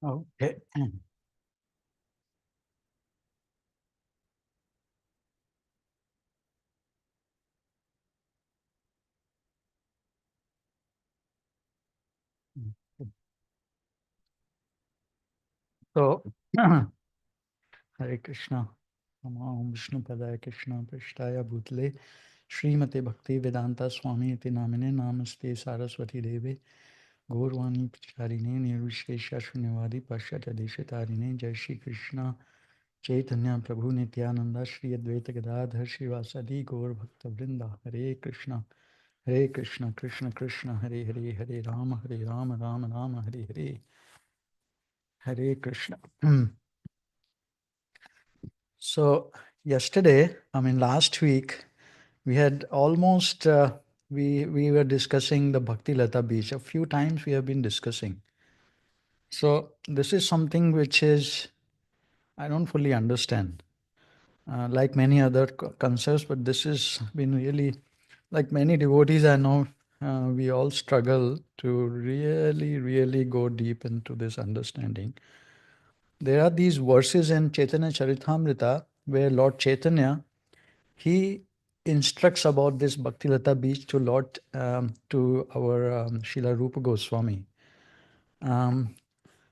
Okay. So, Hare Krishna. Om Vishnu Padaya Krishna Prishtaya Bhutale Srimate Bhakti Vedanta Swami Iti Namine Namaste Saraswati Devi Gaurvani Pacharine Nirvishesha Shunyavadi Pashyata Deshatarine Jai Shri Krishna Caitanya Prabhu Nityananda Shri Advaita Gadadhar Shivasadi Gaur Bhakta Vrinda Hare Krishna Krishna Krishna Hare Hare Hare Rama Rama Rama Hare Hare Hare Krishna. So yesterday, last week, we had almost, we were discussing the bhakti-latā-bīja. A few times we have been discussing. So this is something which is, I don't fully understand, like many other concepts, but this has been really, like many devotees I know, we all struggle to really go deep into this understanding. There are these verses in Chaitanya Charitamrita where Lord Chaitanya, he instructs about this bhakti-latā-bīja to to our Srila Rūpa Gosvāmī.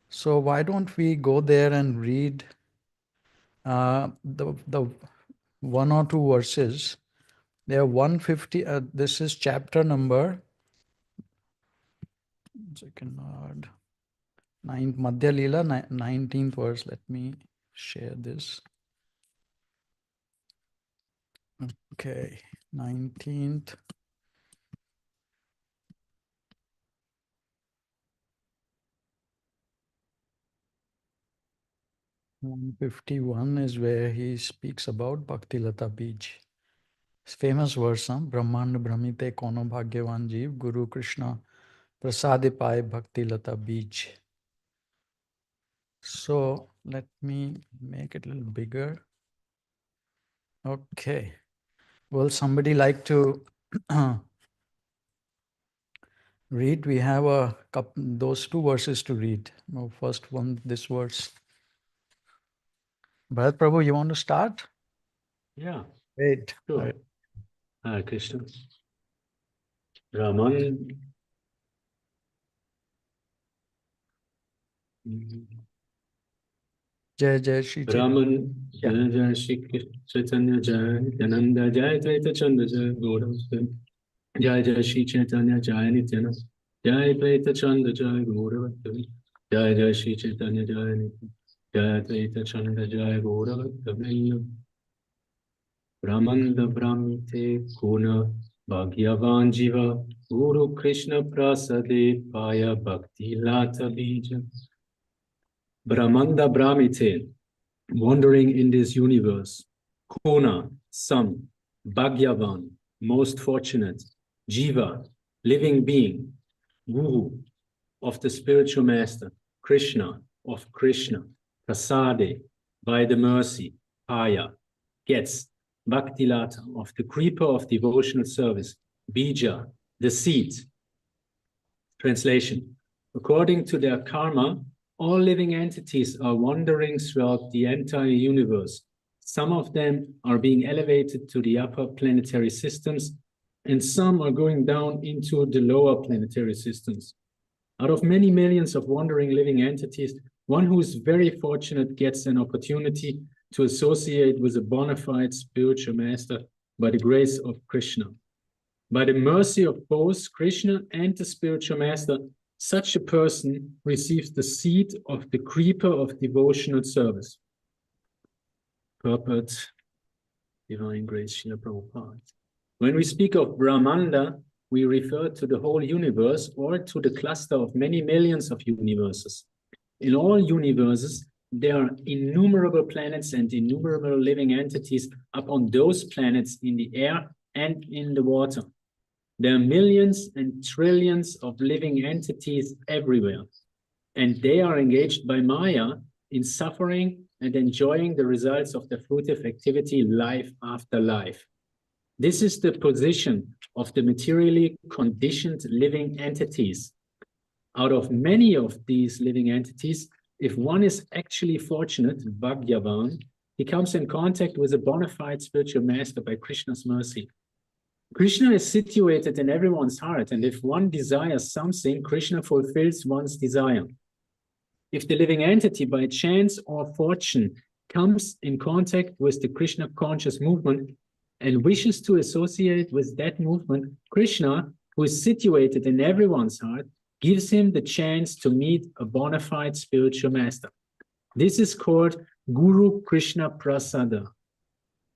So why don't we go there and read the one or two verses? There are 150. This is chapter number. Second word. 9th Madhya Lila, 19th verse. Let me share this. Okay, 19th. 151 is where he speaks about bhakti-latā-bīja. Famous verse, Brahmanda Brahmite Kono Bhagyavan Jeev Guru Krishna Prasade Pai bhakti-latā-bīja. So let me make it a little bigger. Okay. Will somebody like to read? We have a couple, those two verses to read. No, first one, this verse. Bharat Prabhu, you want to start? Yeah. Great. Sure. Hare Krishna. Raman. Jai Jai Shri Raman. Jai Jai Shri Chaitanya Jai Nityananda Jai Dvaita Chanda Jai Gaurava Jai Jai Shri Chaitanya Jai Nityananda Jai Dvaita Chanda Jai Gaurava Jai Jai Shri Chaitanya Jai Nityananda Jai Dvaita Chanda Jai Gaurava Brahmanda Brahmite Kuna Bhagyavan Jiva Guru Krishna Prasade Paya Bhakti-latā-bīja. Brahmanda Brahmite, wandering in this universe. Kuna, some. Bhagyavan, most fortunate. Jiva, living being. Guru, of the spiritual master. Krishna, of Krishna. Prasade, by the mercy. Paya, gets. Bhaktilata, of the creeper of devotional service. Bija, the seed. Translation. According to their karma, all living entities are wandering throughout the entire universe. Some of them are being elevated to the upper planetary systems, and some are going down into the lower planetary systems. Out of many millions of wandering living entities, one who is very fortunate gets an opportunity to associate with a bona fide spiritual master by the grace of Krishna. By the mercy of both Krishna and the spiritual master, such a person receives the seed of the creeper of devotional service. Purport, Divine Grace, Srila Prabhupada. When we speak of Brahmanda, we refer to the whole universe or to the cluster of many millions of universes. In all universes, there are innumerable planets and innumerable living entities upon those planets in the air and in the water. There are millions and trillions of living entities everywhere, and they are engaged by Maya in suffering and enjoying the results of their fruitive activity life after life. This is the position of the materially conditioned living entities. Out of many of these living entities, if one is actually fortunate, Bhagyavan, he comes in contact with a bona fide spiritual master by Krishna's mercy. Krishna is situated in everyone's heart, and if one desires something, Krishna fulfills one's desire. If the living entity by chance or fortune comes in contact with the Krishna conscious movement and wishes to associate with that movement, Krishna, who is situated in everyone's heart, gives him the chance to meet a bona fide spiritual master. This is called Guru Krishna Prasada.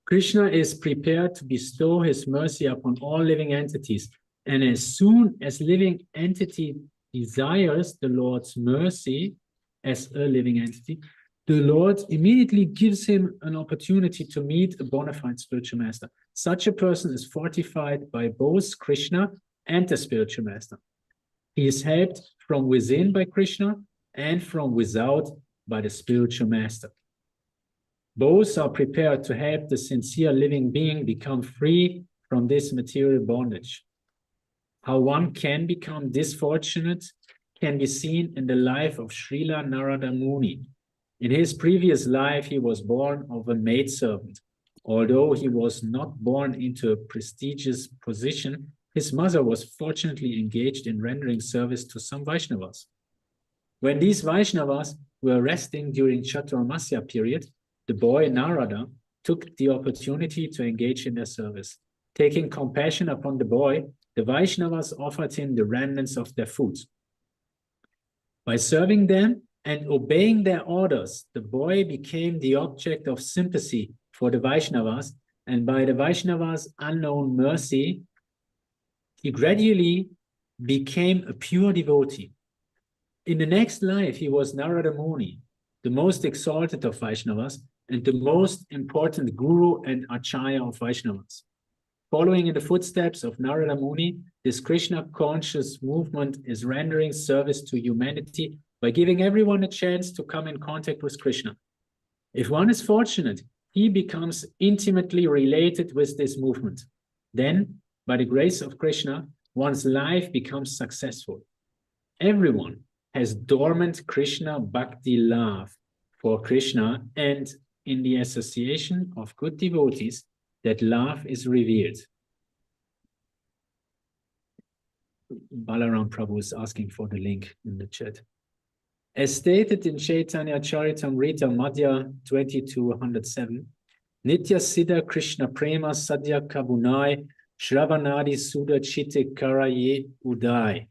Krishna is prepared to bestow his mercy upon all living entities, and as soon as living entity desires the Lord's mercy as a living entity, the Lord immediately gives him an opportunity to meet a bona fide spiritual master. Such a person is fortified by both Krishna and the spiritual master. He is helped from within by Krishna and from without by the spiritual master. Both are prepared to help the sincere living being become free from this material bondage. How one can become disfortunate can be seen in the life of Śrīla Narada Muni. In his previous life, he was born of a maidservant. Although he was not born into a prestigious position, his mother was fortunately engaged in rendering service to some Vaishnavas. When these Vaishnavas were resting during Chaturmasya period, the boy Narada took the opportunity to engage in their service. Taking compassion upon the boy, the Vaishnavas offered him the remnants of their food. By serving them and obeying their orders, the boy became the object of sympathy for the Vaishnavas, and by the Vaishnavas' unknown mercy, he gradually became a pure devotee. In the next life, he was Narada Muni, the most exalted of Vaishnavas and the most important guru and acharya of Vaishnavas. Following in the footsteps of Narada Muni, this Krishna conscious movement is rendering service to humanity by giving everyone a chance to come in contact with Krishna. If one is fortunate, he becomes intimately related with this movement. Then, by the grace of Krishna, one's life becomes successful. Everyone has dormant Krishna bhakti love for Krishna, and in the association of good devotees, that love is revealed. Balaram Prabhu is asking for the link in the chat. As stated in Caitanya Charitamrita Madhya 2207, Nitya Siddha Krishna Prema Sadhya Kabunai Shravanadi Sudha Chitte Karaye Udai.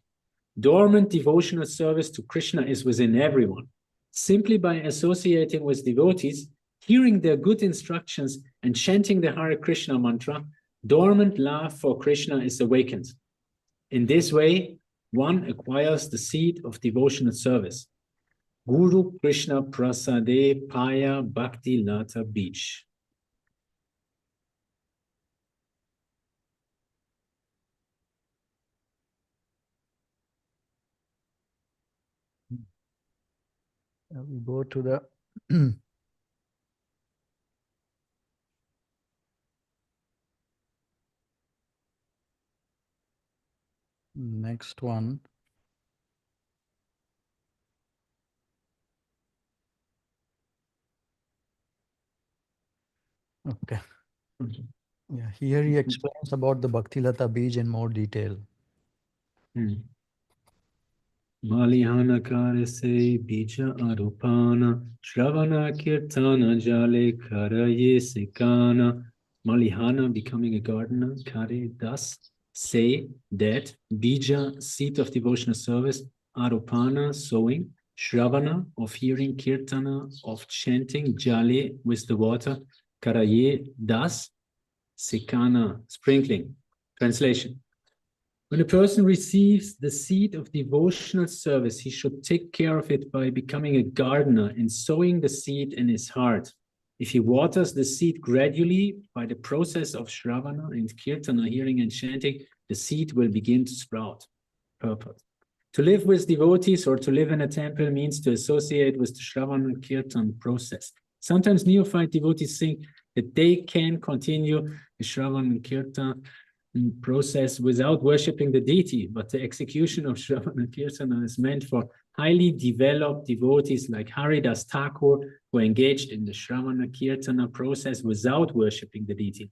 Dormant devotional service to Krishna is within everyone. Simply by associating with devotees, hearing their good instructions, and chanting the Hare Krishna mantra, dormant love for Krishna is awakened. In this way, one acquires the seed of devotional service. Guru Krishna Prasade Paya Bhakti-latā-bīja. We go to the next one. Okay. Yeah, here he explains about the Bhakti-latā-bīja in more detail. Malihana karase bija arupana, Shravana kirtana jale karaye sikana. Malihana, becoming a gardener, kare, thus, say that, bija, seed of devotional service, arupana, sowing, Shravana, of hearing, kirtana, of chanting, jale, with the water, karaye, thus, sikana, sprinkling. Translation. When a person receives the seed of devotional service, he should take care of it by becoming a gardener and sowing the seed in his heart. If he waters the seed gradually by the process of Shravana and Kirtana, hearing and chanting, the seed will begin to sprout. Purport. To live with devotees or to live in a temple means to associate with the Shravana and Kirtan process. Sometimes neophyte devotees think that they can continue the Shravana and Kirtan process without worshipping the deity, but the execution of Shravana and Kirtana is meant for highly developed devotees like Haridas Thakur were engaged in the Shravana Kirtana process without worshipping the deity.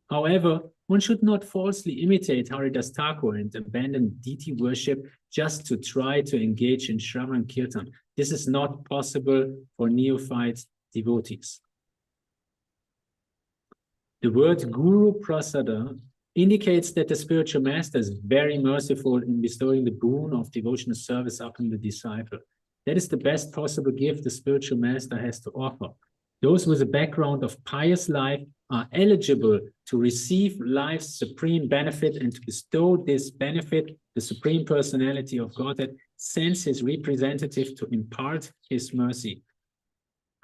However, one should not falsely imitate Haridas Thakur and abandon deity worship just to try to engage in Shravan Kirtan. This is not possible for neophyte devotees. The word Guru Prasada indicates that the spiritual master is very merciful in bestowing the boon of devotional service upon the disciple. That is the best possible gift the spiritual master has to offer. Those with a background of pious life are eligible to receive life's supreme benefit, and to bestow this benefit, the Supreme Personality of Godhead sends his representative to impart his mercy.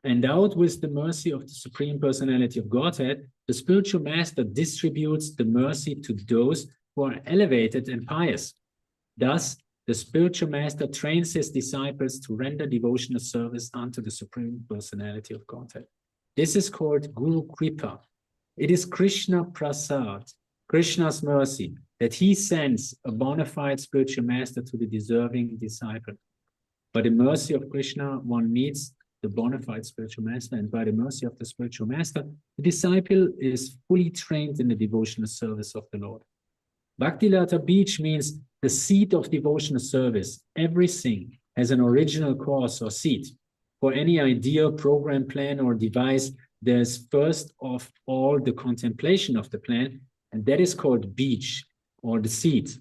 Endowed with the mercy of the Supreme Personality of Godhead, the spiritual master distributes the mercy to those who are elevated and pious. Thus, the spiritual master trains his disciples to render devotional service unto the Supreme Personality of Godhead. This is called Guru Kripa. It is Krishna Prasad, Krishna's mercy, that he sends a bona fide spiritual master to the deserving disciple. By the mercy of Krishna, one meets the bona fide spiritual master, and by the mercy of the spiritual master, the disciple is fully trained in the devotional service of the Lord. Bhakti-latā-bīja means the seed of devotional service. Everything has an original cause or seed. For any idea, program, plan, or device, there's first of all the contemplation of the plan, and that is called Bija, or the seed.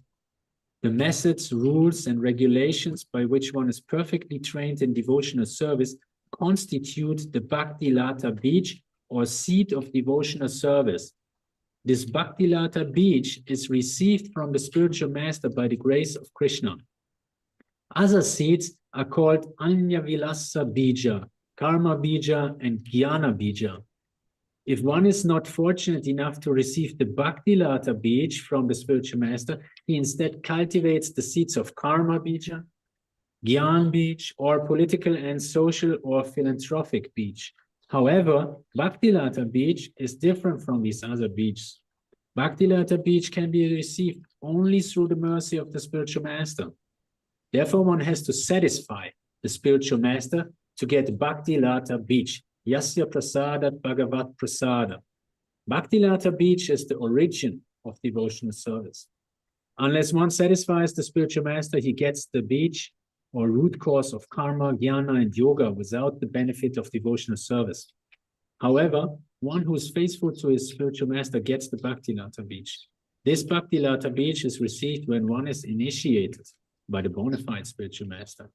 The methods, rules, and regulations by which one is perfectly trained in devotional service constitute the bhakti-latā-bīja, or seed of devotional service. This bhakti-latā-bīja is received from the spiritual master by the grace of Krishna. Other seeds are called anya-vilasa-bija, karma-bija, and jnana-bija. If one is not fortunate enough to receive the bhakti-latā-bīja from the spiritual master, he instead cultivates the seeds of karma-bija, Gyan-bij, or political and social or philanthropic bij. However, Bhakti-latā-bīja is different from these other bijs. Bhakti-latā-bīja can be received only through the mercy of the spiritual master. Therefore, one has to satisfy the spiritual master to get Bhakti-latā-bīja. Yasya prasadat bhagavat prasada. Bhakti-latā-bīja is the origin of devotional service. Unless one satisfies the spiritual master, he gets the bij, or root cause of karma, jnana, and yoga without the benefit of devotional service. However, one who is faithful to his spiritual master gets the Bhakti-latā-bīja. This Bhakti-latā-bīja is received when one is initiated by the bona fide spiritual master.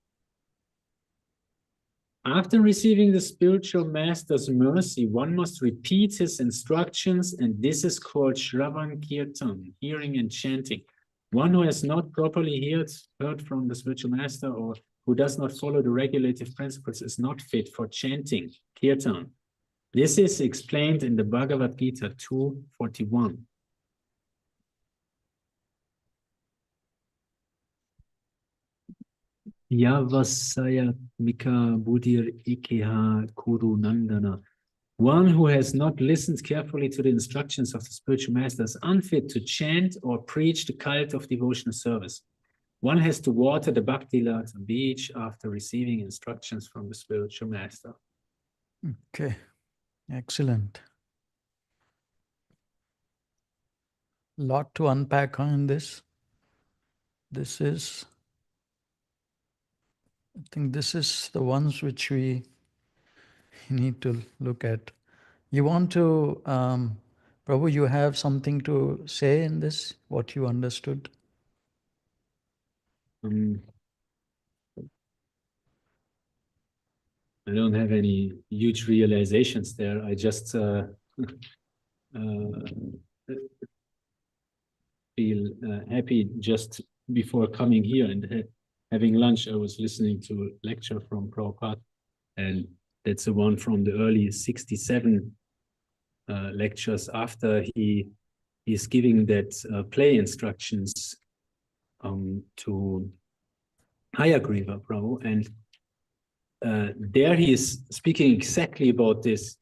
After receiving the spiritual master's mercy, one must repeat his instructions, and this is called Shravan Kirtan, hearing and chanting. One who has not properly heard from the spiritual master, or who does not follow the regulative principles, is not fit for chanting, kirtan. This is explained in the Bhagavad Gita 2:41. Yavasayatmika buddhir ikeha kuru nandana. One who has not listened carefully to the instructions of the spiritual master is unfit to chant or preach the cult of devotional service. One has to water the Bhakti-latā-bīja after receiving instructions from the spiritual master. Okay, excellent. Lot to unpack on this. This is, I think this is the ones which we need to look at. You want to, Prabhu, you have something to say in this, what you understood? I don't have any huge realizations there. I just feel happy just before coming here and having lunch. I was listening to a lecture from Prabhupada, and that's the one from the early 67 lectures after he is giving that play instructions to Hayagriva Prabhu, and there he is speaking exactly about this,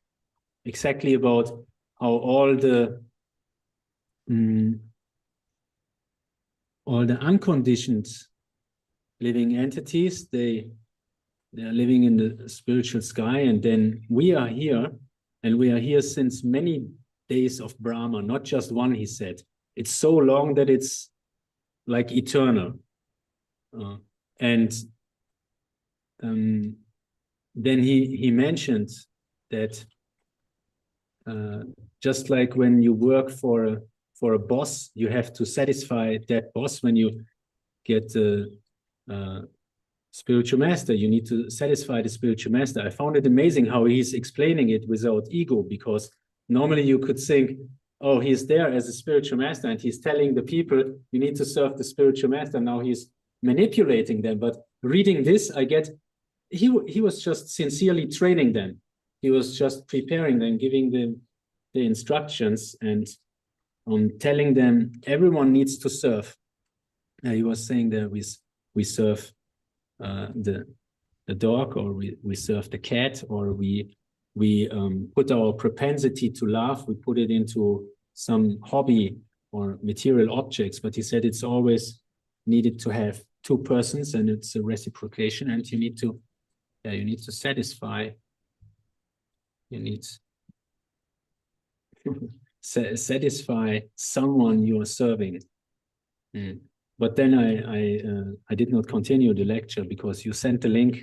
exactly about how all the unconditioned living entities. They are living in the spiritual sky, and then we are here, and we are here since many days of Brahma, not just one, he said. It's so long that it's like eternal. And then he mentioned that just like when you work for a boss, you have to satisfy that boss. When you get a spiritual master, you need to satisfy the spiritual master. I found it amazing how he's explaining it without ego, because normally you could think, oh, he's there as a spiritual master and he's telling the people, you need to serve the spiritual master. Now he's manipulating them. But reading this, I get, he was just sincerely training them. He was just preparing them, giving them the instructions, and telling them everyone needs to serve. He was saying that we serve the dog, or we serve the cat, or we put our propensity to love, we put it into some hobby or material objects. But he said it's always needed to have two persons, and it's a reciprocation, and you need to satisfy. You need satisfy someone you are serving. But then I did not continue the lecture because you sent the link,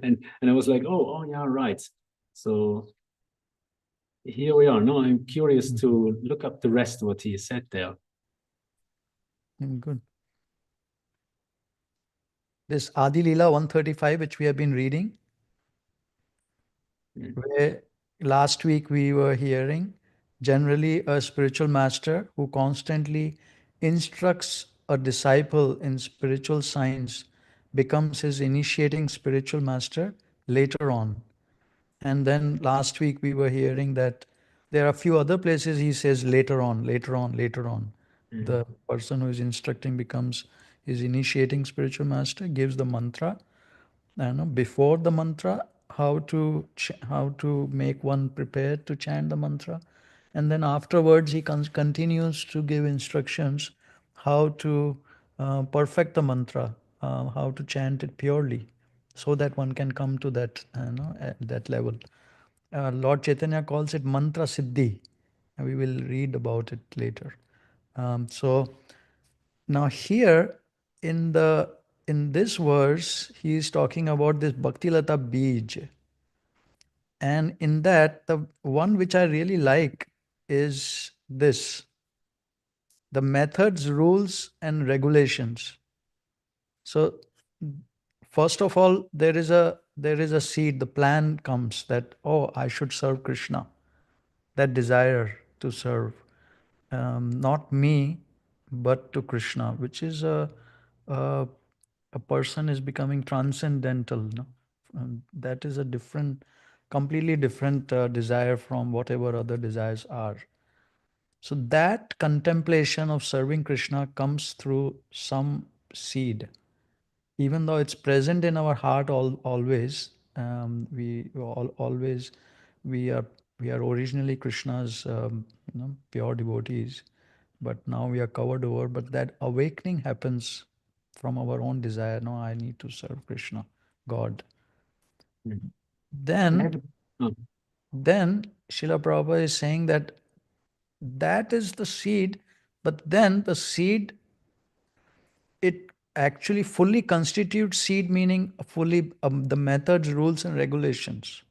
and I was like, oh yeah, right. So here we are. No, I'm curious to look up the rest of what he said there. Good. This Adi Leela 135, which we have been reading, where last week we were hearing, generally a spiritual master who constantly instructs a disciple in spiritual science becomes his initiating spiritual master later on. And then last week we were hearing that there are a few other places he says later on, later on, later on. The person who is instructing becomes his initiating spiritual master, gives the mantra. And before the mantra, how to make one prepared to chant the mantra. And then afterwards, he continues to give instructions how to perfect the mantra, how to chant it purely, so that one can come to that, that level. Lord Chaitanya calls it mantra siddhi. And we will read about it later. So now here in this verse, he is talking about this bhakti-latā-bīja. And in that, the one which I really like is this: the methods, rules, and regulations. So first of all, there is a seed. The plan comes that, oh, I should serve Krishna. That desire to serve, not me, but to Krishna, which is a person is becoming transcendental. No? That is a completely different desire from whatever other desires are. So that contemplation of serving Krishna comes through some seed, even though it's present in our heart always. Always we are originally Krishna's pure devotees, but now we are covered over. But that awakening happens from our own desire. No, I need to serve Krishna, God. Then Srila Prabhupada is saying that is the seed, but then the seed, it actually fully constitutes seed, meaning fully the methods, rules, and regulations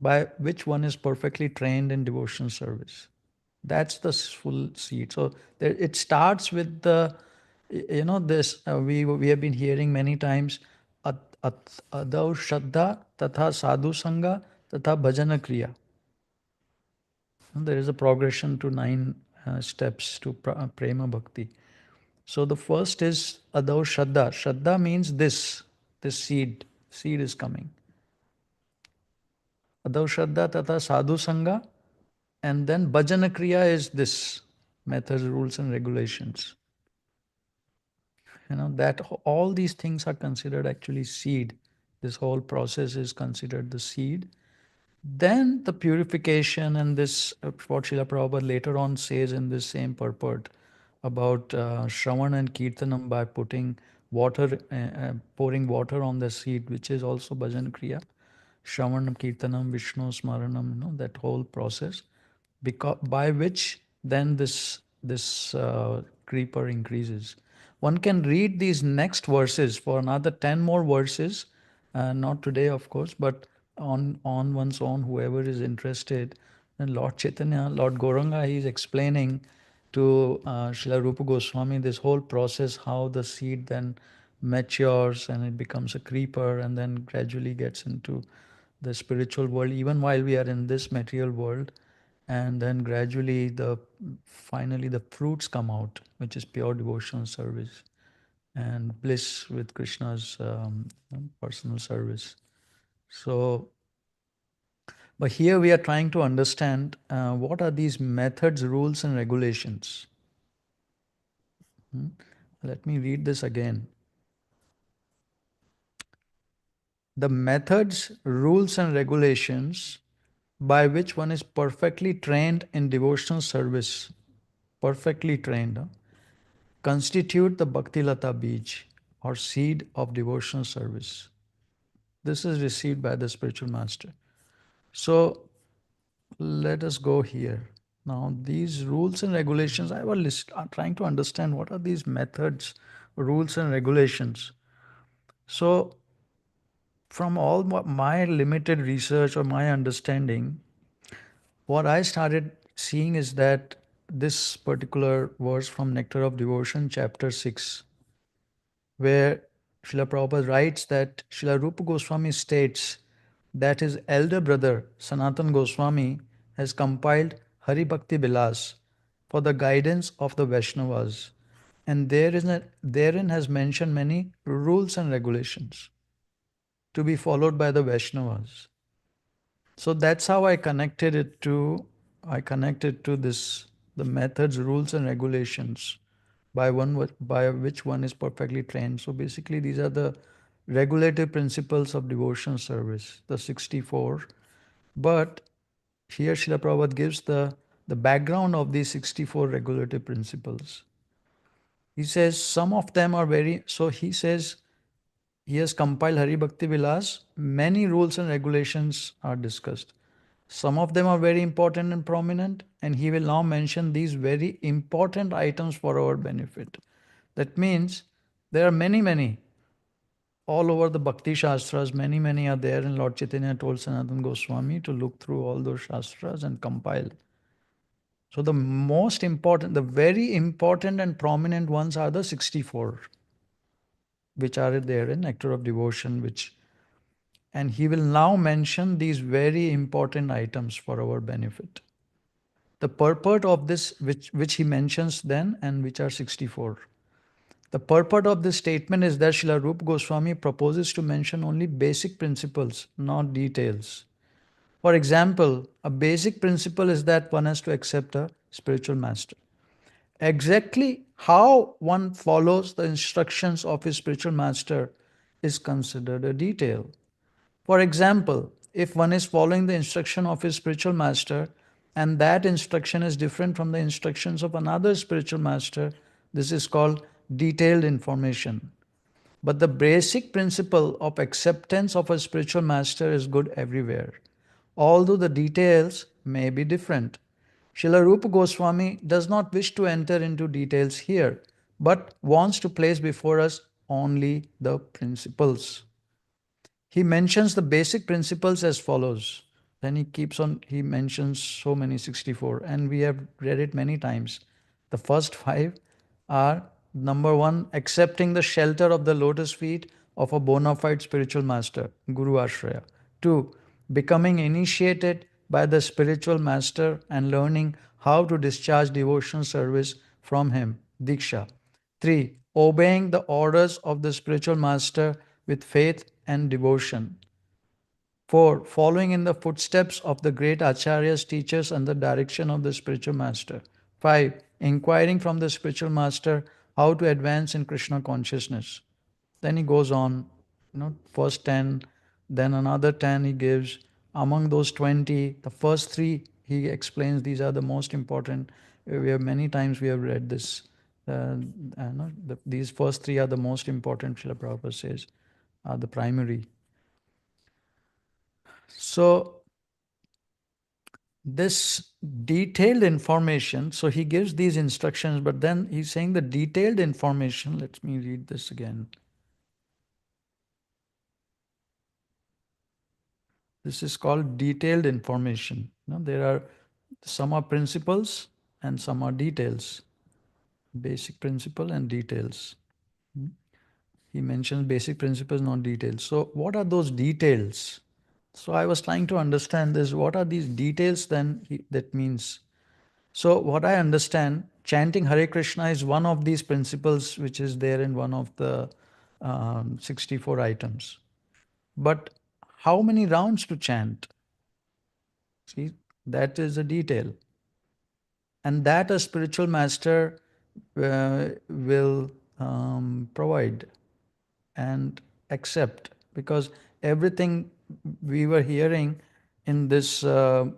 by which one is perfectly trained in devotional service. That's the full seed. So it starts with this we have been hearing many times, adau shraddha tatha sadhu sangha tatha bhajana kriya. There is a progression to 9 steps to prema bhakti. So the first is adau shraddha. Shraddha means this seed. Seed is coming. Adau shraddha tatha sadhu sangha. And then bhajana kriya is this: methods, rules, and regulations. That all these things are considered actually seed. This whole process is considered the seed. Then the purification, and this, what Srila Prabhupada later on says in this same purport about Shravan and Kirtanam, by putting water, pouring water on the seed, which is also bhajan kriya. Shravanam, Kirtanam, Vishnu, Smaranam, that whole process, because by which then this creeper increases. One can read these next verses for another 10 more verses, not today, of course, but on one's own, whoever is interested. And Lord Chaitanya, Lord Gauranga, he is explaining to Srila Rupa Goswami this whole process, how the seed then matures and it becomes a creeper and then gradually gets into the spiritual world, even while we are in this material world, and then gradually finally the fruits come out, which is pure devotional service and bliss with Krishna's personal service. So, but here we are trying to understand what are these methods, rules, and regulations. Let me read this again. The methods, rules, and regulations by which one is perfectly trained in devotional service, perfectly trained, constitute the bhakti-latā-bīja or seed of devotional service. This is received by the spiritual master. So let us go here. Now, these rules and regulations, I was trying to understand what are these methods, rules, and regulations. So, from all my limited research or my understanding, what I started seeing is that this particular verse from Nectar of Devotion, chapter 6, where Srila Prabhupada writes that Srila Rupa Goswami states that his elder brother, Sanatan Goswami, has compiled Hari Bhakti Vilas for the guidance of the Vaishnavas. And therein has mentioned many rules and regulations to be followed by the Vaishnavas. So that's how I connected to this, the methods, rules, and regulations by which one is perfectly trained. So basically, these are the regulative principles of devotional service, the 64. But here Srila Prabhupada gives the background of these 64 regulative principles. He says some of them are he says he has compiled Hari Bhakti Vilas. Many rules and regulations are discussed. Some of them are very important and prominent, and he will now mention these very important items for our benefit. That means there are many all over the Bhakti Shastras, many are there, and Lord Chaitanya told Sanatana Goswami to look through all those Shastras and compile. So the most important, the very important and prominent ones are the 64, which are there in Nectar of Devotion, and he will now mention these very important items for our benefit. The purport of this, which he mentions then, and which are 64. The purport of this statement is that Srila Rupa Goswami proposes to mention only basic principles, not details. For example, a basic principle is that one has to accept a spiritual master. Exactly how one follows the instructions of his spiritual master is considered a detail. For example, if one is following the instruction of his spiritual master and that instruction is different from the instructions of another spiritual master, this is called detailed information. But the basic principle of acceptance of a spiritual master is good everywhere, although the details may be different. Srila Rupa Goswami does not wish to enter into details here, but wants to place before us only the principles. He mentions the basic principles as follows. Then he mentions so many 64, and we have read it many times. The first five are: number one, accepting the shelter of the lotus feet of a bona fide spiritual master, Guru Ashraya. Two, becoming initiated by the spiritual master and learning how to discharge devotional service from him, Diksha. 3. Obeying the orders of the spiritual master with faith and devotion. 4. Following in the footsteps of the great acharyas, teachers, and the direction of the spiritual master. 5. Inquiring from the spiritual master how to advance in Krishna consciousness. Then he goes on, first 10, then another 10 he gives. Among those 20, the first 3 he explains these are the most important. Many times we have read this. These first three are the most important, Srila Prabhupada says, are the primary. So this detailed information, so he gives these instructions, but then he's saying the detailed information, let me read this again. This is called detailed information. There are some are principles and some are details. Basic principle and details. He mentions basic principles, not details. So what are those details? So I was trying to understand this. What are these details then that means? So what I understand, chanting Hare Krishna is one of these principles which is there in one of the 64 items. But how many rounds to chant? See, that is a detail. And that a spiritual master will provide and accept, because everything we were hearing in this that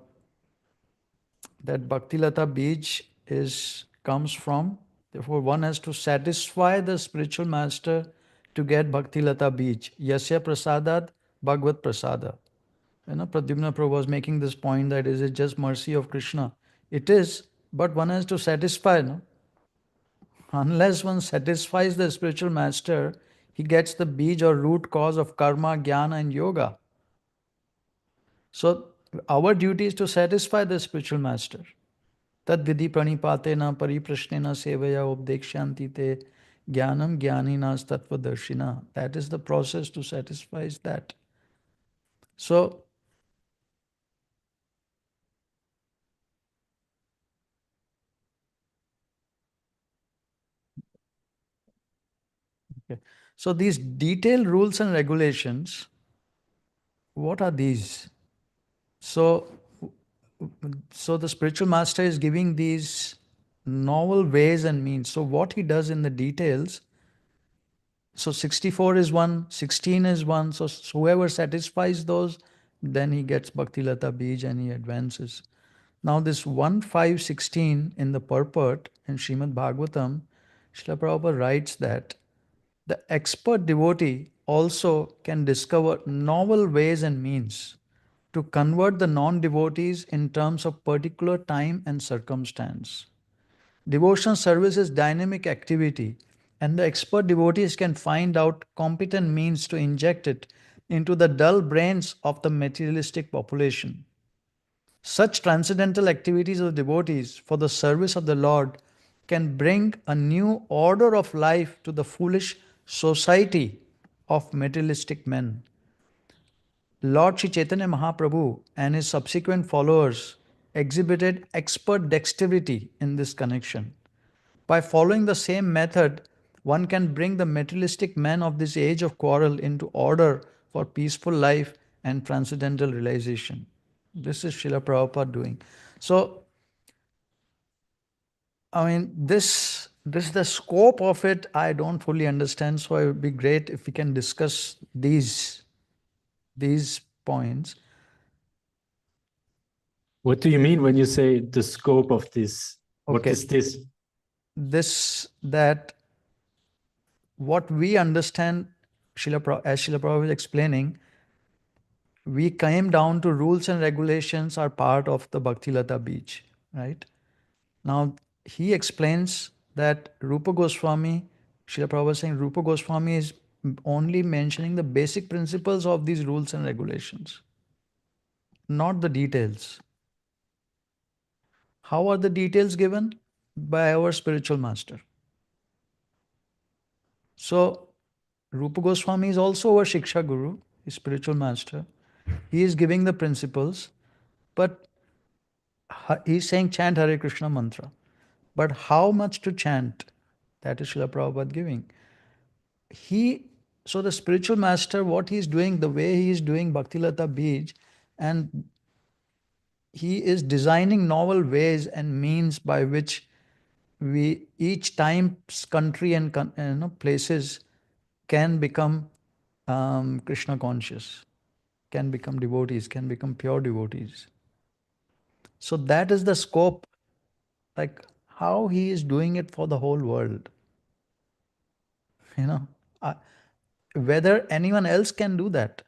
bhakti-latā-bīja comes from, therefore one has to satisfy the spiritual master to get bhakti-latā-bīja. Yasya prasadat bhagavad prasada. Pradyumna Prabhu was making this point that is it just mercy of Krishna? It is, but one has to satisfy. Unless one satisfies the spiritual master, he gets the bij or root cause of karma, jnana and yoga. So our duty is to satisfy the spiritual master. Tad vidhi pranipatena pariprashnena sevaya updekshanti te jnanam jnaninas tattva darshina. That is the process to satisfy that. So okay. So these detailed rules and regulations, what are these? So the spiritual master is giving these novel ways and means. So what he does in the details, so 64 is one, 16 is one. So whoever satisfies those, then he gets bhakti-latā-bīja and he advances. Now this 1, 5, 16 in the purport in Srimad Bhagavatam, Srila Prabhupada writes that the expert devotee also can discover novel ways and means to convert the non-devotees in terms of particular time and circumstance. Devotional service is dynamic activity, and the expert devotees can find out competent means to inject it into the dull brains of the materialistic population. Such transcendental activities of devotees for the service of the Lord can bring a new order of life to the foolish society of materialistic men. Lord Sri Chaitanya Mahaprabhu and his subsequent followers exhibited expert dexterity in this connection. By following the same method, one can bring the materialistic men of this age of quarrel into order for peaceful life and transcendental realization. This is Srila Prabhupada doing. So, I mean, this the scope of it, I don't fully understand. So it would be great if we can discuss these points. What do you mean when you say the scope of this? What Okay. is this? That what we understand, as Srila Prabhupada is explaining, we came down to rules and regulations are part of the bhakti-latā-bīja, right? Now, he explains that Rūpa Gosvāmī, Srila Prabhupada is saying Rūpa Gosvāmī is only mentioning the basic principles of these rules and regulations, not the details. How are the details given? By our spiritual master. So, Rūpa Gosvāmī is also our Shiksha Guru, his spiritual master. He is giving the principles, but he is saying chant Hare Krishna mantra. But how much to chant? That is Srila Prabhupada giving. So the spiritual master, what he is doing, the way he is doing bhakti-latā-bīja, and he is designing novel ways and means by which we, each time's country and places can become Krishna conscious, can become devotees, can become pure devotees. So that is the scope. Like how he is doing it for the whole world. You know, uh, whether anyone else can do that.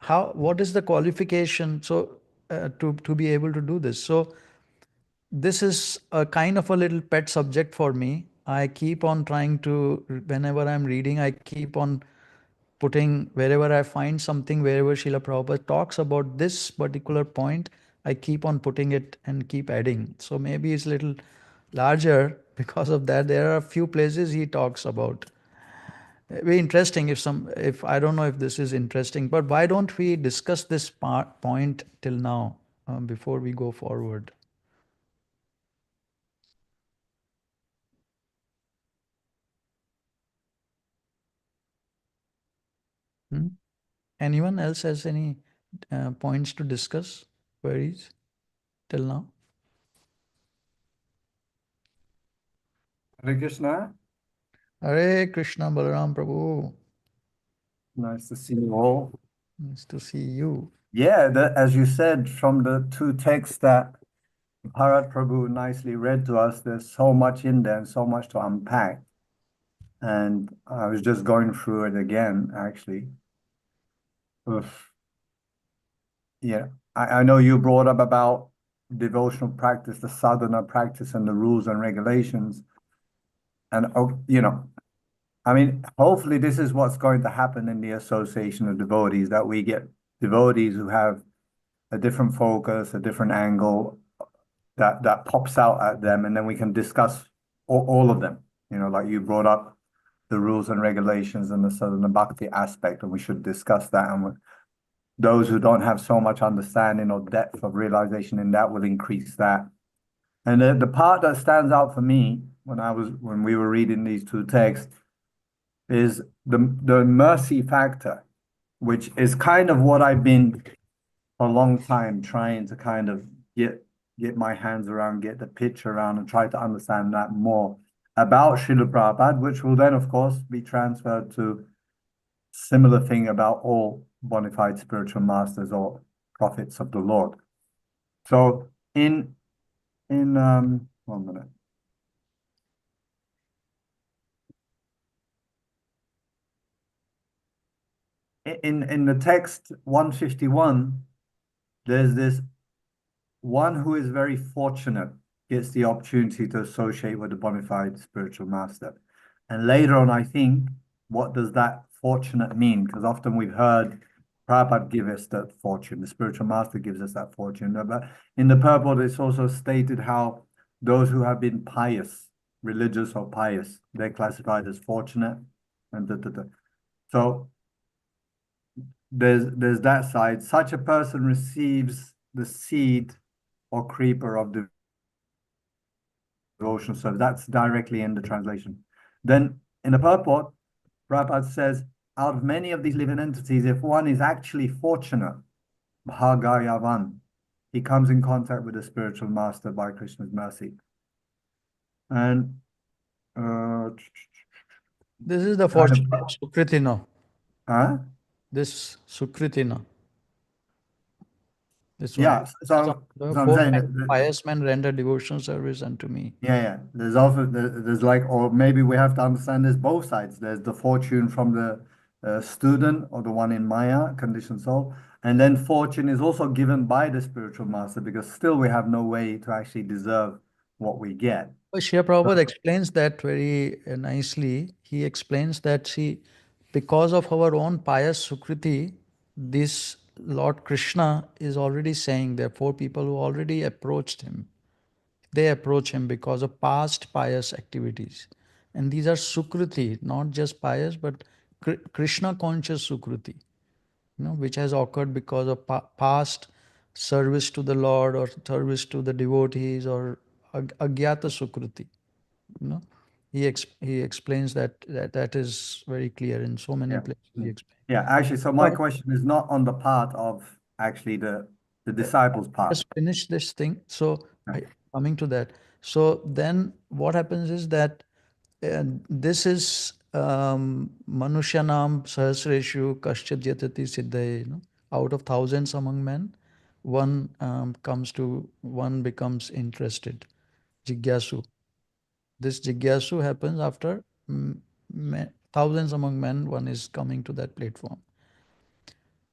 What is the qualification to be able to do this? So this is a kind of a little pet subject for me. I keep on trying to, whenever I'm reading, I keep on putting, wherever I find something, wherever Srila Prabhupada talks about this particular point, I keep on putting it and keep adding. So maybe it's a little larger because of that. There are a few places he talks about. Very interesting. If I don't know if this is interesting, but why don't we discuss this point till now before we go forward? Hmm? Anyone else has any points to discuss, queries till now? Hare Krishna. Hare Krishna, Balaram Prabhu. Nice to see you all. Nice to see you. Yeah, as you said, from the two texts that Bharat Prabhu nicely read to us, there's so much in there and so much to unpack. And I was just going through it again, actually. Oof. Yeah, I know you brought up about devotional practice, the sadhana practice, and the rules and regulations. And, I mean, hopefully this is what's going to happen in the association of devotees, that we get devotees who have a different focus, a different angle that pops out at them, and then we can discuss all of them. Like you brought up the rules and regulations and the sadhana bhakti aspect, and we should discuss that. And those who don't have so much understanding or depth of realization in that will increase that. And the part that stands out for me when we were reading these two texts is the mercy factor, which is kind of what I've been for a long time trying to kind of get my hands around, get the picture around, and try to understand that more about Srila Prabhupada, which will then, of course, be transferred to similar thing about all bona fide spiritual masters or prophets of the Lord. So in 1 minute. In the text 151, there's this one who is very fortunate gets the opportunity to associate with a bona fide spiritual master. And later on, I think, what does that fortunate mean? Because often we've heard Prabhupada give us that fortune, the spiritual master gives us that fortune. But in the purport, it's also stated how those who have been pious, religious or pious, they're classified as fortunate. And so there's that side. Such a person receives the seed or creeper of devotional service. That's directly in the translation. Then in the purport, Prabhupada says, out of many of these living entities, if one is actually fortunate, bhagayavan, he comes in contact with the spiritual master by Krishna's mercy. And this is the fortune of Sukritina. Huh? This Sukritina. This one. Yeah, so I'm saying that, pious men render devotional service unto me. Yeah. There's also there's like, or maybe we have to understand there's both sides. There's the fortune from the student or the one in Maya, conditioned soul, and then fortune is also given by the spiritual master, because still we have no way to actually deserve what we get. But Srila Prabhupada explains that very nicely. He explains that, because of our own pious Sukriti, this Lord Krishna is already saying there are four people who already approached him. They approach him because of past pious activities. And these are Sukriti, not just pious, but Krishna conscious Sukriti, which has occurred because of past service to the Lord or service to the devotees or Agyata Sukriti. He explains that is very clear in so many places. He explains. Yeah, actually, so my question is not on the part of actually the disciples' part. Just finish this thing. So coming to that. So then what happens is that this is Manusyanam Sahasreshu Kaschat Yatati Siddhaye, out of thousands among men, one becomes interested, jigyasu. This jigyasu happens after thousands among men, one is coming to that platform.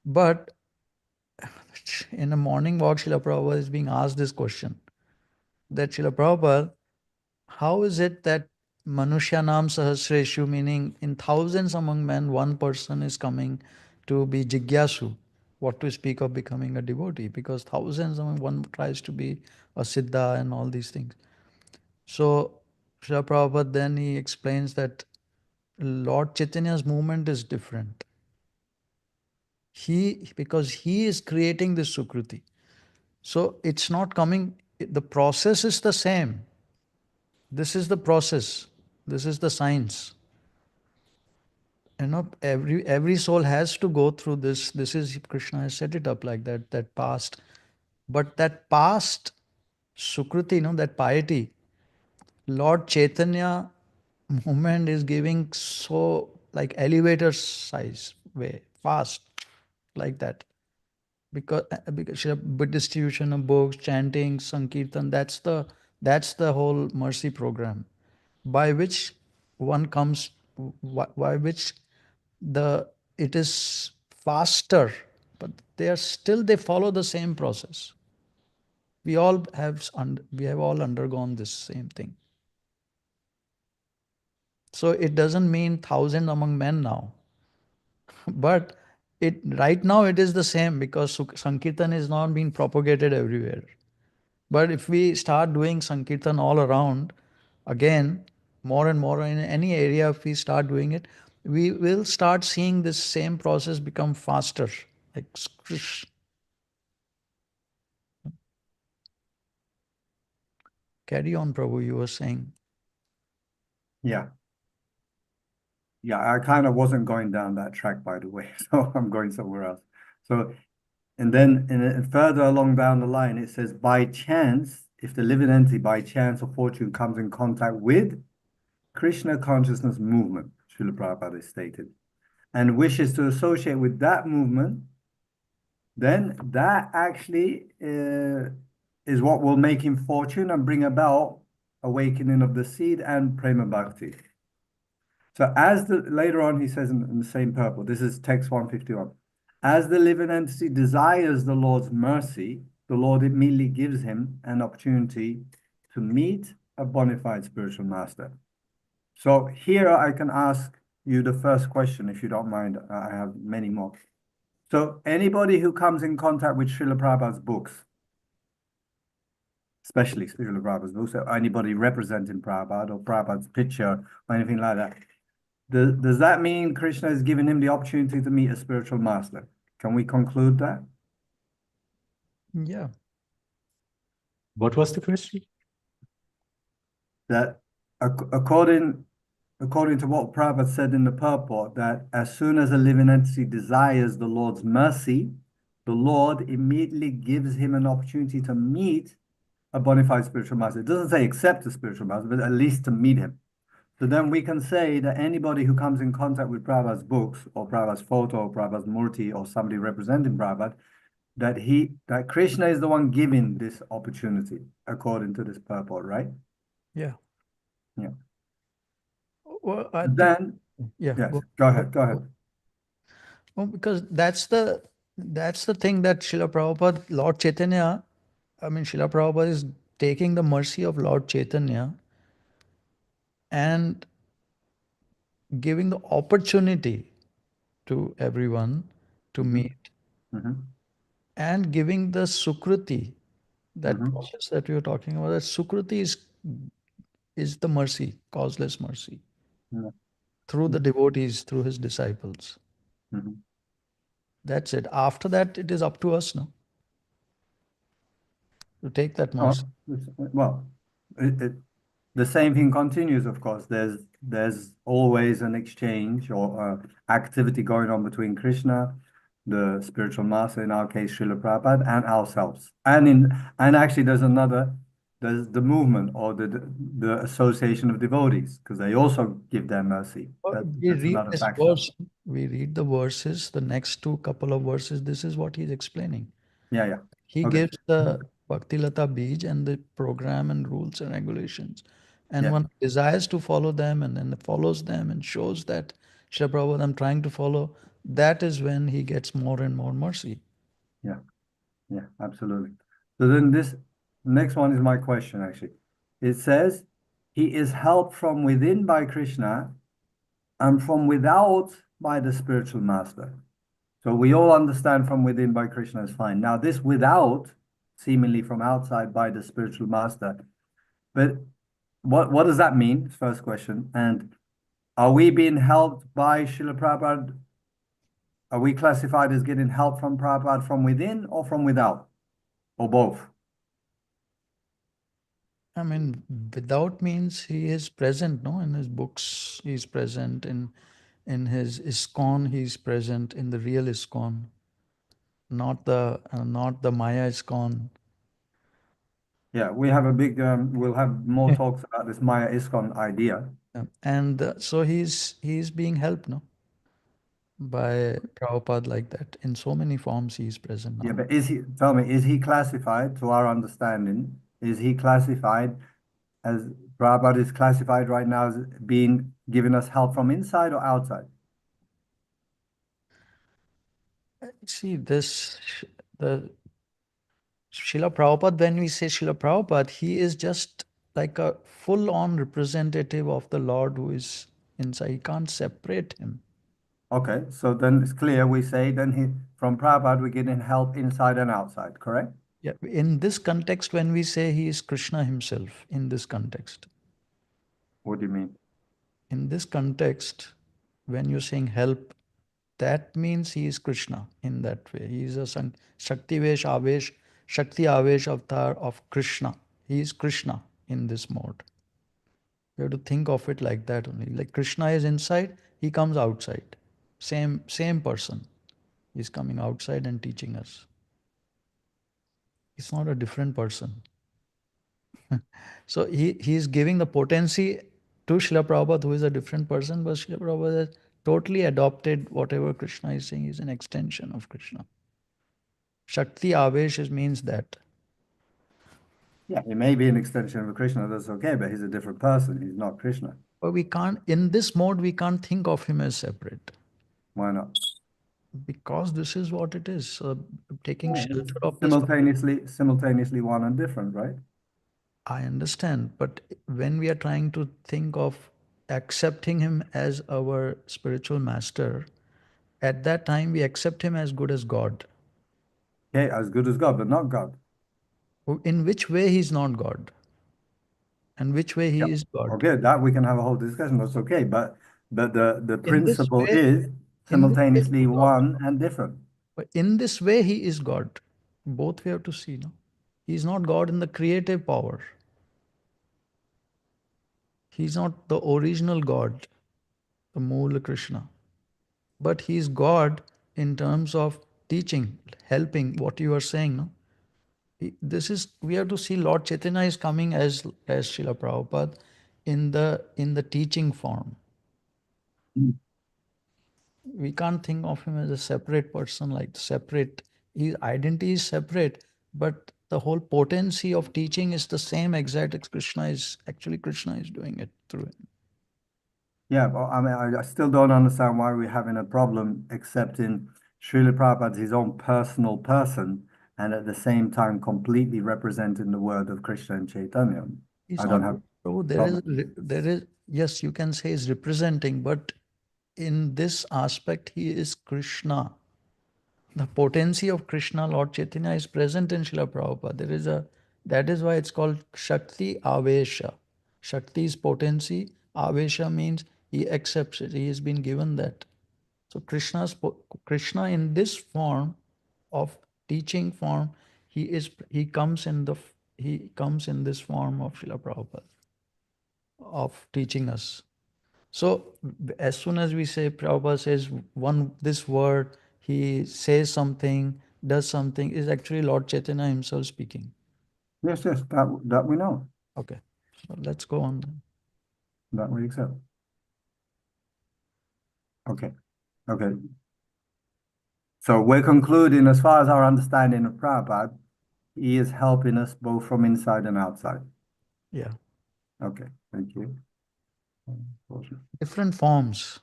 But in a morning walk, Srila Prabhupada is being asked this question, that Srila Prabhupada, how is it that Manushyanam Sahasreshu, meaning in thousands among men, one person is coming to be jigyasu? What to speak of becoming a devotee? Because thousands among one tries to be a siddha and all these things. So Srila Prabhupada then he explains that Lord Chaitanya's movement is different. Because he is creating this Sukruti. So it's not coming, the process is the same. This is the process. This is the science. Every soul has to go through this. This is, Krishna has set it up like that past. But that past Sukruti, that piety, Lord Chaitanya movement is giving so like elevator size way, fast, like that. Because distribution of books, chanting, sankirtan, that's the whole mercy program, by which one comes, by which it is faster, but they follow the same process. We have all undergone this same thing. So it doesn't mean 1,000 among men now, but right now it is the same, because sankirtan is not being propagated everywhere. But if we start doing sankirtan all around, again, more and more in any area, if we start doing it, we will start seeing this same process become faster. Like squish. Carry on, Prabhu, you were saying. Yeah. Yeah, I kind of wasn't going down that track, by the way, so I'm going somewhere else. So, and then further along down the line, it says, by chance, if the living entity by chance or fortune comes in contact with Krishna consciousness movement, Srila Prabhupada stated, and wishes to associate with that movement, then that actually is what will make him fortune and bring about awakening of the seed and prema bhakti. So later on he says in the same purport, this is text 151, as the living entity desires the Lord's mercy, the Lord immediately gives him an opportunity to meet a bona fide spiritual master. So here I can ask you the first question, if you don't mind. I have many more. So anybody who comes in contact with Srila Prabhupada's books, especially Srila Prabhupada's books, or anybody representing Prabhupada or Prabhupada's picture or anything like that, does that mean Krishna is giving him the opportunity to meet a spiritual master? Can we conclude that? Yeah. What was the question? That according to what Prabhupada said in the purport, that as soon as a living entity desires the Lord's mercy, the Lord immediately gives him an opportunity to meet a bona fide spiritual master. It doesn't say accept a spiritual master, but at least to meet him. So then we can say that anybody who comes in contact with Prabhupada's books or Prabhupada's photo or Prabhupada's murti or somebody representing Prabhupada, that Krishna is the one giving this opportunity according to this purport, right? Yeah. Yeah. Well, Then, yeah. yes, go ahead. Well, because that's the thing that Srila Prabhupada, Lord Chaitanya, Srila Prabhupada is taking the mercy of Lord Chaitanya and giving the opportunity to everyone to meet, and giving the Sukruti, that process that we were talking about. That Sukruti is the mercy, causeless mercy, through the devotees, through his disciples. That's it. After that, it is up to us now to take that mercy. Well, the same thing continues, of course. There's always an exchange or activity going on between Krishna, the spiritual master, in our case Srila Prabhupada, and ourselves. And actually there's the movement or the association of devotees, because they also give their mercy. We That's read another this factor. verse. We read the verses, the next two couple of verses. This is what he's explaining. Yeah. He Okay. gives the bhakti-latā-bīja and the program and rules and regulations. And Yeah. one desires to follow them and then follows them and shows that Srila Prabhupada, I'm trying to follow, that is when he gets more and more mercy. Yeah. Yeah, absolutely. So then this next one is my question actually. It says, he is helped from within by Krishna and from without by the spiritual master. So we all understand from within by Krishna is fine. Now this without, seemingly from outside by the spiritual master. But what does that mean? First question. And are we being helped by Srila Prabhupada? Are we classified as getting help from Prabhupada from within or from without? Or both? I mean, without means he is present, no? In his books, he is present. In his ISKCON, he is present. In the real ISKCON, not the Maya ISKCON. Yeah, we have a big, we'll have more talks about this Maya ISKCON idea. And so he's being helped, no? By Prabhupada like that. In so many forms he is present now. Yeah, but tell me, is he classified, to our understanding, is he classified as, Prabhupada is classified right now as being giving us help from inside or outside? See, the Srila Prabhupada, when we say Srila Prabhupada, he is just like a full-on representative of the Lord who is inside. He can't separate him. Okay, so then it's clear we say then from Prabhupada we're getting help inside and outside, correct? Yeah, in this context, when we say he is Krishna himself, in this context. What do you mean? In this context, when you're saying help, that means he is Krishna in that way. He is a Shakti Avesha Avatar of Krishna. He is Krishna in this mode. You have to think of it like that only. Like Krishna is inside, he comes outside. Same person. He's coming outside and teaching us. It's not a different person. So he is giving the potency to Srila Prabhupada, who is a different person, but Srila Prabhupada has totally adopted whatever Krishna is saying. Is an extension of Krishna. Shakti Avesha means that. Yeah, he may be an extension of Krishna, that's okay, but he's a different person. He's not Krishna. But we can't, in this mode, we can't think of him as separate. Why not? Because this is what it is. Taking shelter of this. Simultaneously one and different, right? I understand, but when we are trying to think of accepting him as our spiritual master, at that time we accept him as good as God. Okay, as good as God, but not God. In which way he's not God? And which way he is God? Okay, that we can have a whole discussion. That's okay, but the In this principle way, is simultaneously he's God. one and different. But in this way he is God. Both we have to see, no? He's not God in the creative power. He's not the original God, the Moola Krishna. But he is God in terms of teaching, helping, what you are saying, no? This is, we have to see Lord Chaitanya is coming as Srila Prabhupada in the teaching form. We can't think of him as a separate person, like separate. His identity is separate, but the whole potency of teaching is the same exact as Krishna is doing it through him. Yeah, but I mean, I still don't understand why we're having a problem accepting Srila Prabhupada as his own personal person and at the same time completely representing the word of Krishna and Chaitanya. He's I don't not. have So there is, yes, you can say he's representing, but in this aspect, he is Krishna. The potency of Krishna, Lord Chaitanya, is present in Srila Prabhupada. That is why it's called Shakti Avesha. Shakti is potency. Avesha means he accepts it. He has been given that. So Krishna in this form of teaching form, he comes in this form of Srila Prabhupada of teaching us. So as soon as we say Prabhupada says this word, he says something, does something, is actually Lord Chaitanya himself speaking. Yes, that we know. Okay, so let's go on then. That we accept. Okay. So we're concluding, as far as our understanding of Prabhupada, he is helping us both from inside and outside. Yeah. Okay, thank you. Different forms.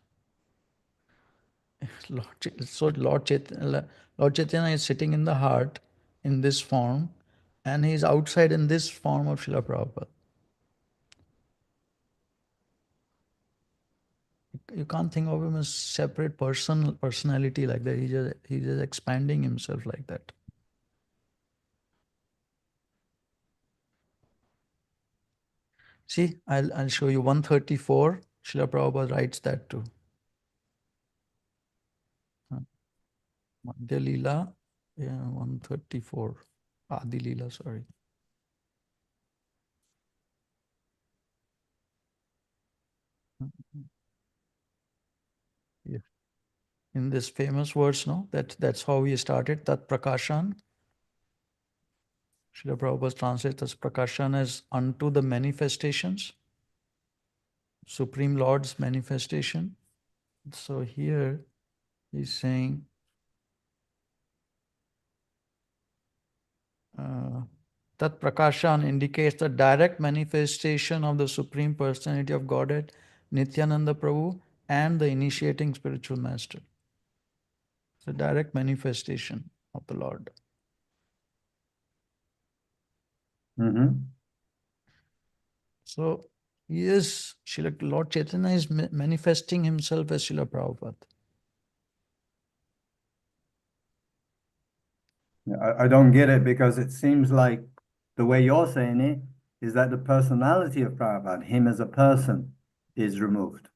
So Lord Chaitanya is sitting in the heart in this form, and he is outside in this form of Srila Prabhupada. You can't think of him as separate personality like that. He's just expanding himself like that. See, I'll show you 134. Srila Prabhupada writes that too. Madhya Leela, yeah, 134. Adi Leela, sorry. Yeah. In this famous verse, no, that's how we started. Tat Prakashan. Srila Prabhupada translates as Prakashan as unto the manifestations, Supreme Lord's manifestation. So here he's saying, Tat Prakashan indicates the direct manifestation of the Supreme Personality of Godhead, Nityananda Prabhu, and the initiating spiritual master. It's a direct manifestation of the Lord. So Lord Chaitanya is manifesting himself as Srila Prabhupada. I don't get it, because it seems like the way you're saying it is that the personality of Prabhupada, him as a person, is removed.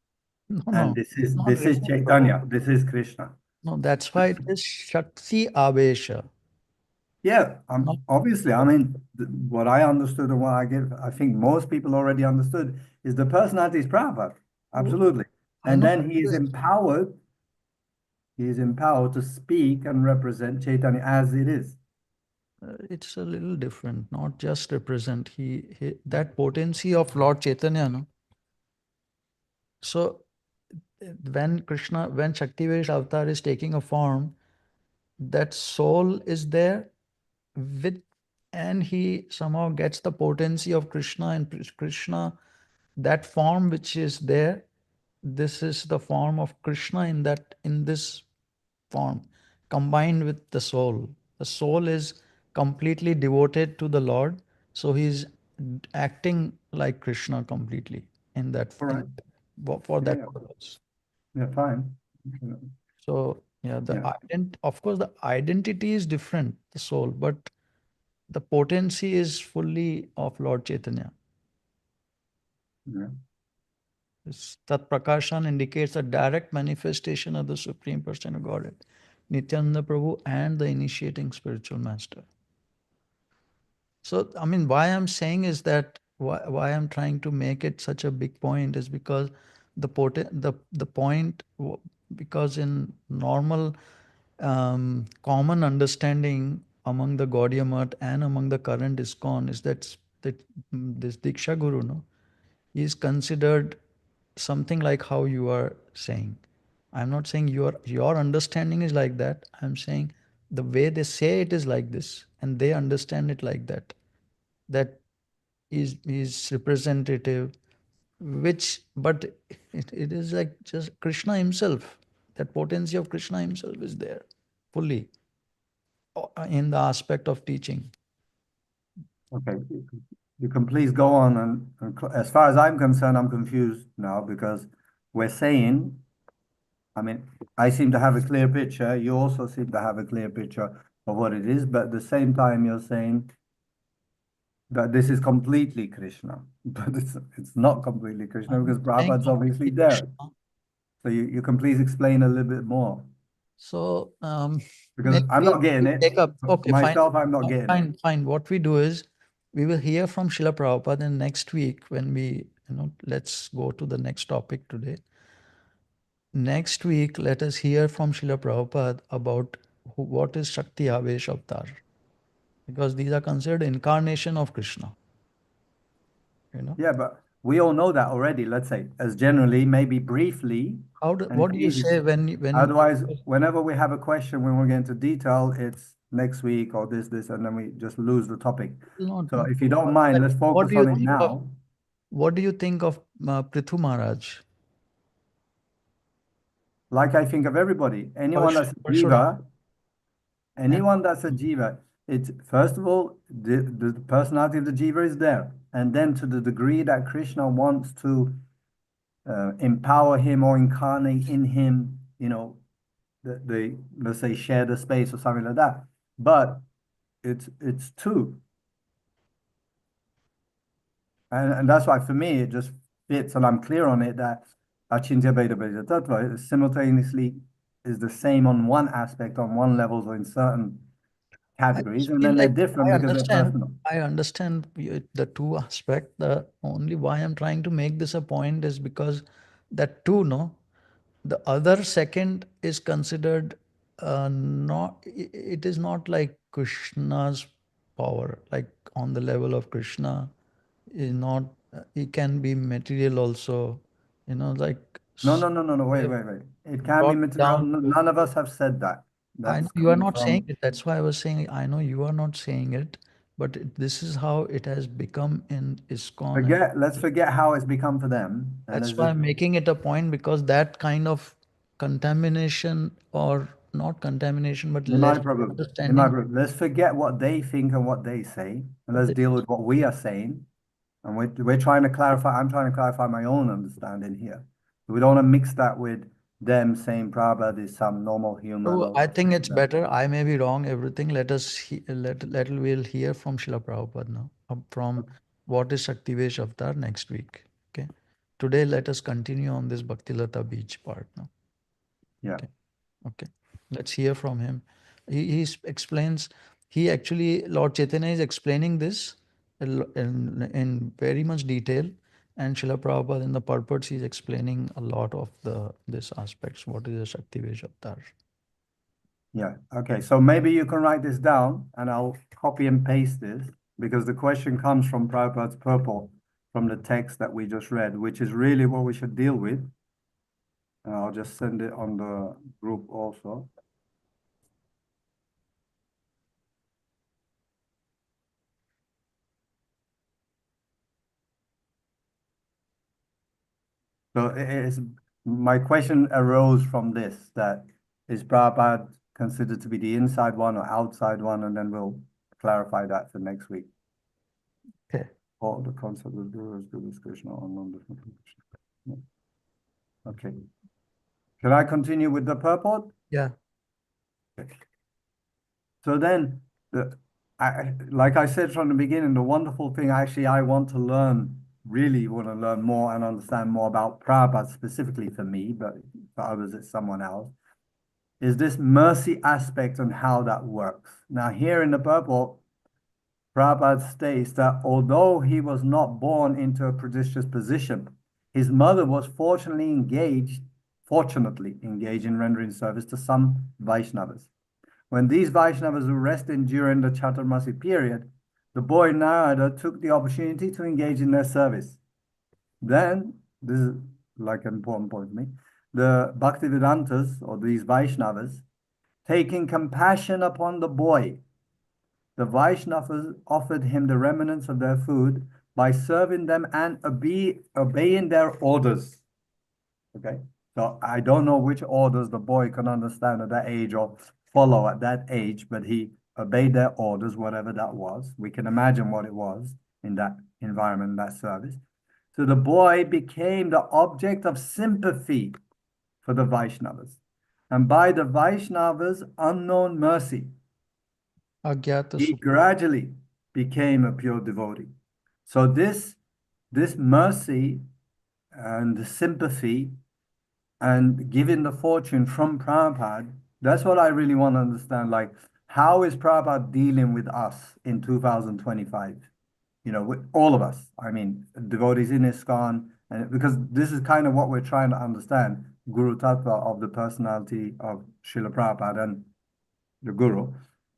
No, And no. this is Chaitanya, this is Krishna. No, that's why it is Shakti Avesha. Yeah, obviously, I mean, what I understood and what I think most people already understood is the personality is Prabhupada, absolutely. And then he is empowered to speak and represent Chaitanya as it is. It's a little different, not just represent. That potency of Lord Chaitanya, no? So when Shakti Avesha Avatar is taking a form, that soul is there and he somehow gets the potency of Krishna, and Krishna, that form which is there, this is the form of Krishna in this form, combined with the soul. The soul is completely devoted to the Lord, so he's acting like Krishna completely in that Right. for that purpose. Yeah, fine. So yeah, of course the identity is different, the soul, but the potency is fully of Lord Chaitanya. Yeah. Tat Prakashan indicates a direct manifestation of the Supreme Person of Godhead, Nityananda Prabhu, and the initiating spiritual master. So, I mean, why I'm saying is that why I'm trying to make it such a big point is because because in normal common understanding among the Gaudiya Math and among the current ISKCON is that this Diksha Guru, no, is considered something like how you are saying. I'm not saying your understanding is like that. I'm saying the way they say it is like this, and they understand it like that. That is representative, but it is like just Krishna himself. That potency of Krishna himself is there fully in the aspect of teaching. Okay, you can please go on. And as far as I'm concerned, I'm confused now, because we're saying, I mean, I seem to have a clear picture. You also seem to have a clear picture of what it is, but at the same time, you're saying that this is completely Krishna, but it's not completely Krishna, because Prabhupada's obviously there. So you can please explain a little bit more. So because I'm not getting it. Okay, myself, fine. I'm not getting it. Fine. What we do is we will hear from Srila Prabhupada, and next week when we, let's go to the next topic today. Next week, let us hear from Srila Prabhupada about what is Shakti Avesha Avatar, because these are considered incarnation of Krishna. Yeah, but we all know that already. Let's say, as generally, maybe briefly. What do you say when Otherwise, whenever we have a question, when we get into detail, it's next week or this, and then we just lose the topic. Not, So if you don't mind, let's what focus do you on it think of, now. what do you think of Prithu Maharaj? Like I think of everybody, anyone that's a Parshurama. jiva, anyone that's a jiva, it's first of all, the personality of the jiva is there. And then to the degree that Krishna wants to empower him or incarnate in him, you know, the let's say share the space or something like that. But it's two. And that's why for me it just fits, and I'm clear on it that Achintya Veda Bija Tattva simultaneously is the same on one aspect, on one level, or in certain categories, and then they're different because they're personal. I understand the two aspect. The only why I'm trying to make this a point is because that two, no, the other second is considered it is not like Krishna's power, like on the level of Krishna is not, it can be material also, you know, like No, wait. It can be brought material. down to, None of us have said that. I know That's you are coming not saying from. it. That's why I was saying, I know you are not saying it, but this is how it has become in ISKCON. Let's forget how it's become for them. And That's why I'm making it a point, because that kind of contamination, or not contamination, but less understanding. Let's forget what they think and what they say, and let's deal with what we are saying. And we're trying to clarify, I'm trying to clarify my own understanding here. We don't want to mix that with them saying Prabhupada is some normal human. So I think it's better. I may be wrong. Everything. Let us we'll hear from Srila Prabhupada now. From what is Shakti Avesha Avatar next week. Okay. Today let us continue on this bhakti-latā-bīja part now. Yeah. Okay. Let's hear from him. He explains. He actually, Lord Chaitanya is explaining this in very much detail, and Srila Prabhupada in the purports he's explaining a lot of this aspects. What is the Shakti Avesha Avatar? Yeah. Okay. So maybe you can write this down and I'll copy and paste this, because the question comes from Prabhupada's purport from the text that we just read, which is really what we should deal with. And I'll just send it on the group also. So my question arose from this, that is Prabhupada considered to be the inside one or outside one, and then we'll clarify that for next week. Okay. Or the concept of Guru is Krishna or non-different Krishna. Okay. Can I continue with the purport? Yeah. Okay. So then, like I said from the beginning, the wonderful thing actually I want to learn, really want to learn more and understand more about Prabhupada specifically for me, but for others it's someone else, is this mercy aspect and how that works. Now here in the purport, Prabhupada states that although he was not born into a prodigious position, his mother was fortunately engaged in rendering service to some Vaishnavas. When these Vaishnavas were resting during the Chaturmasi period, the boy Narada took the opportunity to engage in their service. Then, this is like an important point to me, the Bhaktivedantas, or these Vaishnavas, taking compassion upon the boy, the Vaishnavas offered him the remnants of their food by serving them and obeying their orders. Okay, so I don't know which orders the boy can understand at that age or follow at that age, but he obeyed their orders, whatever that was. We can imagine what it was in that environment, that service. So the boy became the object of sympathy for the Vaishnavas. And by the Vaishnavas' unknown mercy, he gradually became a pure devotee. So this mercy and the sympathy and giving the fortune from Prabhupada, that's what I really want to understand. Like, how is Prabhupada dealing with us in 2025? You know, with all of us. I mean, devotees in ISKCON, and because this is kind of what we're trying to understand, Guru Tattva of the personality of Srila Prabhupada and the Guru.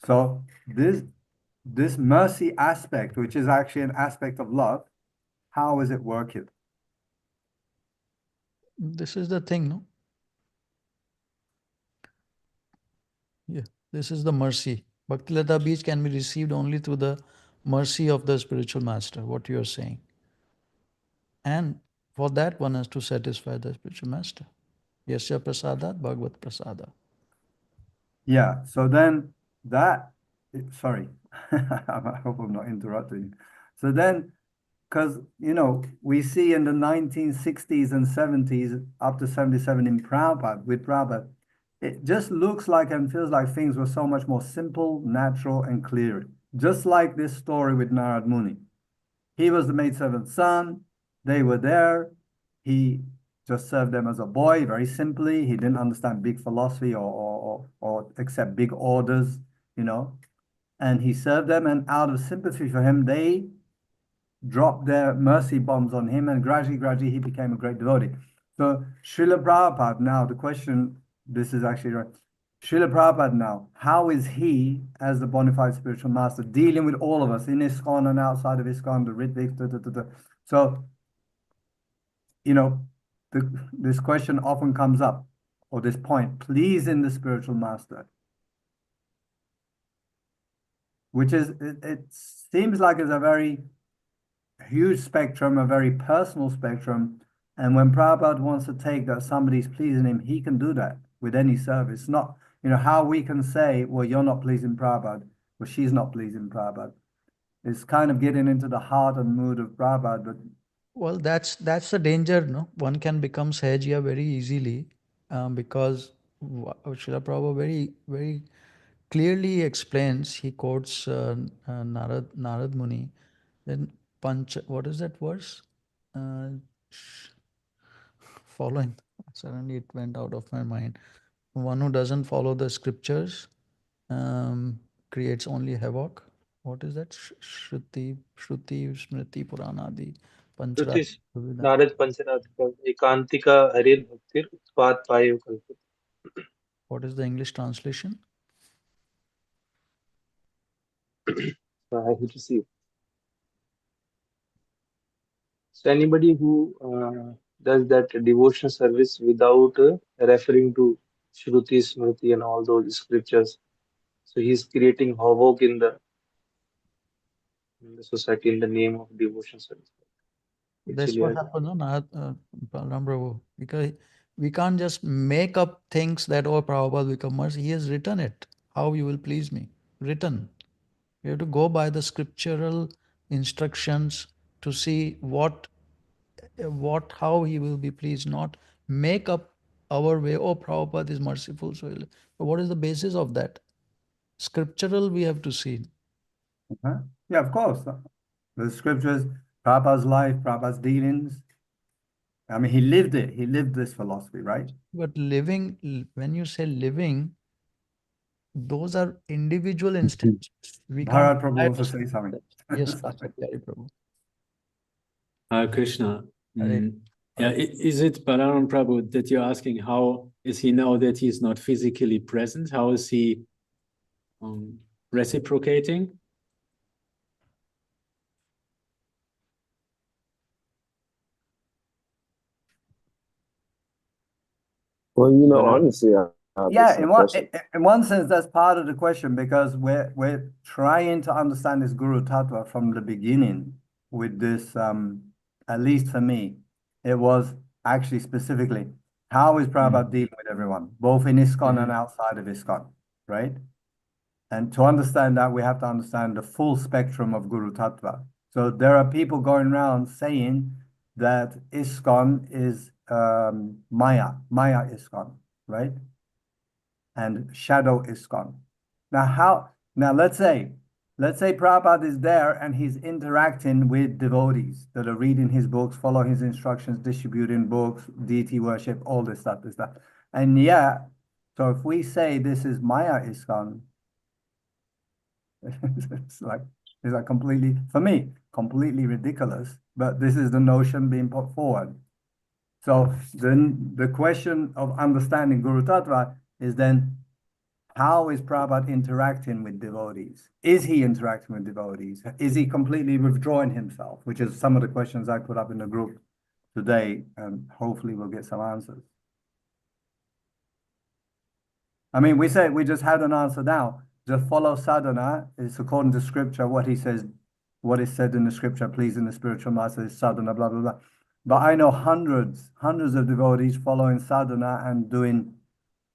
So this mercy aspect, which is actually an aspect of love, how is it working? This is the thing, no? Yeah, this is the mercy. Bhakti-latā-bīja can be received only through the mercy of the spiritual master, what you are saying. And for that, one has to satisfy the spiritual master. Yasya prasadat bhagavat prasada. Yeah, so then that, sorry, I hope I'm not interrupting you. So then, because, you know, we see in the 1960s and 70s, up to 77 in Prabhupada, with Prabhupada, it just looks like and feels like things were so much more simple, natural, and clear. Just like this story with Narad Muni. He was the maidservant's son. They were there. He just served them as a boy, very simply. He didn't understand big philosophy or accept big orders, you know. And he served them, and out of sympathy for him, they dropped their mercy bombs on him, and gradually he became a great devotee. So Srila Prabhupada, now the question, this is actually right. Srila Prabhupada now, how is he, as the bona fide spiritual master, dealing with all of us in ISKCON and outside of ISKCON, the Ritviks, So, you know, this question often comes up, or this point, pleasing the spiritual master. Which is, it seems like it's a very huge spectrum, a very personal spectrum. And when Prabhupada wants to take that somebody's pleasing him, he can do that with any service. Not, you know, how we can say, well, you're not pleasing Prabhupada, well, she's not pleasing Prabhupada. It's kind of getting into the heart and mood of Prabhupada. But well, that's the danger, no? One can become Sahajya very easily because Srila Prabhupada very clearly explains, he quotes Narad Muni, then what is that verse? Following, suddenly it went out of my mind. One who doesn't follow the scriptures creates only havoc. What is that? Shruti, Smriti, Puranadi, Panchrat. Shrutis Narad Pancharathika Ekantika Harir Bhaktir Utpat Payo Kalpit. What is the English translation? So I have to see. So anybody who does that devotional service without referring to Shruti, Smriti and all those scriptures, so he's creating havoc in the society in the name of devotional service. That's Actually, what happened, no, Balaram Prabhu. Because we can't just make up things that, oh, Prabhupada become mercy. He has written it. How you will please me. Written. We have to go by the scriptural instructions to see how he will be pleased, not make up our way. Oh, Prabhupada is merciful. So what is the basis of that? Scriptural, we have to see. yeah, of course. The scriptures, Prabhupada's life, Prabhupada's dealings. I mean, he lived it. He lived this philosophy, right? But living, when you say living, those are individual instances. We can't. Bharat Prabhu wants to say something. Yes, Hari Prabhu. Krishna. Hare. Yeah, is it Balaram Prabhu that you're asking, how is he now that he's not physically present? How is he reciprocating? Well, you know, Balaram. honestly, Yeah, in one sense, that's part of the question, because we're trying to understand this Guru Tattva from the beginning with this, at least for me, it was actually specifically, how is Prabhupada dealing with everyone, both in ISKCON and outside of ISKCON, right? And to understand that, we have to understand the full spectrum of Guru Tattva. So there are people going around saying that ISKCON is Maya ISKCON, right? And shadow ISKCON. Now let's say Prabhupada is there and he's interacting with devotees that are reading his books, following his instructions, distributing books, deity worship, all this stuff. And yeah, so if we say this is Maya ISKCON, it's like completely, for me, completely ridiculous, but this is the notion being put forward. So then the question of understanding Guru Tattva is then, how is Prabhupada interacting with devotees? Is he interacting with devotees? Is he completely withdrawing himself? Which is some of the questions I put up in the group today, and hopefully we'll get some answers. I mean, we just had an answer now. just follow sadhana. It's according to scripture, what he says, what is said in the scripture, pleasing the spiritual master is sadhana, blah, blah, blah. But I know hundreds of devotees following sadhana and doing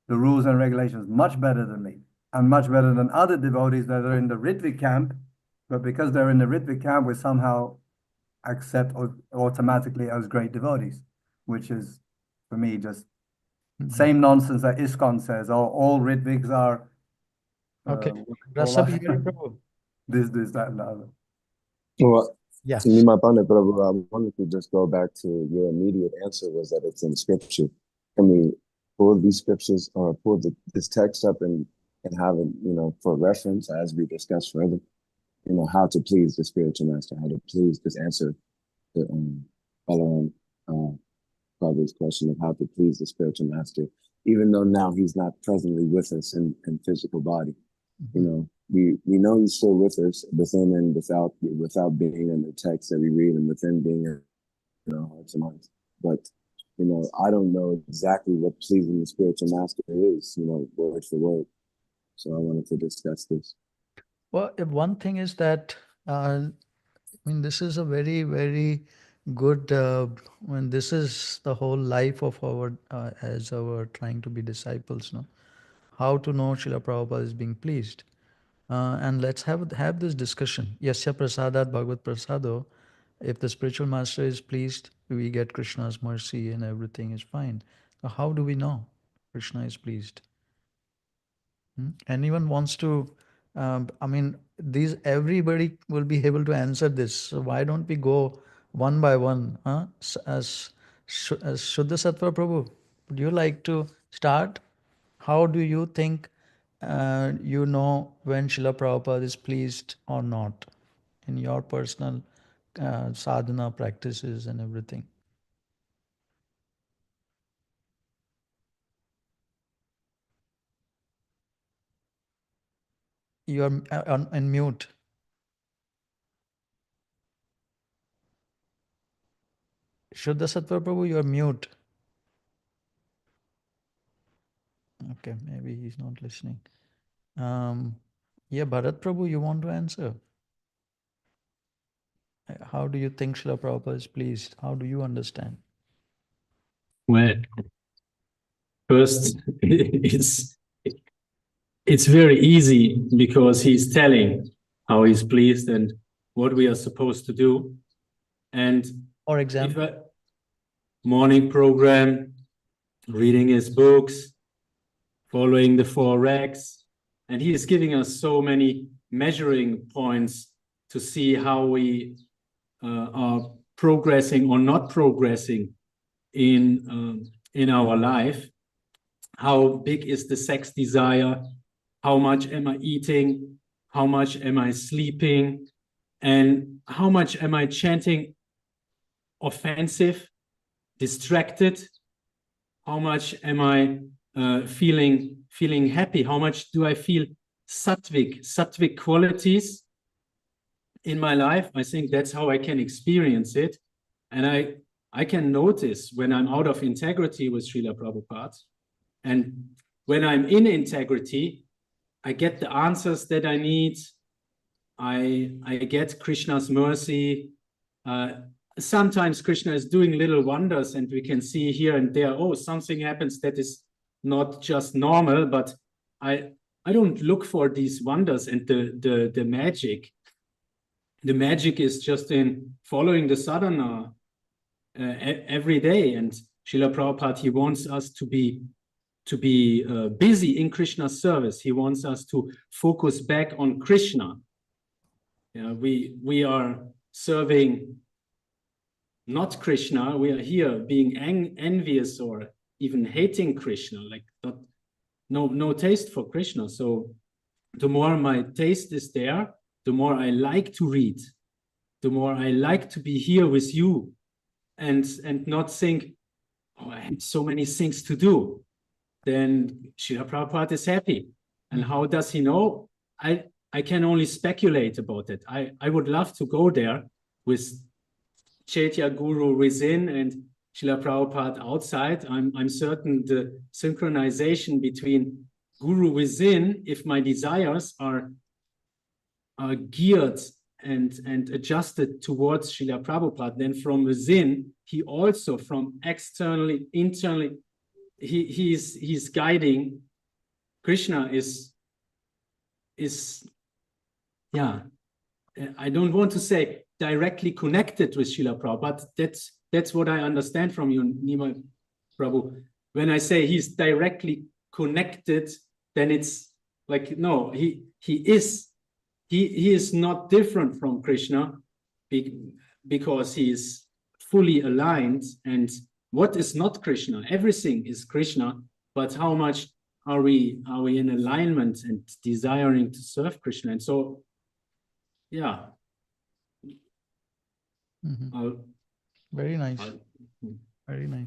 the rules and regulations much better than me, and much better than other devotees that are in the Ritvik camp. But because they're in the Ritvik camp, we somehow accept automatically as great devotees, which is, for me, just same nonsense that ISKCON says. Oh, all Ritviks are Okay. this, that, and the other. Well, Yes. to me, my partner, Prabhu, I wanted to just go back to your immediate answer was that it's in scripture. Can we pull these scriptures or pull this text up and have it, for reference as we discuss further, how to please the spiritual master, how to please just answer the Balaram Prabhu's question of how to please the spiritual master, even though now he's not presently with us in physical body. We know he's still with us within and without being in the text that we read and within being in our hearts and minds. But I don't know exactly what pleasing the spiritual master is, word for word. So I wanted to discuss this. Well, one thing is that this is a very, very good. This is the whole life of our as our trying to be disciples. No, how to know Srila Prabhupada is being pleased. And let's have this discussion. Yasya prasadat bhagavad prasado. If the spiritual master is pleased, we get Krishna's mercy and everything is fine. So how do we know Krishna is pleased? Anyone wants to? Everybody will be able to answer this. So why don't we go one by one? As Shuddha Sattva Prabhu, would you like to start? How do you think when Srila Prabhupada is pleased or not in your personal sadhana practices and everything? You are on mute. Shuddha Sattva Prabhu, you are mute. Okay, maybe he's not listening. Bharat Prabhu, you want to answer? How do you think Srila Prabhupada is pleased? How do you understand? Well, first, it's very easy because he's telling how he's pleased and what we are supposed to do. And for example, morning program, reading his books, following the 4 regs, and he is giving us so many measuring points to see how we are progressing or not progressing in our life. How big is the sex desire? How much am I eating? How much am I sleeping? And how much am I chanting offensive, distracted? How much am I feeling happy? How much do I feel sattvic qualities in my life? I think that's how I can experience it. And I can notice when I'm out of integrity with Srila Prabhupada. And when I'm in integrity, I get the answers that I need. I get Krishna's mercy. Sometimes Krishna is doing little wonders and we can see here and there, oh, something happens that is not just normal, but I don't look for these wonders and the magic. The magic is just in following the sadhana every day. And Srila Prabhupada, he wants us to be busy in Krishna's service. He wants us to focus back on Krishna. We are serving not Krishna. We are here being envious or even hating Krishna, like no taste for Krishna. So the more my taste is there, the more I like to read, the more I like to be here with you and not think, oh, I have so many things to do. Then Srila Prabhupada is happy. And how does he know? I can only speculate about it. I would love to go there with Chaitya Guru within and Srila Prabhupada outside. I'm certain the synchronization between guru within, if my desires are geared and adjusted towards Srila Prabhupada, then from within, he also from externally, internally, he's guiding. Krishna is yeah, I don't want to say directly connected with Srila Prabhupada. That's what I understand from you, Nima Prabhu. When I say he's directly connected, then it's like, no, he is not different from Krishna because he is fully aligned. And what is not Krishna? Everything is Krishna, but how much are we in alignment and desiring to serve Krishna? And so, yeah. Very nice. Very nice.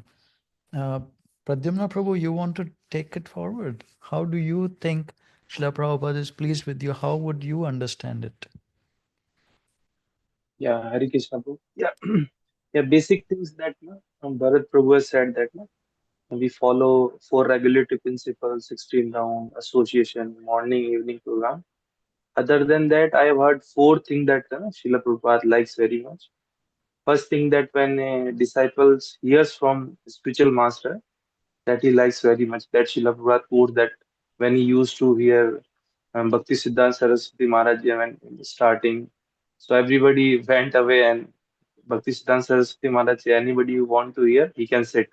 Pradyumna Prabhu, you want to take it forward? How do you think Srila Prabhupada is pleased with you? How would you understand it? Yeah, Hare Krishna Prabhu. Yeah, yeah. Basic things that Bharat Prabhu has said that we follow 4 regulatory principles: 16 round, association, morning, evening program. Other than that, I have heard 4 things that Srila Prabhupada likes very much. First thing, that when a disciple hears from spiritual master, that he likes very much. That Srila Prabhupada quote that when he used to hear Bhakti Siddhanta Saraswati Maharaj when starting, so everybody went away and Bhakti Siddhanta Saraswati Maharaj said, anybody who want to hear, he can sit.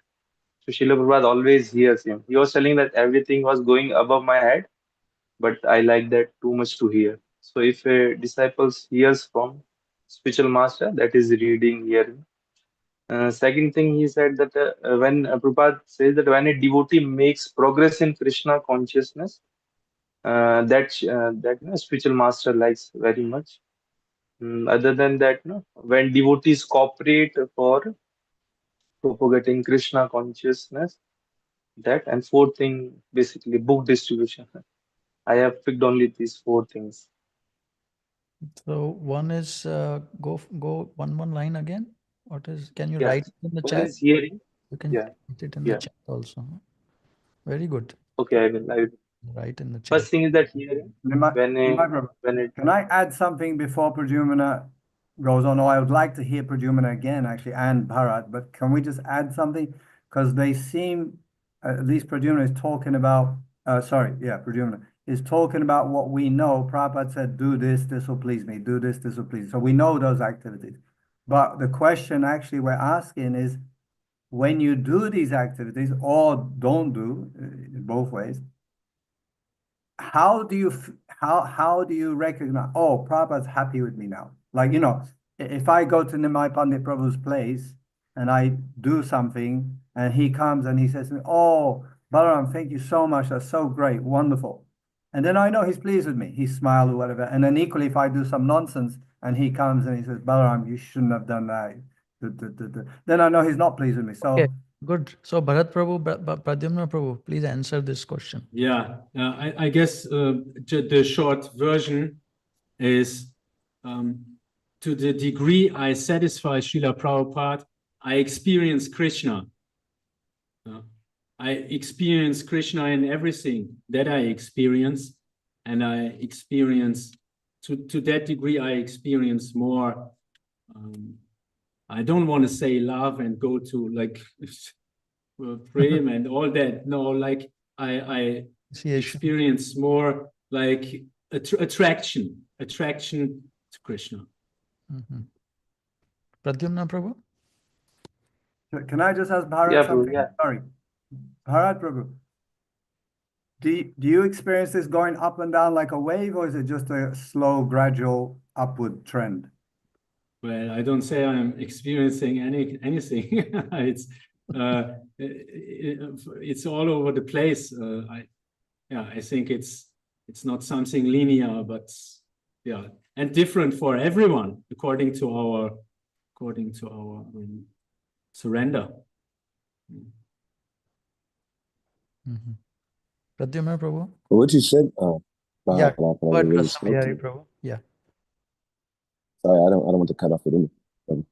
So Srila Prabhupada always hears him. He was telling that everything was going above my head, but I like that too much to hear. So if a disciple hears from spiritual master, that is reading, hearing. Second thing, he said that when Prabhupada says that when a devotee makes progress in Krishna consciousness, that spiritual master likes very much. Other than that, when devotees cooperate for propagating Krishna consciousness, that. And fourth thing, basically book distribution. I have picked only these 4 things. So one is go one line again. What is? Can you Yeah. write it in the One chat? is hearing. You can Yeah. write it in Yeah. the chat also. Very good. Okay, I will. Write in the chat. First thing is that hearing. Can I add something before Pradyumna goes on? Or I would like to hear Pradyumna again, actually, and Bharat, but can we just add something? Because they seem, at least Pradyumna is talking about, Pradyumna is talking about what we know. Prabhupada said, do this, this will please me. Do this, this will please me. So we know those activities. But the question actually we're asking is, when you do these activities or don't do, both ways, how do you recognize, oh, Prabhupada's happy with me now? Like, if I go to Nimai Pandit Prabhu's place and I do something and he comes and he says to me, oh, Balaram, thank you so much. That's so great. Wonderful. And then I know he's pleased with me. He smiled or whatever. And then equally, if I do some nonsense and he comes and he says, Balaram, you shouldn't have done that. Then I know he's not pleased with me. So Okay, good. So Bharat Prabhu, Pradyumna Prabhu, please answer this question. Yeah, I guess the short version is to the degree I satisfy Srila Prabhupada, I experience Krishna. I experience Krishna in everything that I experience, and I experience, to that degree, I experience more. I don't want to say love and go to like prem and all that. No, like I experience more like attraction to Krishna. Pradyumna Prabhu? Can I just ask Bharat something? Yeah. Sorry. Bharat Prabhu, do you experience this going up and down like a wave, or is it just a slow, gradual upward trend? Well, I don't say I'm experiencing anything. It's all over the place. I think it's not something linear, but yeah, and different for everyone according to our surrender. Pradyumna Prabhu? What you said, Yeah, really spoke to me. Prabhu. Yeah. Sorry, I don't want to cut off with anything.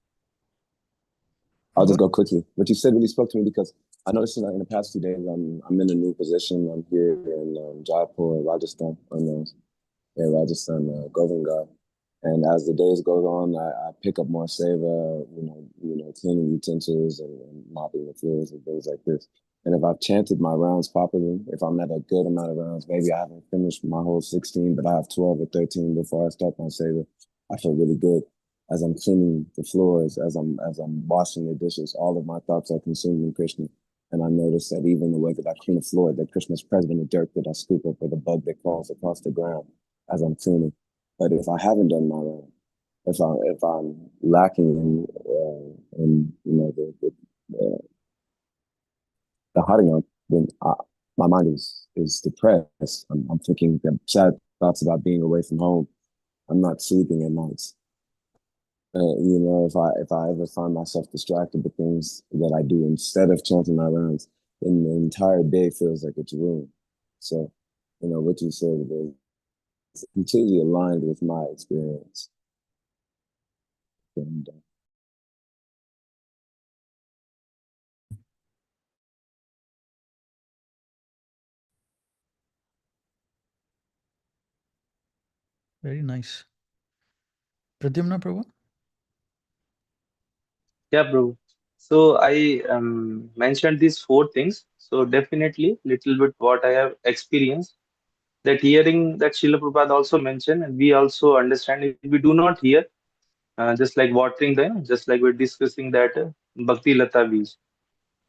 I'll just go quickly. What you said really spoke to me because I noticed in the past few days, I'm in a new position. I'm here in Jaipur, Rajasthan, Govindgarh. And as the days goes on, I pick up more seva, cleaning utensils and mopping the floors and things like this. And if I've chanted my rounds properly, if I'm at a good amount of rounds, maybe I haven't finished my whole 16, but I have 12 or 13 before I start my seva, I feel really good. As I'm cleaning the floors, as I'm washing the dishes, all of my thoughts are consumed in Krishna. And I notice that even the way that I clean the floor, that Krishna's present in the dirt that I scoop up, or the bug that crawls across the ground as I'm cleaning. But if I haven't done my round, if I'm lacking in the harinam, then my mind is depressed. I'm thinking sad thoughts about being away from home. I'm not sleeping at nights. If I ever find myself distracted with things that I do instead of chanting my rounds, then the entire day feels like it's ruined. So, what you said is completely aligned with my experience. And, Very nice. Pradyumna Prabhu? Yeah, bro. So I mentioned these 4 things. So definitely, little bit what I have experienced. That hearing that Srila Prabhupada also mentioned, and we also understand if we do not hear, just like watering them, just like we're discussing that bhakti-latā-bīja.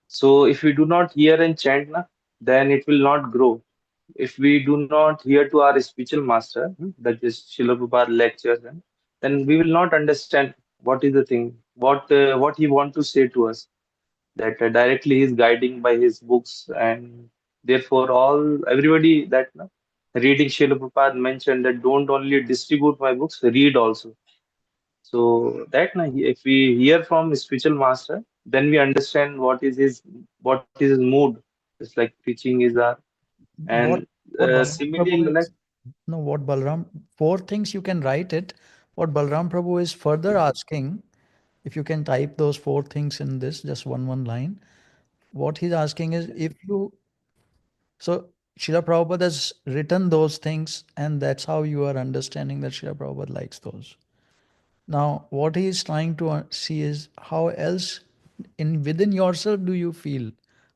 So if we do not hear and chant, na, then it will not grow. If we do not hear to our spiritual master, that is Srila Prabhupada lectures, then we will not understand what is the thing, what he want to say to us. That directly he is guiding by his books, and therefore everybody that reading Srila Prabhupada mentioned that don't only distribute my books, read also. So that if we hear from spiritual master, then we understand what is his mood. It's like preaching is our What and what Balaram similarly Prabhu like is no what Balaram 4 things you can write it. What Balaram Prabhu is further asking, if you can type those 4 things in this, just one line. What he's asking is if you so Srila Prabhupada has written those things, and that's how you are understanding that Srila Prabhupada likes those. Now, what he is trying to see is how else within yourself do you feel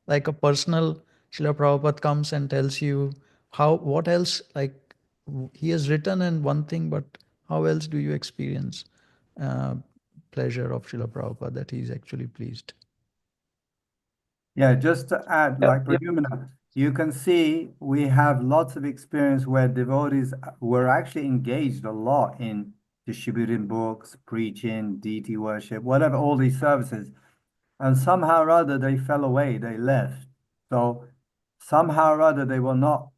like a personal Srila Prabhupada comes and tells you what else, like he has written and one thing, but how else do you experience uh, pleasure of Srila Prabhupada, that he is actually pleased? Yeah, just to add, yeah, like yeah, Pradyumna, you can see we have lots of experience where devotees were actually engaged a lot in distributing books, preaching, deity worship, whatever, all these services. And somehow or other they fell away, they left. So somehow or other they were not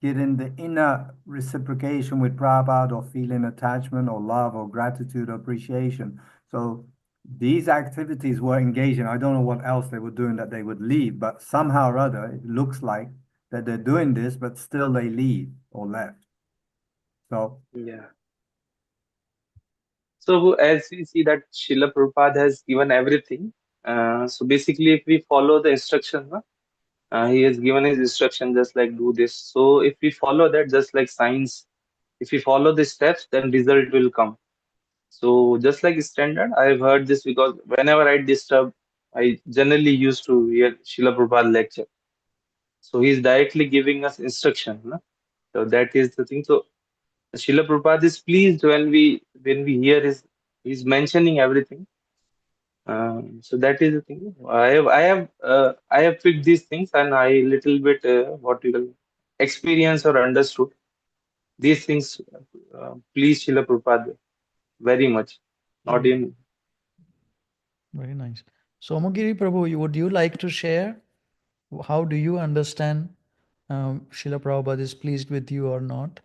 getting the inner reciprocation with Prabhupada or feeling attachment or love or gratitude or appreciation. So these activities were engaging. I don't know what else they were doing that they would leave, but somehow or other it looks like that they're doing this, but still they leave or left. So yeah. So as we see that Srila Prabhupada has given everything. So basically, if we follow the instructions, he has given his instruction just like do this. So if we follow that, just like science, if we follow the steps, then result will come. So just like standard, I've heard this because whenever I disturb, I generally used to hear Srila Prabhupada lecture. So he's directly giving us instruction. No? So that is the thing. So Srila Prabhupada is pleased when we hear he's mentioning everything. So that is the thing. I have picked these things, and I little bit what you call experience or understood these things. Please Srila Prabhupada very much. Not Very, in very nice. Somagiri Prabhu, would you like to share how do you understand Srila Prabhupada is pleased with you or not?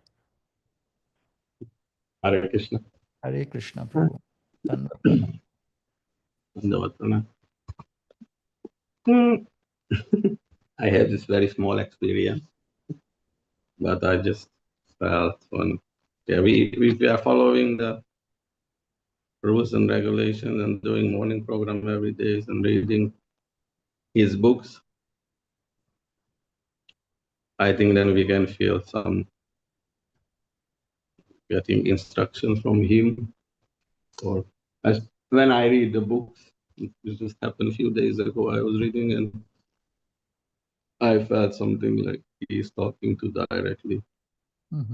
Hare Krishna. Hare Krishna Prabhu. Tanva. Dandavat. Hmm. I had this very small experience, but I just felt we are following the rules and regulations and doing morning program every day and reading his books, I think then we can feel some getting instructions from him. Or when I read the books, it just happened a few days ago. I was reading and I felt something like he's talking to directly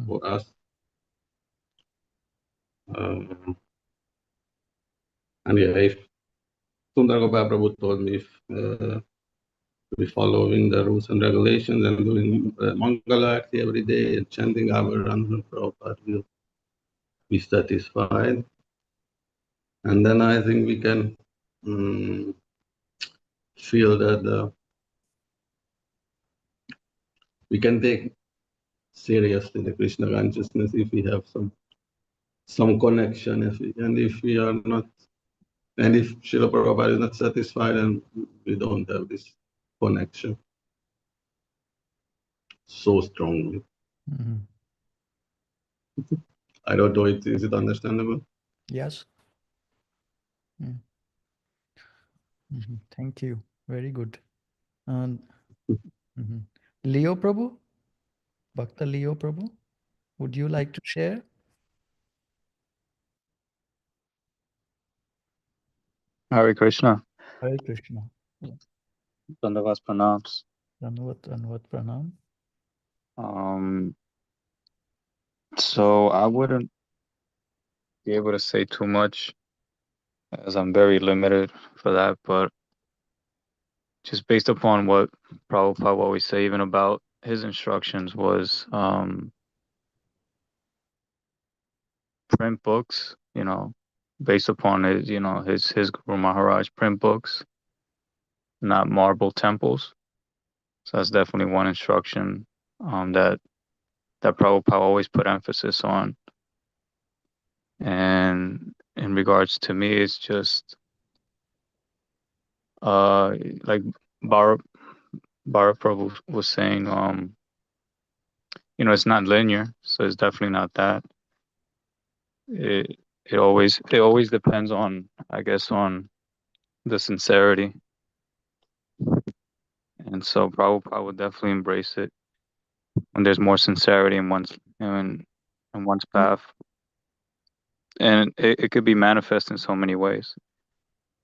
for us. And yeah, if Sundar Gopal Prabhu told me if we following the rules and regulations and doing Mangala Aarti every day and chanting our Ranjan Prabhupada will be satisfied. And then I think we can feel that we can take seriously the Krishna consciousness if we have some connection. And if we are not, and if Srila Prabhupada is not satisfied, and we don't have this connection so strongly. I don't know, is it understandable? Yes. Thank you. Very good. Leo Prabhu, Bhakta Leo Prabhu, would you like to share? Hare Krishna. Hare Krishna. Dandavas pranams. Dandavat pranam. So I wouldn't be able to say too much as I'm very limited for that, but just based upon what Prabhupada always say, even about his instructions, was print books, based upon his, his Guru Maharaj, print books, not marble temples. So that's definitely one instruction that Prabhupada always put emphasis on. And in regards to me, it's just like Bharat Prabhu was saying, it's not linear, so it's definitely not that. It always depends on, I guess, on the sincerity. And so Prabhupada would definitely embrace it when there's more sincerity in one's path. And it could be manifest in so many ways.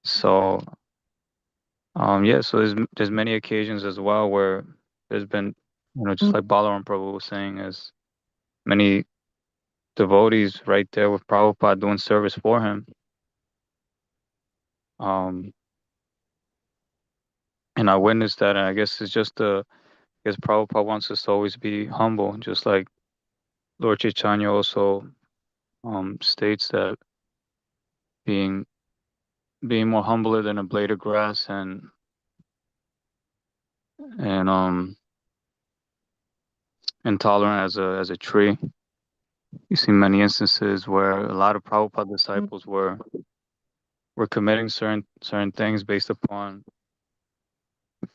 So so there's many occasions as well where there's been, just like Balaram Prabhu was saying, as many devotees right there with Prabhupada doing service for him. And I witnessed that, and I guess it's just Prabhupada wants us to always be humble, just like Lord Caitanya also states that being more humbler than a blade of grass and intolerant as a tree. You see many instances where a lot of Prabhupada disciples were committing certain things based upon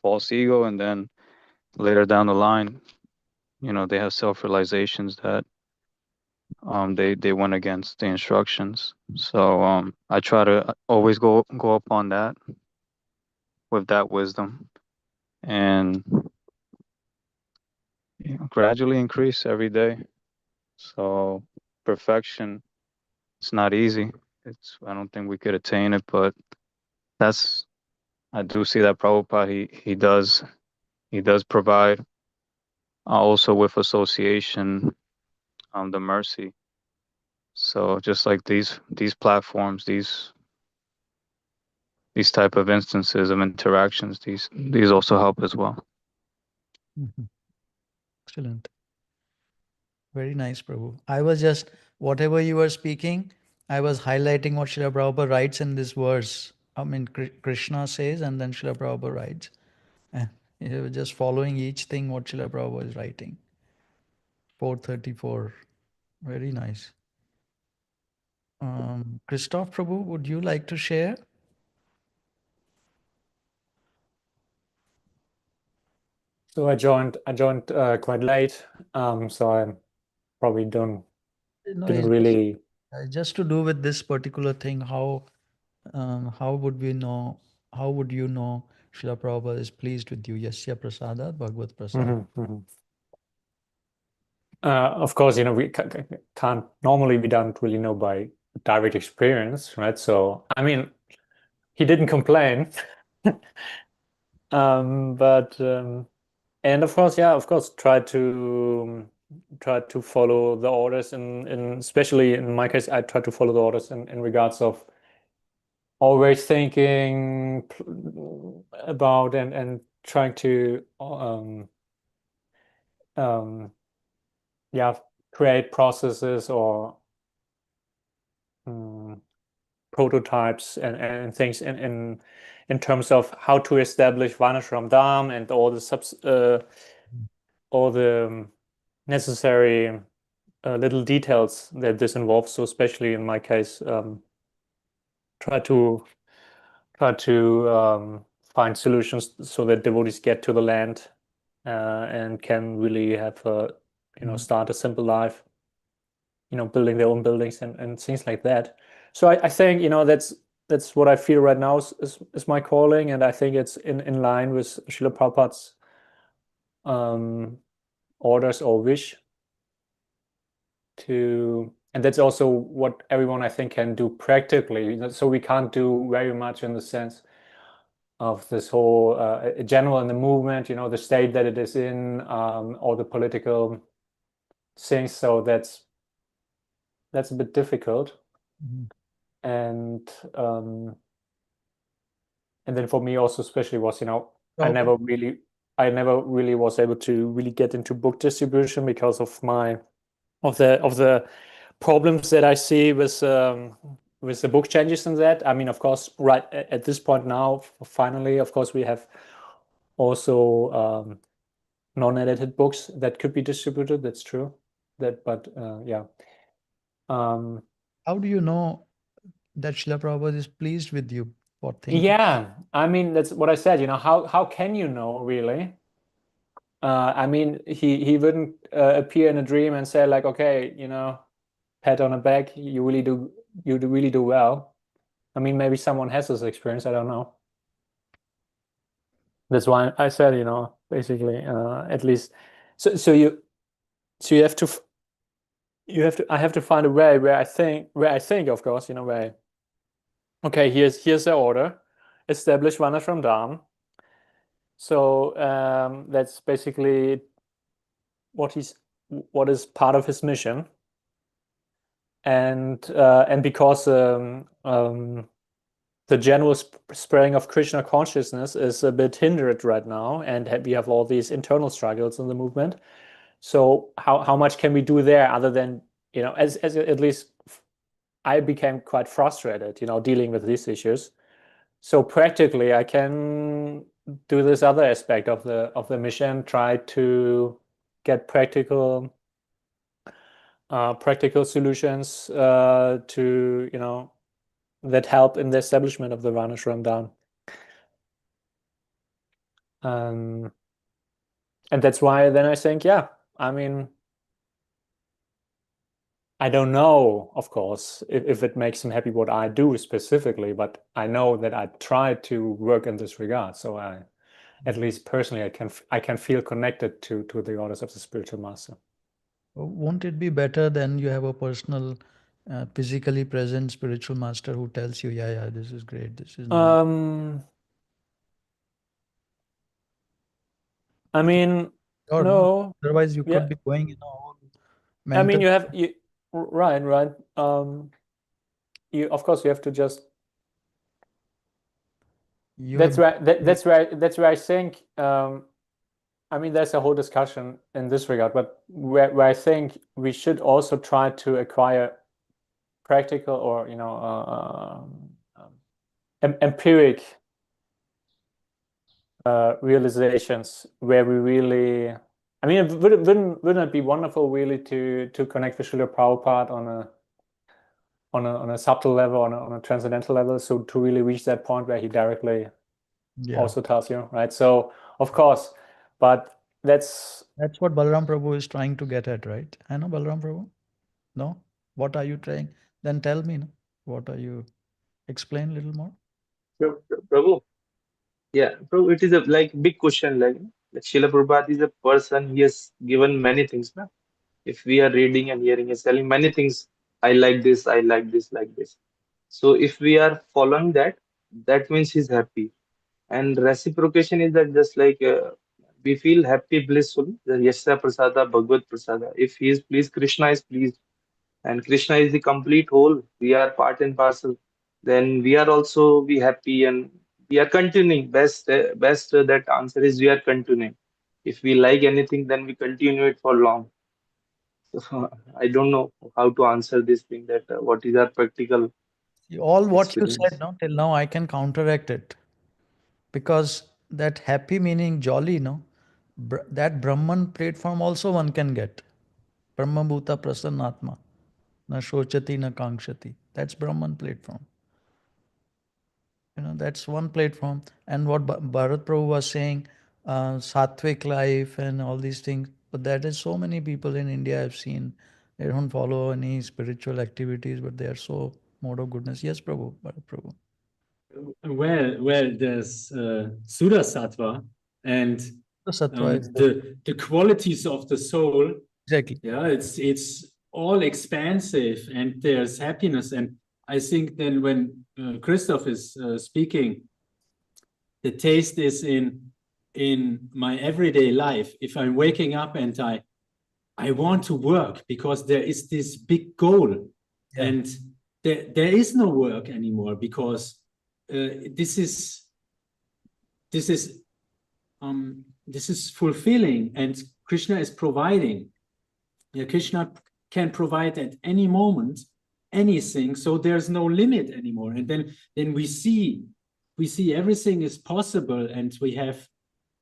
false ego, and then later down the line, they have self-realizations that they went against the instructions. So I try to always go up on that with that wisdom, and gradually increase every day. So perfection, it's not easy. I don't think we could attain it, but I do see that Prabhupada, he does provide also with association, the mercy. So just like these platforms, these type of instances of interactions, these also help as well. Excellent. Very nice, Prabhu. I was just, whatever you were speaking, I was highlighting what Srila Prabhupada writes in this verse. I mean, Krishna says, and then Srila Prabhupada writes. You were just following each thing what Srila Prabhupada is writing. 434. Very nice. Christoph Prabhu, would you like to share? So I joined quite late, so I probably didn't really. Just to do with this particular thing, how would we know how would you know Srila Prabhupada is pleased with you? Yasya prasadat Bhagavad prasad. Of course, we can't normally, we don't really know by direct experience, right? So, I mean, he didn't complain. But and of course, try to follow the orders in especially in my case, I try to follow the orders in regards of always thinking about and trying to create processes or prototypes and things in terms of how to establish Varnashram Dham and all the necessary little details that this involves. So especially in my case, try to find solutions so that devotees get to the land and can really have start a simple life, building their own buildings and things like that. So I think that's what I feel right now is my calling, and I think it's in line with Srila Prabhupada's orders or wish and that's also what everyone I think can do practically. So we can't do very much in the sense of this whole general in the movement, the state that it is in, or the political things. So that's a bit difficult. And then for me also especially was, I never really was able to really get into book distribution because of the problems that I see with the book changes and that. I mean, of course, right at this point now, finally, of course, we have also non-edited books that could be distributed. That's true. Yeah. How do you know that Srila Prabhupada is pleased with you for thinking? Yeah, I mean, that's what I said. How can you know really? I mean, he wouldn't appear in a dream and say like, okay, pat on the back, you really do well. I mean, maybe someone has this experience, I don't know. That's why I said, basically, at least I have to find a way where I think, of course, okay, here's the order, establish Varnashram Dham. So that's basically what is part of his mission. And because the general spreading of Krishna consciousness is a bit hindered right now, and we have all these internal struggles in the movement. So how much can we do there other than, as at least I became quite frustrated, dealing with these issues. So practically I can do this other aspect of the mission, try to get practical solutions to that help in the establishment of the Varnashram Dham. And that's why then I think, yeah, I mean, I don't know, of course, if it makes him happy what I do specifically, but I know that I try to work in this regard. So at least personally, I can feel connected to the orders of the spiritual master. Won't it be better than you have a personal, physically present spiritual master who tells you, yeah, this is great, this is nice? I mean, Or no. Otherwise, you Yeah. could be going, I mean, mental. right. Of course, you have to just. That's where I think. I mean, there's a whole discussion in this regard, but where I think we should also try to acquire practical or empiric realizations where we really. I mean, wouldn't it be wonderful really to connect with Srila Prabhupada on a subtle level, on a transcendental level, so to really reach that point where he directly also tells you, right? So of course, but that's what Balaram Prabhu is trying to get at, right? I know Balaram Prabhu. No, what are you trying? Then tell me, what are you? Explain a little more. Prabhu, Yeah, bro, it is a like big question. Like Srila Prabhupada is a person. He has given many things. Na? If we are reading and hearing, he's telling many things. I like this. I like this. Like this. So if we are following that, that means he's happy. And reciprocation is that just like we feel happy, blissful. The Yasya Prasada, Bhagavad Prasada. If he is pleased, Krishna is pleased. And Krishna is the complete whole. We are part and parcel. Then we are also be happy and we are continuing. Best that answer is we are continuing. If we like anything, then we continue it for long. So I don't know how to answer this thing. That what is our practical All what you said experience? no, till now, I can counteract it. Because that happy meaning jolly, no? That Brahman platform also one can get. Brahma Bhuta Prasannatma. Na shochati na kankshati. That's Brahman platform. That's one platform. And what Bharat Prabhu was saying, sattvic life and all these things. But that is so many people in India I've seen. They don't follow any spiritual activities, but they are so mode of goodness. Yes, Prabhu, Bharat Prabhu. Well, there's Sudha Sattva and The sattva is the qualities of the soul. exactly. Yeah, it's all expansive and there's happiness. And I think then when Christoph is speaking, the taste is in my everyday life. If I'm waking up and I want to work because there is this big goal, Yeah. and there is no work anymore because this is fulfilling, and Krishna is providing. Yeah, Krishna can provide at any moment anything, so there's no limit anymore. And then we see everything is possible, and we have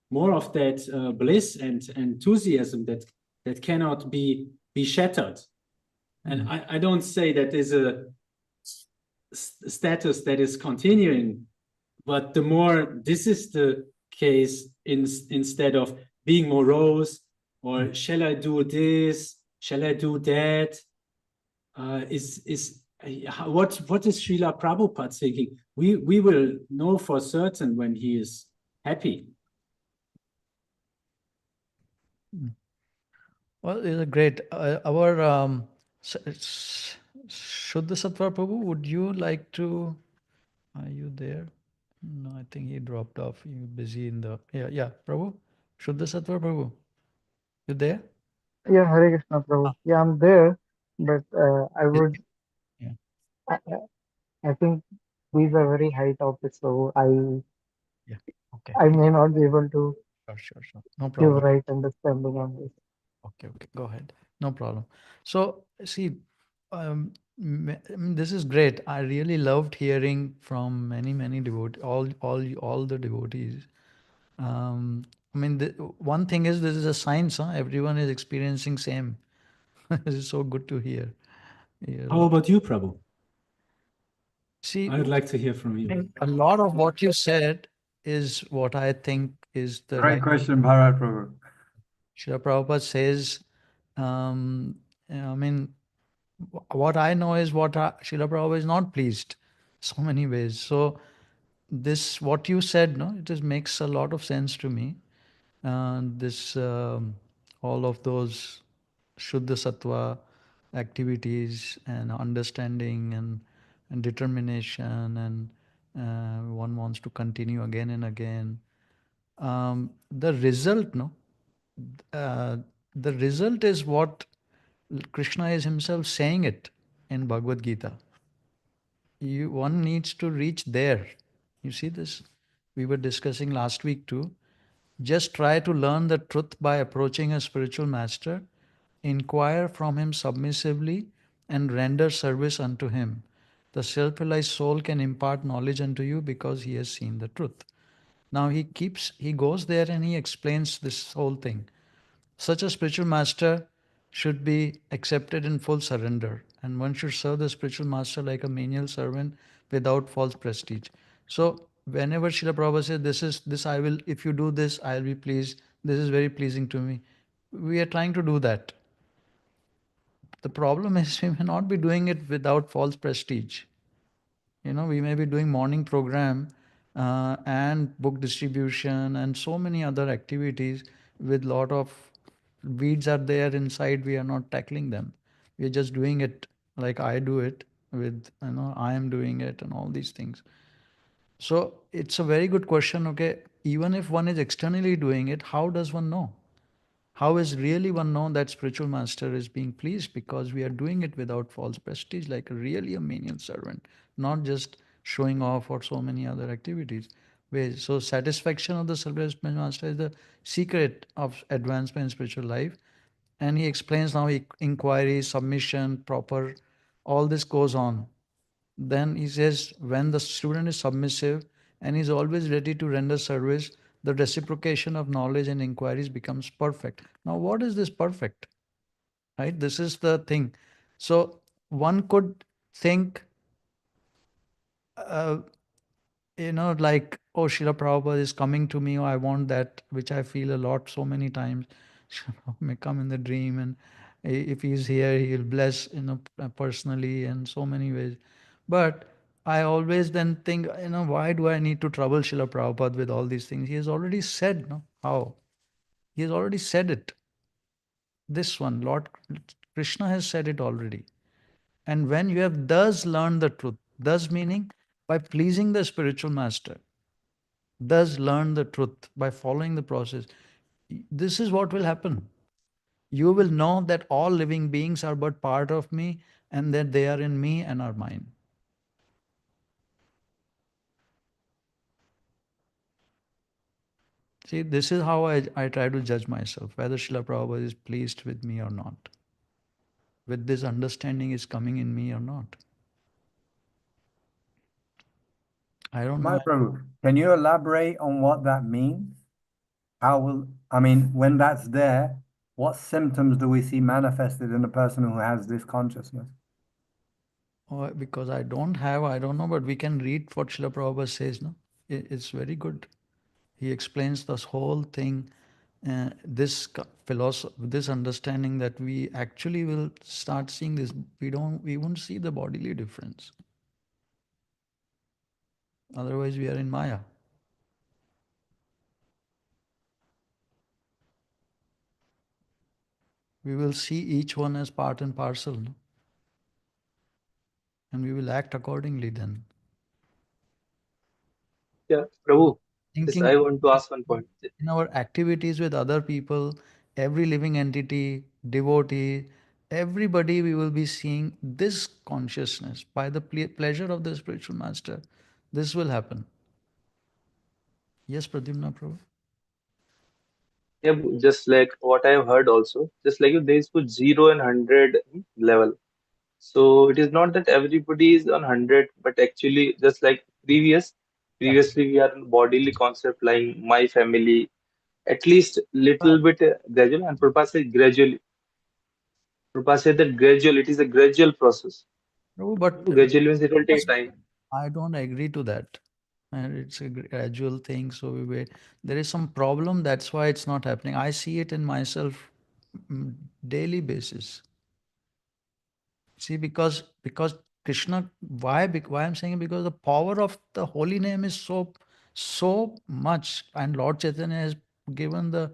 more of that bliss and enthusiasm that cannot be shattered. And I don't say that is a status that is continuing, but the more this is the case, instead of being morose or shall I do this, shall I do that, what is Srila Prabhupada thinking? We will know for certain when he is happy. Well, it's a great. Our Shuddha Sattva Prabhu, would you like to? Are you there? No, I think he dropped off. You're busy in the. Yeah, Prabhu. Shuddha Sattva Prabhu. You there? Yeah, Hare Krishna, Prabhu. Yeah, I'm there, but I would. Yeah. I think these are very high topics, so Yeah. Okay. I may not be able to Sure. No give problem. right understanding on this. Okay. Go ahead. No problem. So, see, I mean, this is great. I really loved hearing from many devotees, all the devotees. I mean, one thing is this is a science, huh? Everyone is experiencing same. This is so good to hear. How about you, Prabhu? See, I would like to hear from you. a lot of what you said is what I think is the Great right. question, Bharat Prabhu. Srila Prabhupada says, I mean, what I know is what Srila Prabhupada is not pleased so many ways. So this, what you said, no, makes a lot of sense to me. This, all of those Shuddha Sattva activities and understanding and determination, and one wants to continue again and again. The result, no, the result is what Krishna is himself saying it in Bhagavad Gita. One needs to reach there. You see this? We were discussing last week too. Just try to learn the truth by approaching a spiritual master, inquire from him submissively, and render service unto him. The self-realized soul can impart knowledge unto you because he has seen the truth. Now he goes there and he explains this whole thing. Such a spiritual master should be accepted in full surrender, and one should serve the spiritual master like a menial servant without false prestige. So whenever Srila Prabhupada says, this I will, if you do this, I'll be pleased, this is very pleasing to me, we are trying to do that. The problem is we may not be doing it without false prestige. We may be doing morning program and book distribution and so many other activities with lot of weeds are there inside. We are not tackling them. We are just doing it like I do it with, I am doing it and all these things. So it's a very good question. Okay, even if one is externally doing it, how does one know? How is really one know that spiritual master is being pleased? Because we are doing it without false prestige, like really a menial servant, not just showing off or so many other activities. So satisfaction of the spiritual master is the secret of advancement in spiritual life. And he explains now inquiry, submission, proper, all this goes on. Then he says, when the student is submissive and is always ready to render service, the reciprocation of knowledge and inquiries becomes perfect. Now, what is this perfect? Right? This is the thing. So one could think, like, oh, Srila Prabhupada is coming to me, or I want that, which I feel a lot so many times. Srila Prabhupada may come in the dream, and if he's here, he'll bless, personally in so many ways. But I always then think, why do I need to trouble Srila Prabhupada with all these things? He has already said, no? How? He has already said it. This one, Lord Krishna has said it already. And when you have thus learned the truth, thus meaning by pleasing the spiritual master, thus learn the truth by following the process, this is what will happen. You will know that all living beings are but part of me and that they are in me and are mine. See, this is how I try to judge myself, whether Srila Prabhupada is pleased with me or not, with this understanding is coming in me or not. I don't My know. Prabhu, can you elaborate on what that means? When that's there, what symptoms do we see manifested in a person who has this consciousness? Because I don't know, but we can read what Srila Prabhupada says, no? It's very good. He explains this whole thing, this philosophy, this understanding that we actually will start seeing this. We won't see the bodily difference. Otherwise, we are in Maya. We will see each one as part and parcel, no? And we will act accordingly then. Yeah, Prabhu, yes, Thinking I want to ask one point. in our activities with other people, every living entity, devotee, everybody, we will be seeing this consciousness by the pleasure of the spiritual master. This will happen. Yes, Pradyumna Prabhu. Yeah, just like what I have heard also, just like there is put 0 and 100 level. So it is not that everybody is on 100, but actually just like previously we are in bodily concept like my family, at least little bit gradual, and Prabhupada said gradually. Prabhupada said that gradual, it is a gradual process. No, but Gradually means it will take time. I don't agree to that. And it's a gradual thing. So there is some problem. That's why it's not happening. I see it in myself, daily basis. See, because Krishna, why I'm saying it? Because the power of the holy name is so much, and Lord Chaitanya has given the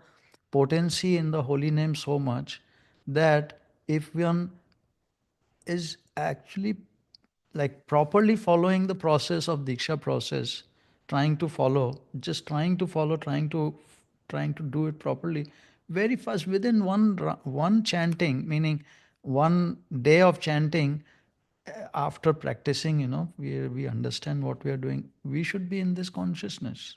potency in the holy name so much that if one is actually like properly following the process of Diksha process, trying to follow, trying to do it properly, very fast, within one chanting, meaning one day of chanting, after practicing, we understand what we are doing. We should be in this consciousness.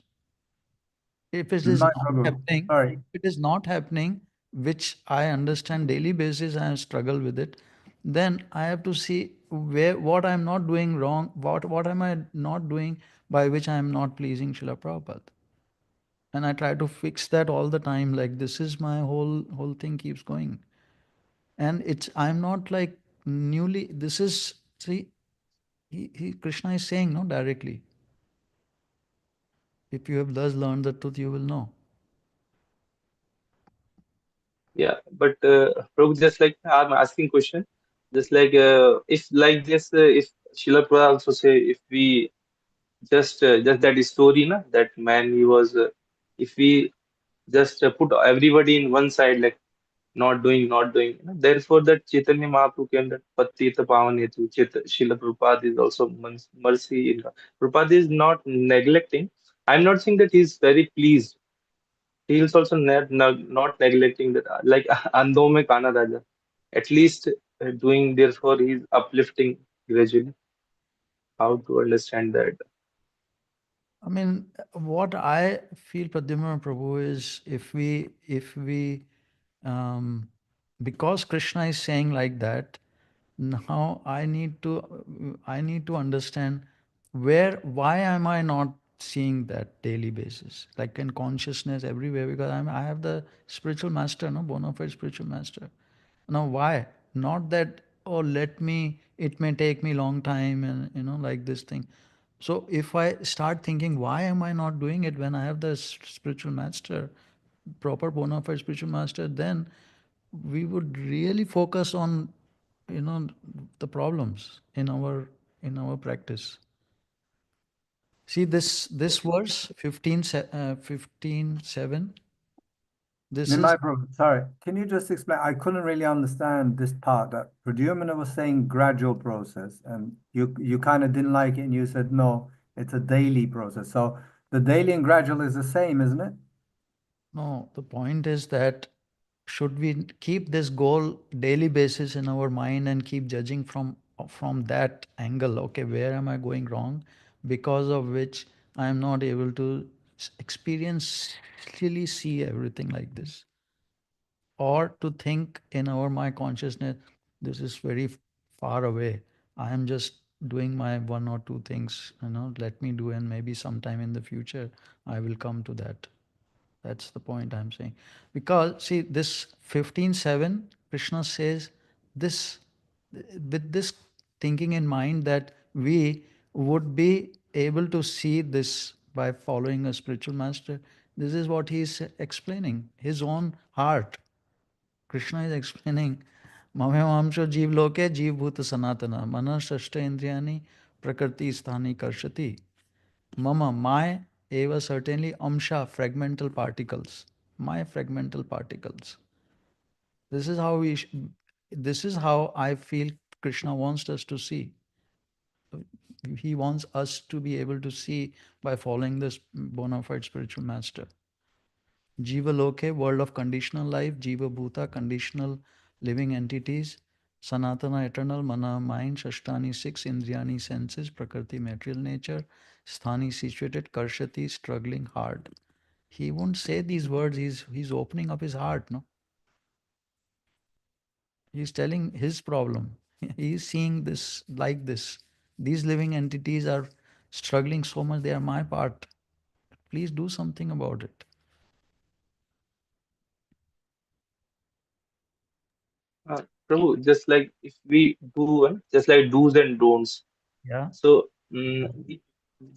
If it is My not Prabhu, happening, sorry. if it is not happening, which I understand daily basis, I struggle with it, then I have to see what I'm not doing wrong, what am I not doing by which I am not pleasing Srila Prabhupada. And I try to fix that all the time. Like this is my whole thing keeps going. And I'm not like newly, this is, see, Krishna is saying, no, directly. If you have thus learned the truth, you will know. Yeah, but Prabhu, just like I'm asking question, just like if like this, if Srila Prabhupada also say if we just that story, na, that man, he was, if we just put everybody in one side, like not doing. Therefore, that Chaitanya Mahaprabhu came, that Pattita Pavanhetu, Srila Prabhupada is also mercy. Prabhupada is not neglecting. I'm not saying that he's very pleased. He is also not neglecting that, like Andho mein Kana Raja. At least doing, therefore, he's uplifting gradually. How to understand that? I mean, what I feel, Pradyumna Prabhu, is if we, because Krishna is saying like that, now I need to understand why am I not seeing that daily basis, like in consciousness everywhere, because I have the spiritual master, no, bona fide spiritual master. Now, why? Not that, oh, it may take me long time and, like this thing. So if I start thinking, why am I not doing it when I have the spiritual master, proper bona fide spiritual master, then we would really focus on, the problems in our practice. See this verse 15:7. This is Nimai Prabhu, sorry, can you just explain? I couldn't really understand this part that Pradyumna was saying gradual process, and you kind of didn't like it, and you said no, it's a daily process. So the daily and gradual is the same, isn't it? no. The point is that should we keep this goal daily basis in our mind and keep judging from that angle? Okay, where am I going wrong, because of which I am not able to experientially see everything like this, or to think in our my consciousness, this is very far away. I am just doing my one or two things, let me do, and maybe sometime in the future I will come to that. That's the point I'm saying. Because see, this 15:7, Krishna says this with this thinking in mind, that we would be able to see this by following a spiritual master. This is what he is explaining, his own heart. Krishna is explaining, Mamyamamsho Jeev Loke Jeev Bhuta Sanatana Mana Shashta Indriyani Prakriti Sthani Karshati. Mama, my eva, certainly, amsha, fragmental particles. My fragmental particles. This is how this is how I feel Krishna wants us to see. He wants us to be able to see by following this bona fide spiritual master. Jiva Loke, world of conditional life. Jiva Bhuta, conditional living entities. Sanatana, eternal. Mana, mind. Shashtani, six. Indriyani, senses. Prakriti, material nature. Sthani, situated. Karshati, struggling hard. He won't say these words. He's opening up his heart, no? He's telling his problem. He's seeing this like this. These living entities are struggling so much. They are my part. Please do something about it. Prabhu, just like if we do, just like do's and don'ts. Yeah. So,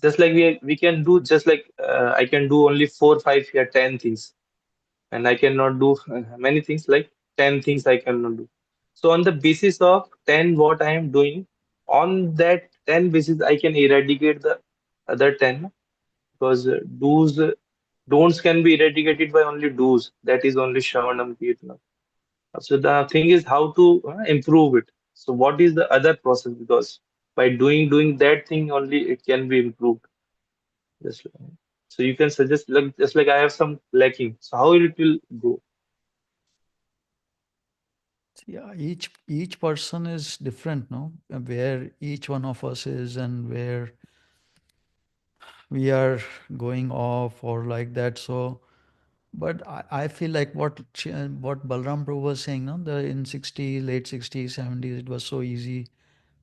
just like we can do, just like I can do only 4, 5, or 10 things, and I cannot do many things, like 10 things I cannot do. So on the basis of 10 what I am doing, on that 10 basis I can eradicate the other 10, because do's, don'ts can be eradicated by only do's. That is only Shravanam Kirtanam. So the thing is how to improve it. So what is the other process? Because by doing that thing only, it can be improved. Just so you can suggest, like, just like I have some lacking. So how it will go? Yeah, each person is different, no? Where each one of us is and where we are going off or like that. So, but I feel like what Balram Prabhu was saying, no, the in late 60s, 70s, it was so easy.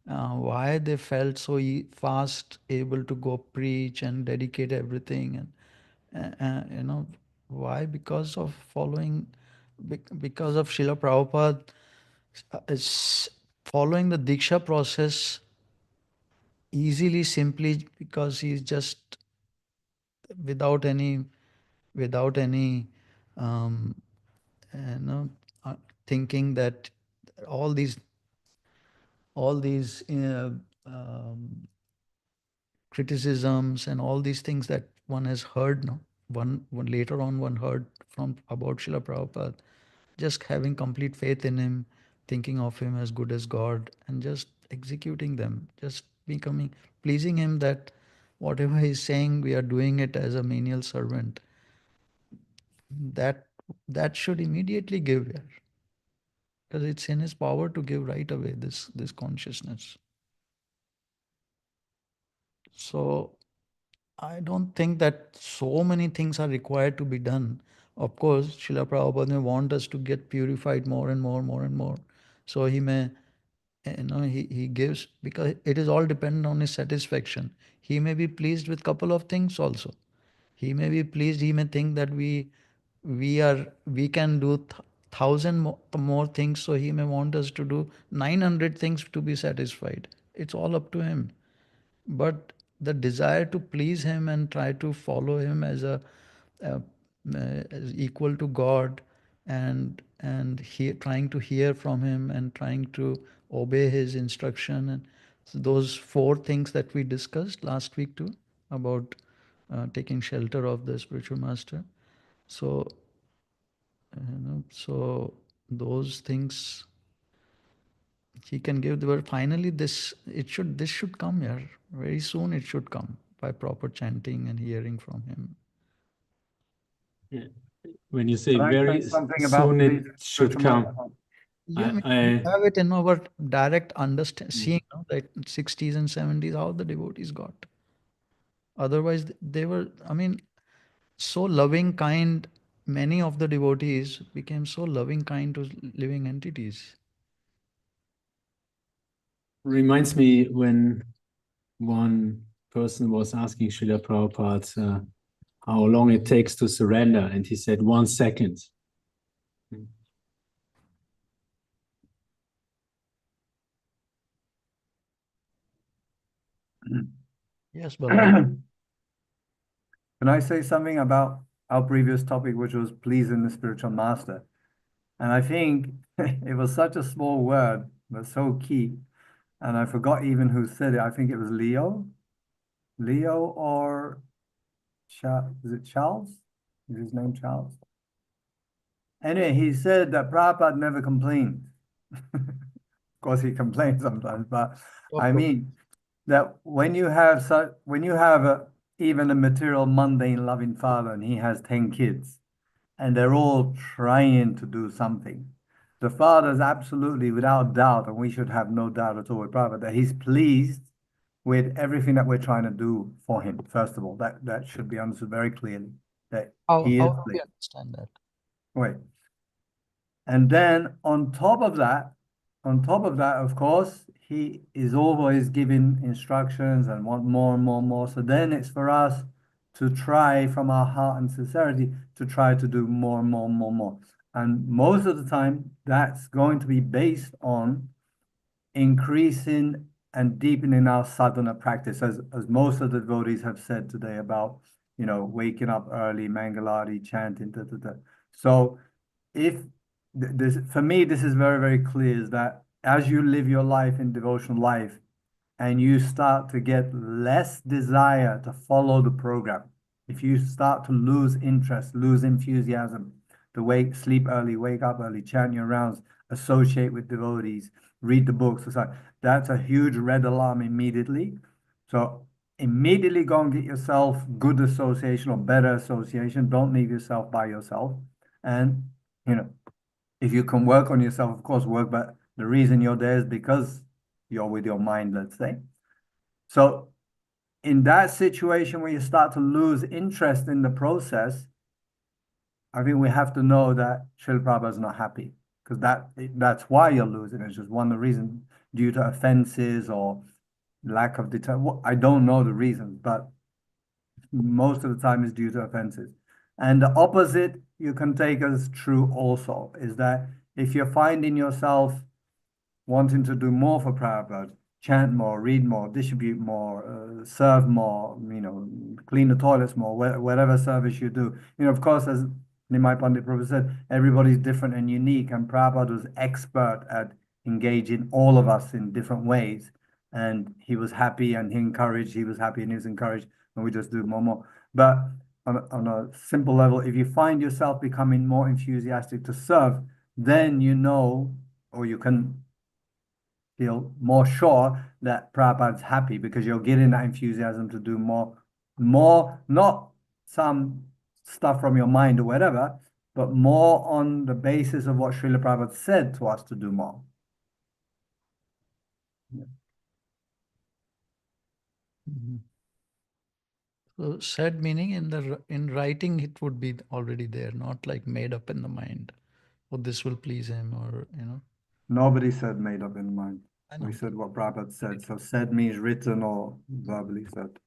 Why they felt so fast able to go preach and dedicate everything, and why? Because of following, because of Srila Prabhupada is following the Diksha process easily, simply because he's just without any without any um, you know uh, thinking that all these all these criticisms and all these things that one has heard, no? One later on one heard from about Srila Prabhupada, just having complete faith in him, thinking of him as good as God, and just executing them, just becoming pleasing him that whatever he's saying, we are doing it as a menial servant. That should immediately give, yeah, because it's in his power to give right away this consciousness. So I don't think that so many things are required to be done. Of course, Srila Prabhupada may want us to get purified more and more, more and more. So he may, he gives, because it is all dependent on his satisfaction. He may be pleased with couple of things also. He may be pleased, he may think that we can do 1,000 more things, so he may want us to do 900 things to be satisfied. It's all up to him. But the desire to please him and try to follow him as as equal to God, and trying to hear from him and trying to obey his instruction, and so those 4 things that we discussed last week too, about taking shelter of the spiritual master. So so those things he can give. But finally this should come here very soon. It should come by proper chanting and hearing from him. Yeah. When you say Can I very say something about soon pleasing it should spiritual come, master? You may I have it in our direct understand, seeing, like 60s and 70s, how the devotees got. Otherwise, they were, so loving, kind. Many of the devotees became so loving, kind to living entities. reminds me when one person was asking Srila Prabhupada how long it takes to surrender, and he said 1 second. Yes, Balaram. Can I say something about our previous topic, which was pleasing the spiritual master? And I think it was such a small word, but so key. And I forgot even who said it. I think it was Leo or is it Charles? Is his name Charles? Anyway, he said that Prabhupada never complained. Of course, he complains sometimes, but I mean that when you have even a material, mundane, loving father, and he has 10 kids, and they're all trying to do something, the father is absolutely, without doubt, and we should have no doubt at all with Prabhupada, that he's pleased with everything that we're trying to do for him. First of all, that should be understood very clearly, that he is How do we pleased. understand that? Wait. And then on top of that, of course, he is always giving instructions and want more and more and more. So then it's for us to try from our heart and sincerity to try to do more and more and more and more. And most of the time, that's going to be based on increasing and deepening our sadhana practice, as most of the devotees have said today about, waking up early, Mangalari, chanting, So if this, for me, this is very, very clear, is that as you live your life in devotional life and you start to get less desire to follow the program, if you start to lose interest, lose enthusiasm, to sleep early, wake up early, chant your rounds, associate with devotees, read the books, that's a huge red alarm immediately. So immediately go and get yourself good association or better association. Don't leave yourself by yourself. And, if you can work on yourself, of course, work, but the reason you're there is because you're with your mind, let's say. So in that situation where you start to lose interest in the process, I think we have to know that Srila Prabhupada is not happy, because that's why you're losing. It's just one of the reasons, due to offenses or lack of determination. I don't know the reasons, but most of the time is due to offenses. And the opposite you can take as true also, is that if you're finding yourself wanting to do more for Prabhupada, chant more, read more, distribute more, serve more, clean the toilets more, whatever service you do. Of course, as Nimai Pandit Prabhu said, everybody's different and unique, and Prabhupada was expert at engaging all of us in different ways. and he was happy and he was happy and he was encouraged, and we just do more. But on a simple level, if you find yourself becoming more enthusiastic to serve, then you know, or you can feel more sure that Prabhupada's happy, because you're getting that enthusiasm to do more, not some stuff from your mind or whatever, but more on the basis of what Srila Prabhupada said to us to do more. Yeah. Mm-hmm. So said meaning in writing it would be already there, not like made up in the mind. Or this will please him, or Nobody said made up in the mind. I know. We said what Prabhupada said. So said means written or verbally said.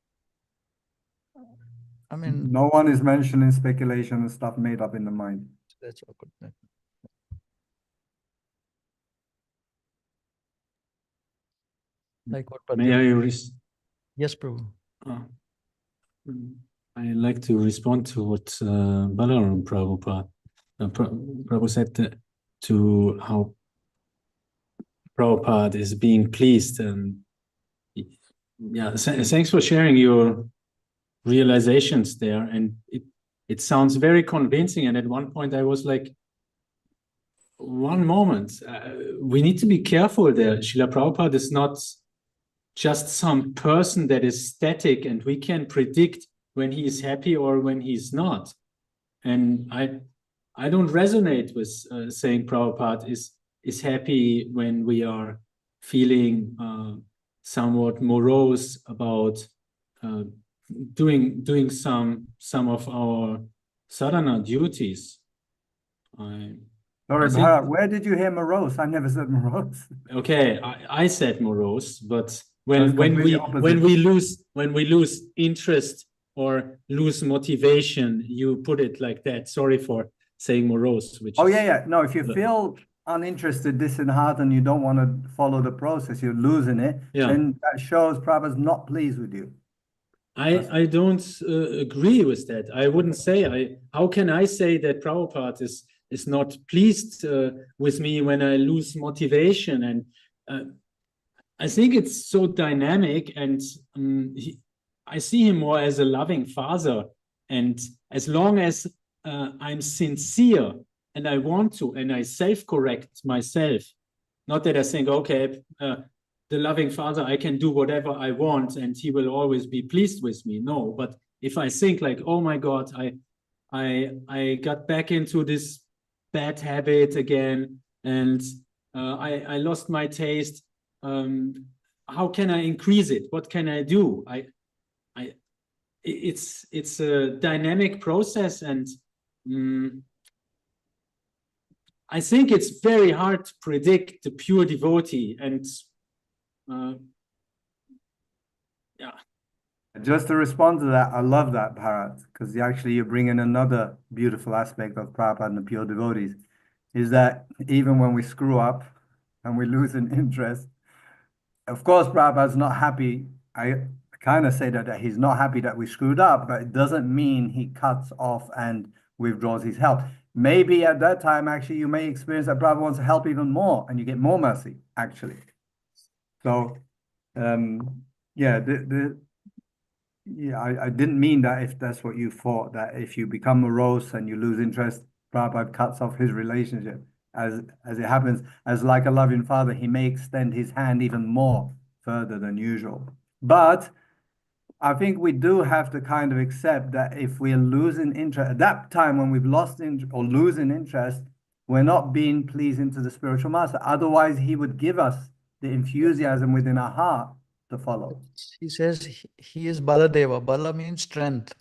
I mean, no one is mentioning speculation and stuff made up in the mind. That's all good. Like what? May I Yes, Prabhu. I like to respond to what Balaram Prabhupada Prabhu said to how Prabhupada is being pleased, and yeah, thanks for sharing your realizations there, and it sounds very convincing. And at one point I was like, one moment, we need to be careful there. Srila Prabhupada is not just some person that is static and we can predict when he is happy or when he's not. And I don't resonate with saying Prabhupada is happy when we are feeling somewhat morose about doing some of our sadhana duties. Sorry, Bharat, where did you hear morose? I never said morose. Okay, I said morose, but when we lose interest or lose motivation, you put it like that. Sorry for saying morose. No, if you feel uninterested, disheartened, you don't want to follow the process, you're losing it, then that shows Prabhupada's not pleased with you. I don't agree with that. I wouldn't say how can I say that Prabhupada is not pleased with me when I lose motivation? And I think it's so dynamic, and I see him more as a loving father. And as long as I'm sincere and I want to, and I self-correct myself, not that I think, okay, the loving father, I can do whatever I want and he will always be pleased with me. No, but if I think like, oh my God, I got back into this bad habit again, and I lost my taste. How can I increase it? What can I do? It's a dynamic process, and I think it's very hard to predict the pure devotee. And Just to respond to that, I love that, Bharat, because actually you bring in another beautiful aspect of Prabhupada and the pure devotees, is that even when we screw up and we lose an interest, of course, Prabhupada's not happy. I kind of say that he's not happy that we screwed up, but it doesn't mean he cuts off and withdraws his help. Maybe at that time, actually, you may experience that Prabhupada wants to help even more and you get more mercy, actually. So, I didn't mean that if that's what you thought, that if you become morose and you lose interest, Prabhupada cuts off his relationship. As it happens, as like a loving father, he may extend his hand even more further than usual. But I think we do have to kind of accept that if we're losing interest, at that time when we've lost or losing interest, we're not being pleasing to the spiritual master. Otherwise, he would give us the enthusiasm within our heart to follow. He says he is Baladeva. Bala means strength,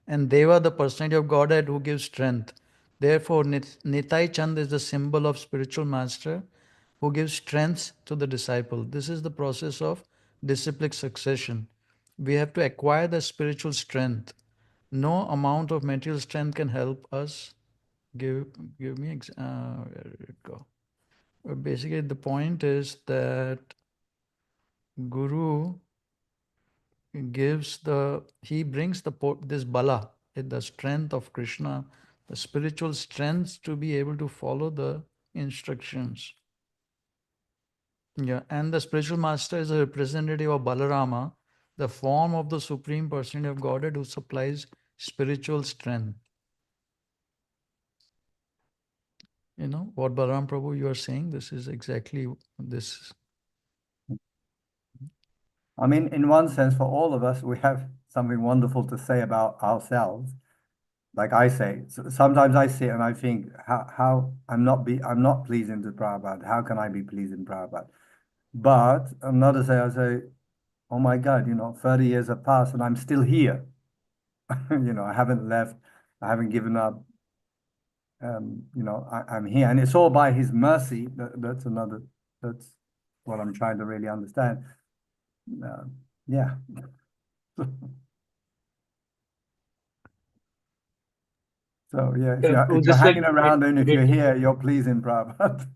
and Deva, the personality of Godhead who gives strength. Therefore, Nitai Chand is the symbol of spiritual master who gives strength to the disciple. This is the process of disciplic succession. We have to acquire the spiritual strength. No amount of material strength can help us. Give me where did it go? Basically, the point is that Guru brings this bala, the strength of Krishna, the spiritual strength to be able to follow the instructions. Yeah, and the spiritual master is a representative of Balarama, the form of the Supreme Personality of Godhead who supplies spiritual strength. You know what, Balaram Prabhu, you are saying? This is exactly this. I mean, in one sense, for all of us, we have something wonderful to say about ourselves. Like I say, sometimes I sit and I think, how I'm not pleasing to Prabhupada. How can I be pleasing Prabhupada? But another say, I say, oh my God, 30 years have passed and I'm still here. I haven't left. I haven't given up. I'm here, and it's all by His mercy. That's what I'm trying to really understand. Yeah. So yeah, if you're just hanging like around and if you're here, you're pleasing Prabhupada.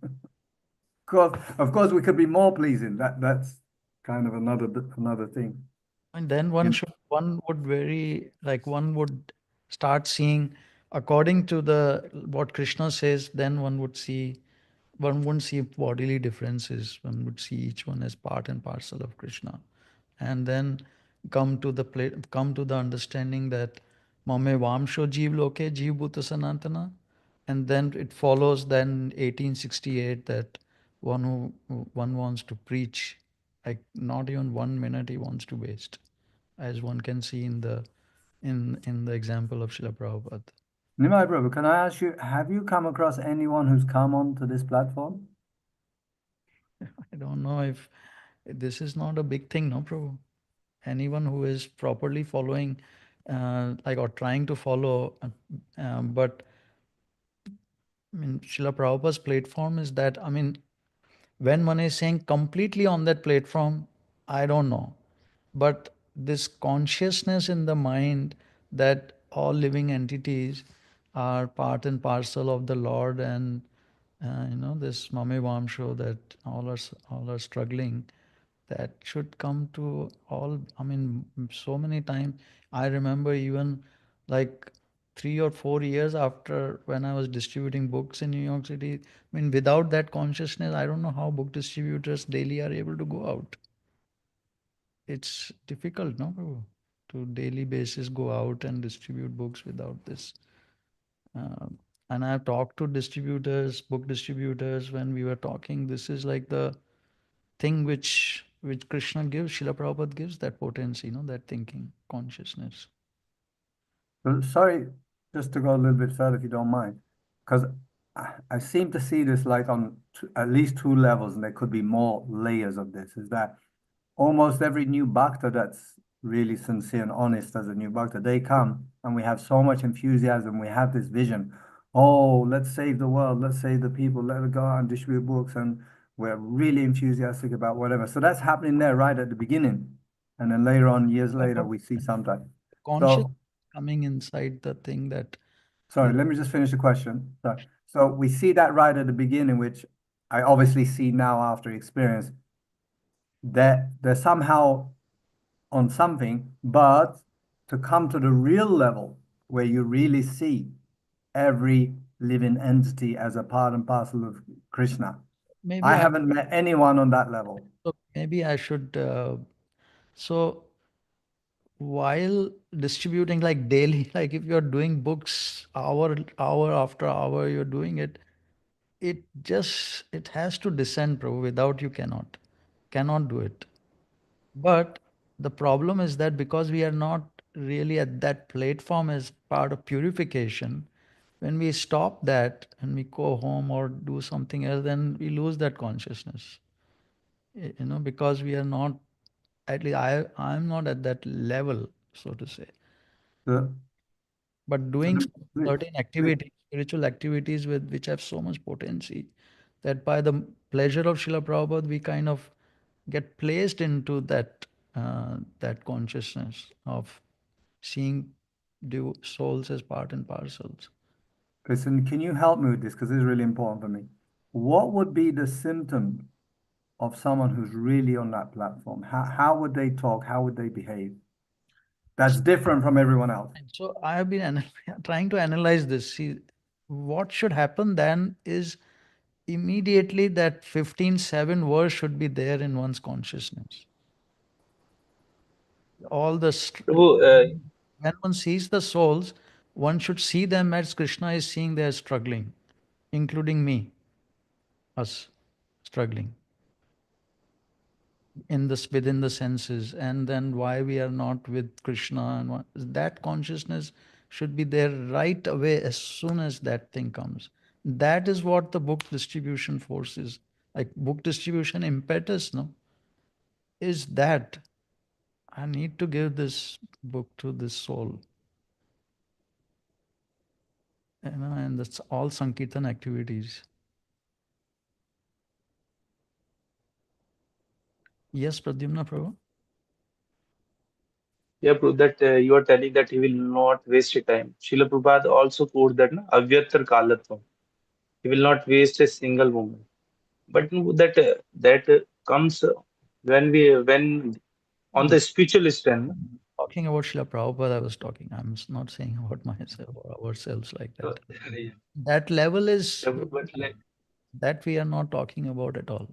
Of course, we could be more pleasing. That's kind of another thing. And then one would start seeing according to what Krishna says, then one wouldn't see bodily differences. One would see each one as part and parcel of Krishna. And then come to the understanding that Mame Vamsho Jeev Loke Jeev Bhuta Sanatana. And then it follows then 1868 that one wants to preach, like not even 1 minute he wants to waste, as one can see in the example of Srila Prabhupada. Nimai Prabhu, can I ask you, have you come across anyone who's come onto this platform? I don't know if this is not a big thing, no, Prabhu. Anyone who is properly following, or trying to follow, but I mean, Srila Prabhupada's platform is that, I mean, when one is saying completely on that platform, I don't know. But this consciousness in the mind that all living entities are part and parcel of the Lord, and this Mame Vamsho, that all are struggling, that should come to all. I mean, so many times I remember, even like 3 or 4 years after, when I was distributing books in New York City. I mean, without that consciousness, I don't know how book distributors daily are able to go out. It's difficult, no, Prabhu, to daily basis go out and distribute books without this. And I've talked to book distributors, when we were talking, this is like the thing which Krishna gives, Srila Prabhupada gives, that potency, that thinking, consciousness. Sorry, just to go a little bit further, if you don't mind, because I seem to see this like on at least 2 levels, and there could be more layers of this, is that almost every new bhakta that's really sincere and honest as a new bhakta, they come and we have so much enthusiasm, we have this vision, oh, let's save the world, let's save the people, let us go out and distribute books, and we're really enthusiastic about whatever. So that's happening there right at the beginning. And then later on, years later, we see sometimes. Conscious coming inside the thing that... Sorry, let me just finish the question. So we see that right at the beginning, which I obviously see now after experience, that they're somehow on something, but to come to the real level where you really see every living entity as a part and parcel of Krishna. Maybe I haven't met anyone on that level. So maybe I should... so while distributing like daily, like if you're doing books hour after hour, you're doing it, it has to descend, Prabhu. Without you cannot do it. But the problem is that because we are not really at that platform as part of purification, when we stop that and we go home or do something else, then we lose that consciousness. Because we are not, at least I'm not at that level, so to say. But doing certain activities, spiritual activities which have so much potency, that by the pleasure of Srila Prabhupada, we kind of get placed into that consciousness of seeing souls as part and parcels. Kristen, can you help me with this? Because this is really important for me. What would be the symptom of someone who's really on that platform? How would they talk? How would they behave? That's different from everyone else. So I have been trying to analyze this. See, what should happen then is immediately that 15.7 verse should be there in one's consciousness. All the Prabhu, when one sees the souls, one should see them as Krishna is seeing they are struggling, including me, us struggling in this within the senses, and then why we are not with Krishna, and that consciousness should be there right away as soon as that thing comes. That is what the book distribution force is. Like book distribution impetus, no, is that I need to give this book to this soul. And that's all Sankirtan activities. Yes, Pradyumna Prabhu? yeah, Prabhu, that you are telling that he will not waste your time. Srila Prabhupada also quote that na, avyattar kalatvam. He will not waste a single moment. But no, that comes when on the spiritual strength. Talking about Srila Prabhupada, I was talking. I'm not saying about myself or ourselves like that. That level is But like, that we are not talking about at all.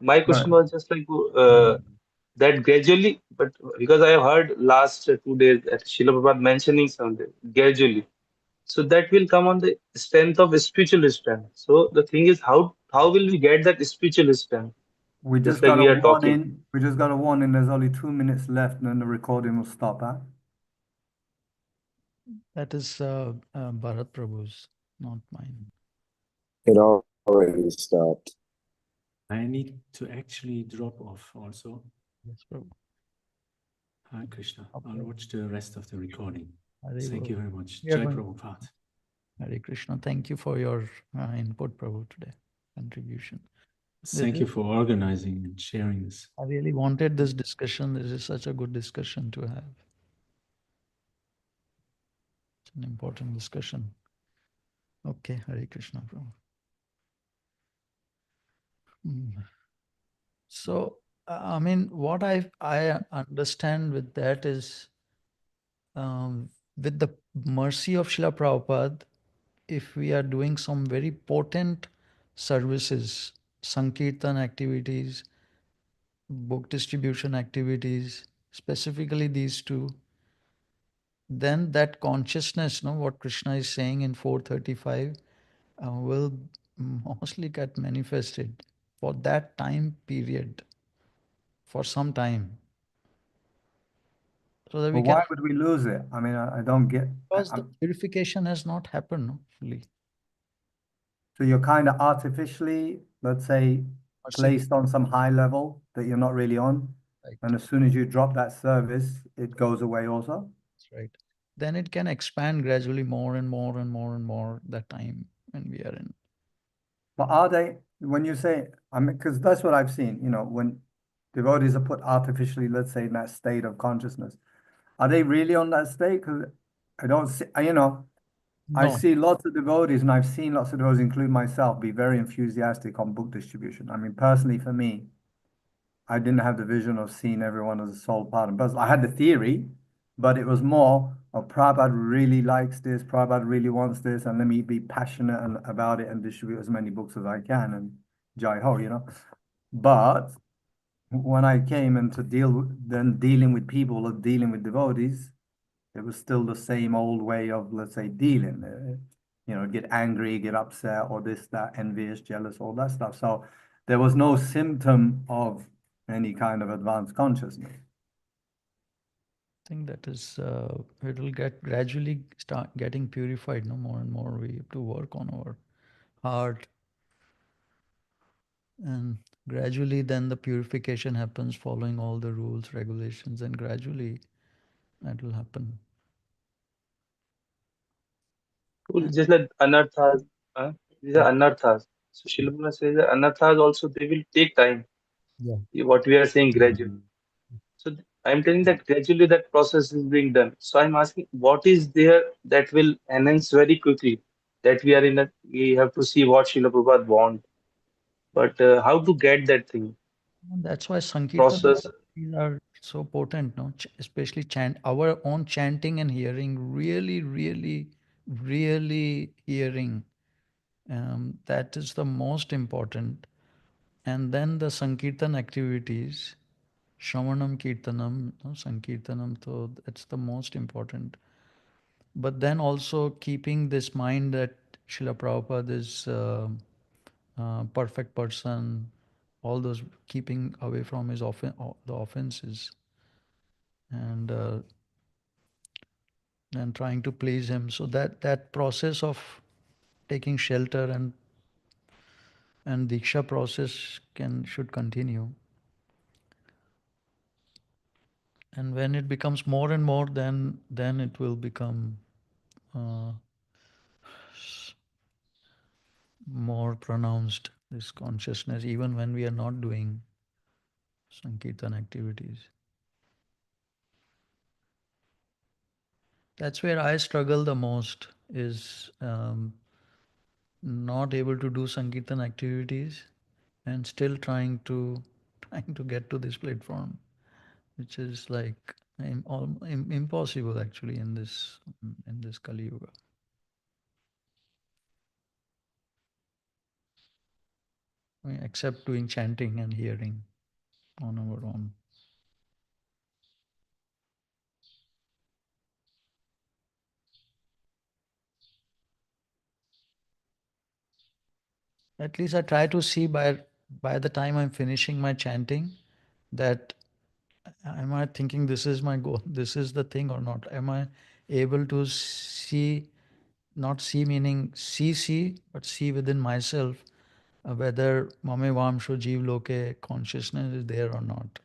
my question was just like that gradually, but because I have heard last 2 days that Srila Prabhupada mentioning something gradually. So that will come on the strength of spiritual strength. So the thing is, how will we get that spiritual strength? We Just just like got a we are talking. warning. We just got a warning. There's only 2 minutes left, and then the recording will stop. Huh? That is Bharat Prabhu's, not mine. It already stopped. I need to actually drop off also. Yes, Prabhu. Hi, Krishna. Okay. I'll watch the rest of the recording. Hare Thank Bol. you very much. We are Jai going- Prabhupada. Hare Krishna. Thank you for your input, Prabhu, today. Contribution. Thank you for organizing and sharing this. I really wanted this discussion. This is such a good discussion to have. It's an important discussion. Okay, Hare Krishna, Prabhu. So, I mean, what I understand with that is, with the mercy of Srila Prabhupada, if we are doing some very potent services, Sankirtan activities, book distribution activities, specifically these two, then that consciousness, no, what Krishna is saying in 435, will mostly get manifested for that time period, for some time. So that we But can, why would we lose it? I mean, I don't get. because the purification has not happened, no, fully. So you're kind of artificially, let's say, placed on some high level that you're not really on. Right. And as soon as you drop that service, it goes away also. That's right. Then it can expand gradually more and more and more and more that time when we are in. But are they, when you say, I mean, because that's what I've seen, you know, when devotees are put artificially, let's say, in that state of consciousness, are they really on that state? Because I don't see, you know, I No. see lots of devotees, and I've seen lots of devotees, including myself, be very enthusiastic on book distribution. I mean, personally, for me, I didn't have the vision of seeing everyone as a soul part and parcel. I had the theory, but it was more of Prabhupada really likes this, Prabhupada really wants this, and let me be passionate about it and distribute as many books as I can, and Jai Ho, you know. But when I came into dealing with people or dealing with devotees, it was still the same old way of, let's say, dealing. You know, get angry, get upset, or this, that, envious, jealous, all that stuff. So there was no symptom of any kind of advanced consciousness. I think that is, it will get gradually start getting purified, no more and more. We have to work on our heart. And gradually then the purification happens following all the rules, regulations, and gradually that will happen. Just like anarthas, these are anarthas. So Srila Prabhupada says that anarthas also they will take time. Yeah. What we are saying gradually. So I'm telling that gradually that process is being done. So I'm asking what is there that will enhance very quickly that we are in a, we have to see what Srila Prabhupada want. But how to get that thing? And that's why Sankirtan Process. are so potent, no? Especially our own chanting and hearing really, really really hearing. That is the most important. And then the Sankirtan activities, Shravanam Kirtanam, no, Sankirtanam, so that's the most important. But then also keeping this mind that Srila Prabhupada is perfect person, all those, keeping away from his the offenses, and trying to please him. So that process of taking shelter and diksha process should continue. And when it becomes more and more, then it will become uh, more pronounced, this consciousness, even when we are not doing Sankirtan activities. That's where I struggle the most, is not able to do Sankirtan activities and still trying to get to this platform, which is like impossible actually in this Kali Yuga. I mean, except doing chanting and hearing on our own. At least I try to see by the time I'm finishing my chanting, that am I thinking this is my goal, this is the thing or not? Am I able to see, not see meaning see, but see within myself whether Mame Vamsho Jeev Loke consciousness is there or not?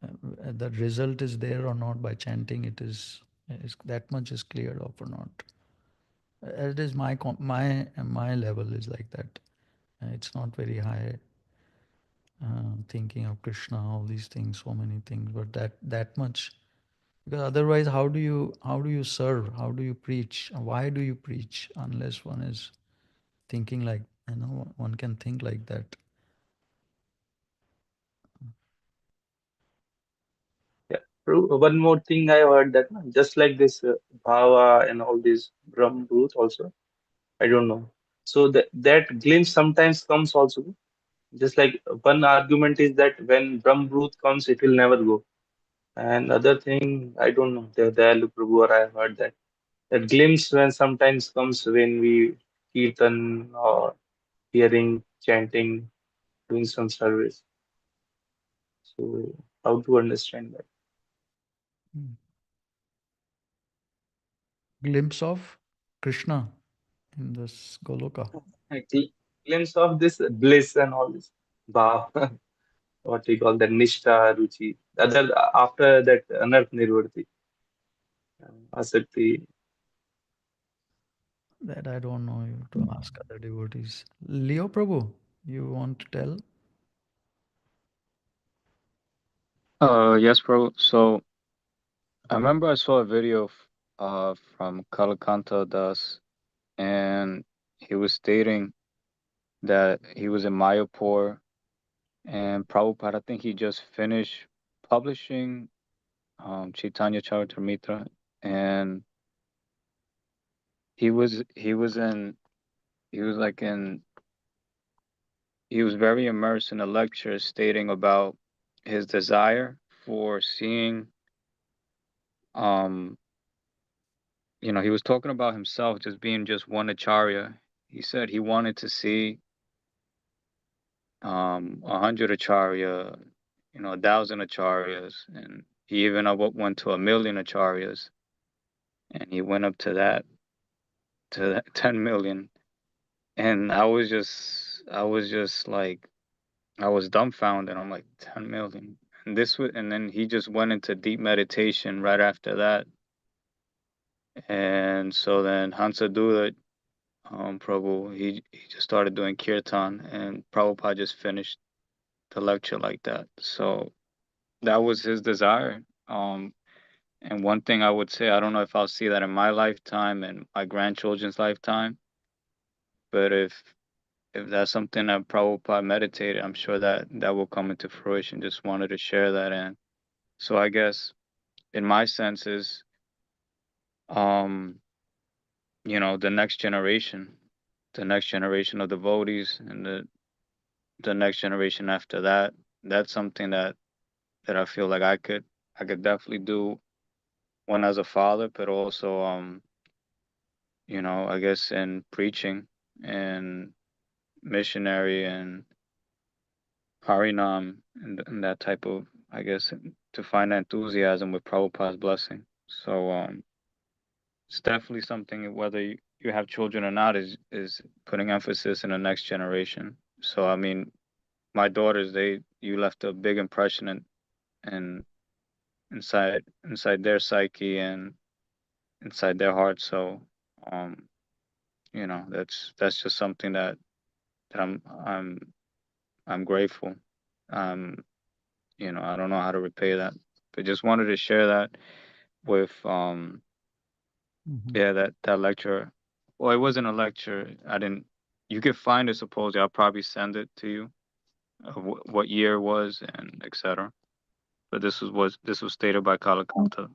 The result is there or not by chanting, is that much is cleared up or not? It is my level is like that. It's not very high. Thinking of Krishna, all these things, so many things, but that much, because otherwise, how do you serve? How do you preach? Why do you preach unless one is thinking like, one can think like that? Yeah. One more thing I heard that just like this bhava and all this Brahm Root also, I don't know. So that glimpse sometimes comes also. Just like one argument is that when Brahm Root comes, it will never go. And other thing, I don't know. The Dayalu Prabhu, or I have heard that glimpse when sometimes comes when we kirtan or hearing, chanting, doing some service. So how to understand that? Glimpse of Krishna in this Goloka. A glimpse of this bliss and all this bhav, what we call the nishtha, ruchi. Other after that anarth nirvarti, asakti. That I don't know. You have to ask other devotees. Leo Prabhu, you want to tell? Yes, bro. So I remember I saw a video from Kalakanta Das, and he was stating that he was in Mayapur, and Prabhupada, I think he just finished publishing Chaitanya Charitamrita, and he was very immersed in a lecture stating about his desire for seeing, he was talking about himself just being just one acharya. He said he wanted to see 100 acharya, 1,000 acharyas, and he even went to 1,000,000 acharyas, and he went up to that 10 million. And I was just like, I was dumbfounded. I'm like, 10 million. And then he just went into deep meditation right after that. And so then Hansadula Prabhu, he just started doing kirtan, and Prabhupada just finished the lecture like that. So that was his desire. And one thing I would say, I don't know if I'll see that in my lifetime and my grandchildren's lifetime, but if that's something that Prabhupada meditated, I'm sure that will come into fruition. Just wanted to share that. And so I guess in my senses, you know, the next generation of devotees, and the next generation after that. That's something that I feel like I could definitely do, one as a father, but also you know, I guess in preaching and missionary and Harinam and that type of, I guess, to find enthusiasm with Prabhupada's blessing. So it's definitely something, whether you have children or not, is putting emphasis in the next generation. So I mean, my daughters, you left a big impression in inside their psyche and inside their heart. So you know, that's just something that I'm grateful. You know, I don't know how to repay that, but just wanted to share that with yeah, that lecture. Well, it wasn't a lecture. I didn't. You could find it supposedly. I'll probably send it to you. What year it was and etc. But this was stated by Kalakanta.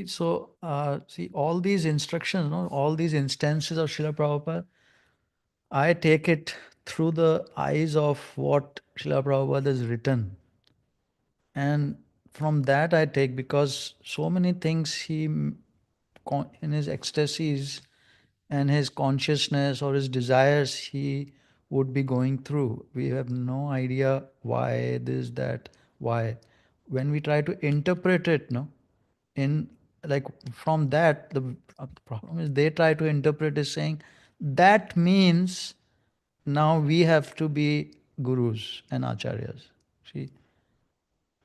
So, see, all these instructions, no, all these instances of Srila Prabhupada, I take it through the eyes of what Srila Prabhupada has written. And from that I take, because so many things he, in his ecstasies and his consciousness or his desires, he would be going through. We have no idea why this, that, why. When we try to interpret it, no, in like from that, the problem is they try to interpret as saying that means now we have to be gurus and acharyas. See,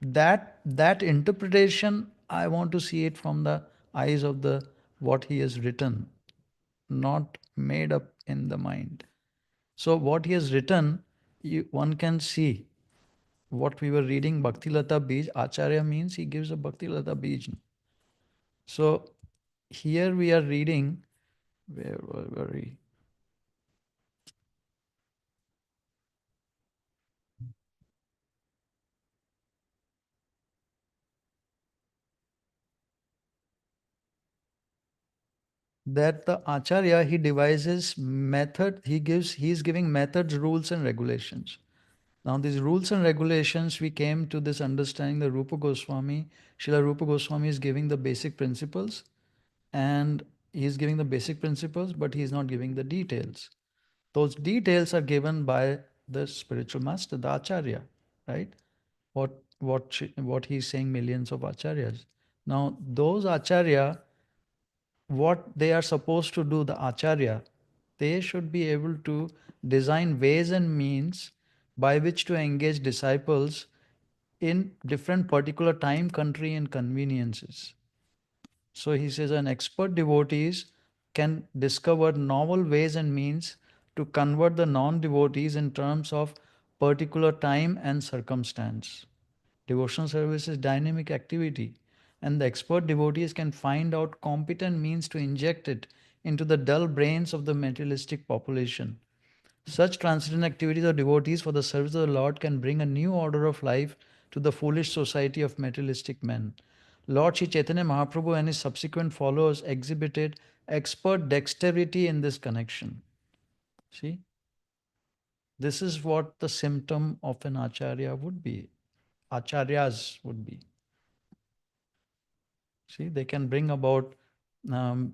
that interpretation, I want to see it from the eyes of the what he has written, not made up in the mind. So what he has written, one can see what we were reading, Bhakti-latā-bīja. Acharya means he gives a Bhakti-latā-bīja. So here we are reading, where were we? That the Acharya, he devises method, he's giving methods, rules and regulations. Now these rules and regulations, we came to this understanding, the Rūpa Gosvāmī, Srila Rūpa Gosvāmī is giving the basic principles, and he's giving the basic principles, but he's not giving the details. Those details are given by the spiritual master, the Acharya, right? What he's saying, millions of Acharyas. Now those Acharya, what they are supposed to do, the Acharya, they should be able to design ways and means by which to engage disciples in different particular time, country, and conveniences. So he says an expert devotees can discover novel ways and means to convert the non-devotees in terms of particular time and circumstance. Devotional service is dynamic activity, and the expert devotees can find out competent means to inject it into the dull brains of the materialistic population. Such transcendent activities of devotees for the service of the Lord can bring a new order of life to the foolish society of materialistic men. Lord Sri Chaitanya Mahaprabhu and his subsequent followers exhibited expert dexterity in this connection. See, this is what the symptom of an acharya would be. Acharyas would be. See, they can bring about, one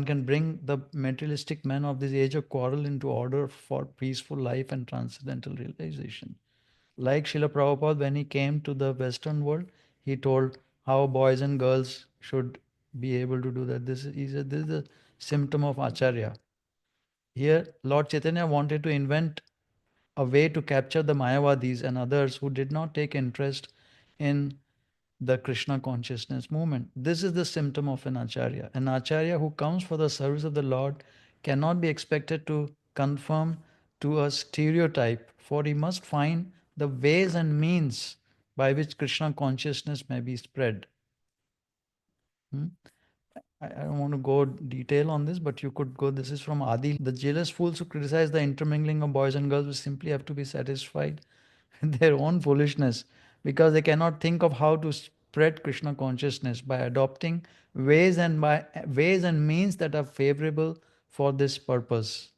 can bring the materialistic men of this age of quarrel into order for peaceful life and transcendental realization. Like Srila Prabhupada, when he came to the Western world, he told how boys and girls should be able to do that. This is a symptom of Acharya. Here, Lord Chaitanya wanted to invent a way to capture the Mayavadis and others who did not take interest in the Krishna consciousness movement. This is the symptom of an Acharya. An Acharya who comes for the service of the Lord cannot be expected to conform to a stereotype, for he must find the ways and means by which Krishna consciousness may be spread. I don't want to go detail on this, but you could go, this is from Adi. The jealous fools who criticize the intermingling of boys and girls will simply have to be satisfied with their own foolishness, because they cannot think of how to spread Krishna consciousness by adopting ways and means that are favorable for this purpose.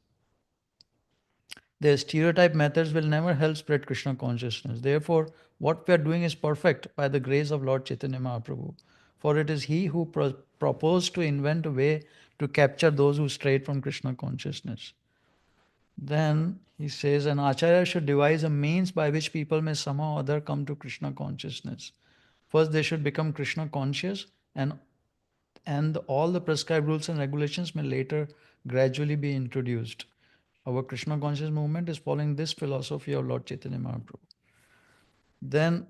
Their stereotype methods will never help spread Krishna consciousness. Therefore, what we are doing is perfect by the grace of Lord Chaitanya Mahaprabhu. For it is he who proposed to invent a way to capture those who strayed from Krishna consciousness. Then he says, an Acharya should devise a means by which people may somehow or other come to Krishna consciousness. First, they should become Krishna conscious, and all the prescribed rules and regulations may later gradually be introduced. Our Krishna conscious movement is following this philosophy of Lord Chaitanya Mahaprabhu. Then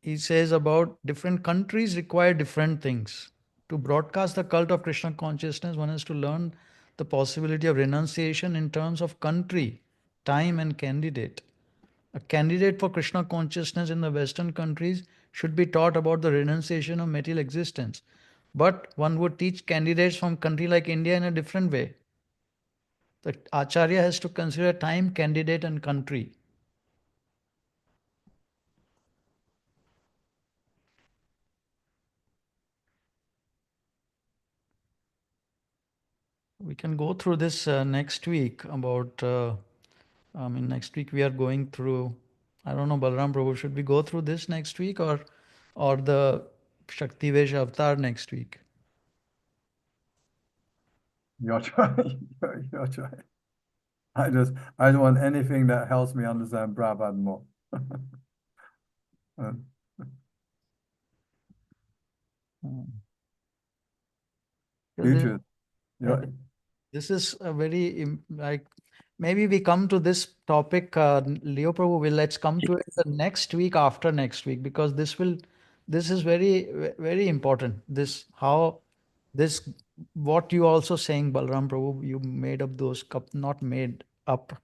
he says about different countries require different things. To broadcast the cult of Krishna consciousness, one has to learn the possibility of renunciation in terms of country, time, and candidate. A candidate for Krishna consciousness in the Western countries should be taught about the renunciation of material existence. But one would teach candidates from country like India in a different way. The Acharya has to consider time, candidate, and country. We can go through this next week about, next week we are going through, I don't know, Balaram Prabhu, should we go through this next week or the Shakti Avesha Avatar next week? Your choice. Your choice. I don't want anything that helps me understand Prabhupada more. You choose. This is a very, like, maybe we come to this topic, Leo Prabhu, let's come to it the next week after next week, because this is very, very important. What you also saying, Balaram Prabhu, you made up those,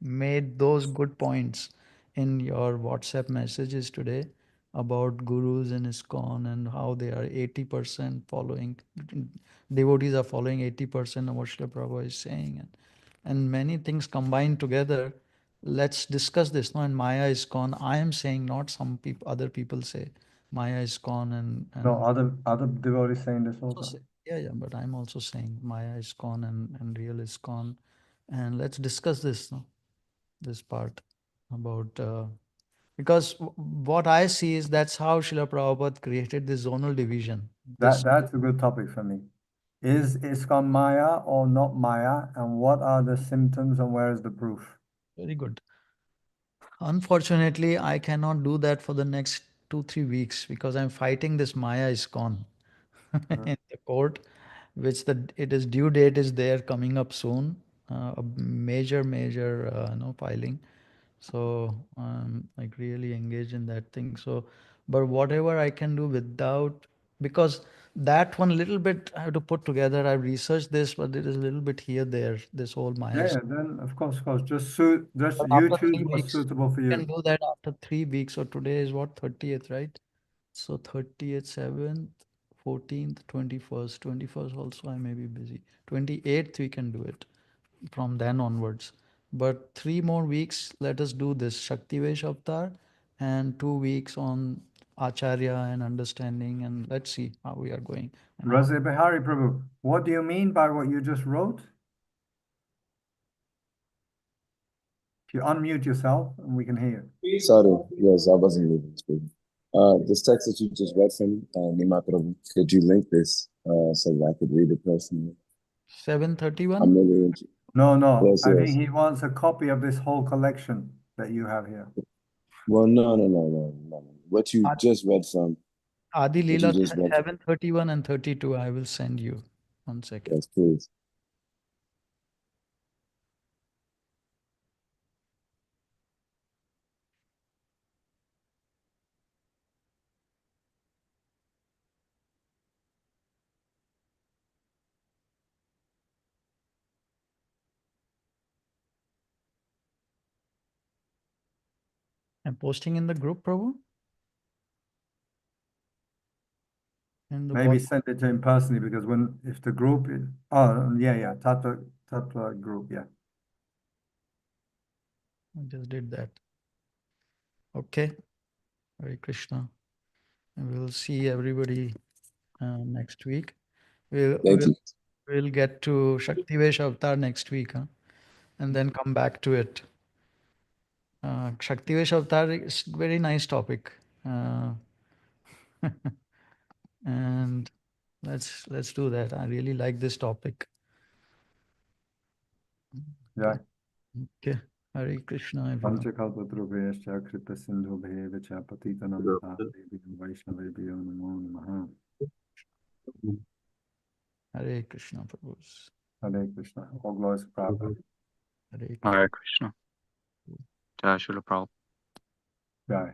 made those good points in your WhatsApp messages today about gurus in ISKCON and how they are 80% following, devotees are following 80% of what Srila Prabhupada is saying, and many things combined together. Let's discuss this. No, and Maya ISKCON, I am saying, not some people, other people say Maya ISKCON and no, other devotees saying this also. Yeah, but I'm also saying Maya ISKCON and real ISKCON, and let's discuss this, no? This part about because what I see is that's how Srila Prabhupada created this zonal division. That's a good topic for me. Is ISKCON Maya or not Maya, and what are the symptoms and where is the proof? Very good. Unfortunately, I cannot do that for the next 2-3 weeks because I'm fighting this Maya ISKCON in the court, which it is due date is there coming up soon. A major filing. So I'm like really engaged in that thing. So, but whatever I can do without, because that one little bit I have to put together. I've researched this, but it is a little bit here, there, this whole Maya. Yeah, then of course, just you choose what's suitable for you. You can do that after 3 weeks. So today is what, 30th, right? So 30th, 7th, 14th, 21st. 21st also I may be busy. 28th we can do it from then onwards. But 3 more weeks, let us do this Shakti Avesha Avatar and 2 weeks on Acharya and understanding, and let's see how we are going. Rasa Bihari Prabhu, what do you mean by what you just wrote? If you unmute yourself, and we can hear you. Sorry, yes, I wasn't able to speak. This text that you just read from Nima Prabhu, could you link this so that I could read it personally? 731? I'm really No. Yes, I yes. think he wants a copy of this whole collection that you have here. Well, no. What you just read from Adi what you Leela just read from- 731 and 32. I will send you. 1 second. Yes, please. I'm posting in the group, Prabhu. Maybe send it to him personally, because if the group is, Tattva group, yeah. I just did that. Okay. Hare Krishna. We'll see everybody next week. Thank you. We'll get to Shakti Avesha Avatar next week, huh? And then come back to it. Shakti Avesha Avatar is very nice topic. And let's do that. I really like this topic. Yeah. Okay. Hare Krishna, everyone. Panchakalpatrubhyascha kripasindhubheva patitanam pavanebhyo vaishnavebhyo namo namaha. Hare Krishna, Prabhu. Hare Krishna. All glories to Prabhupada. Hare Krishna. Hare Krishna. Jai Srila Prabhupada. Jai.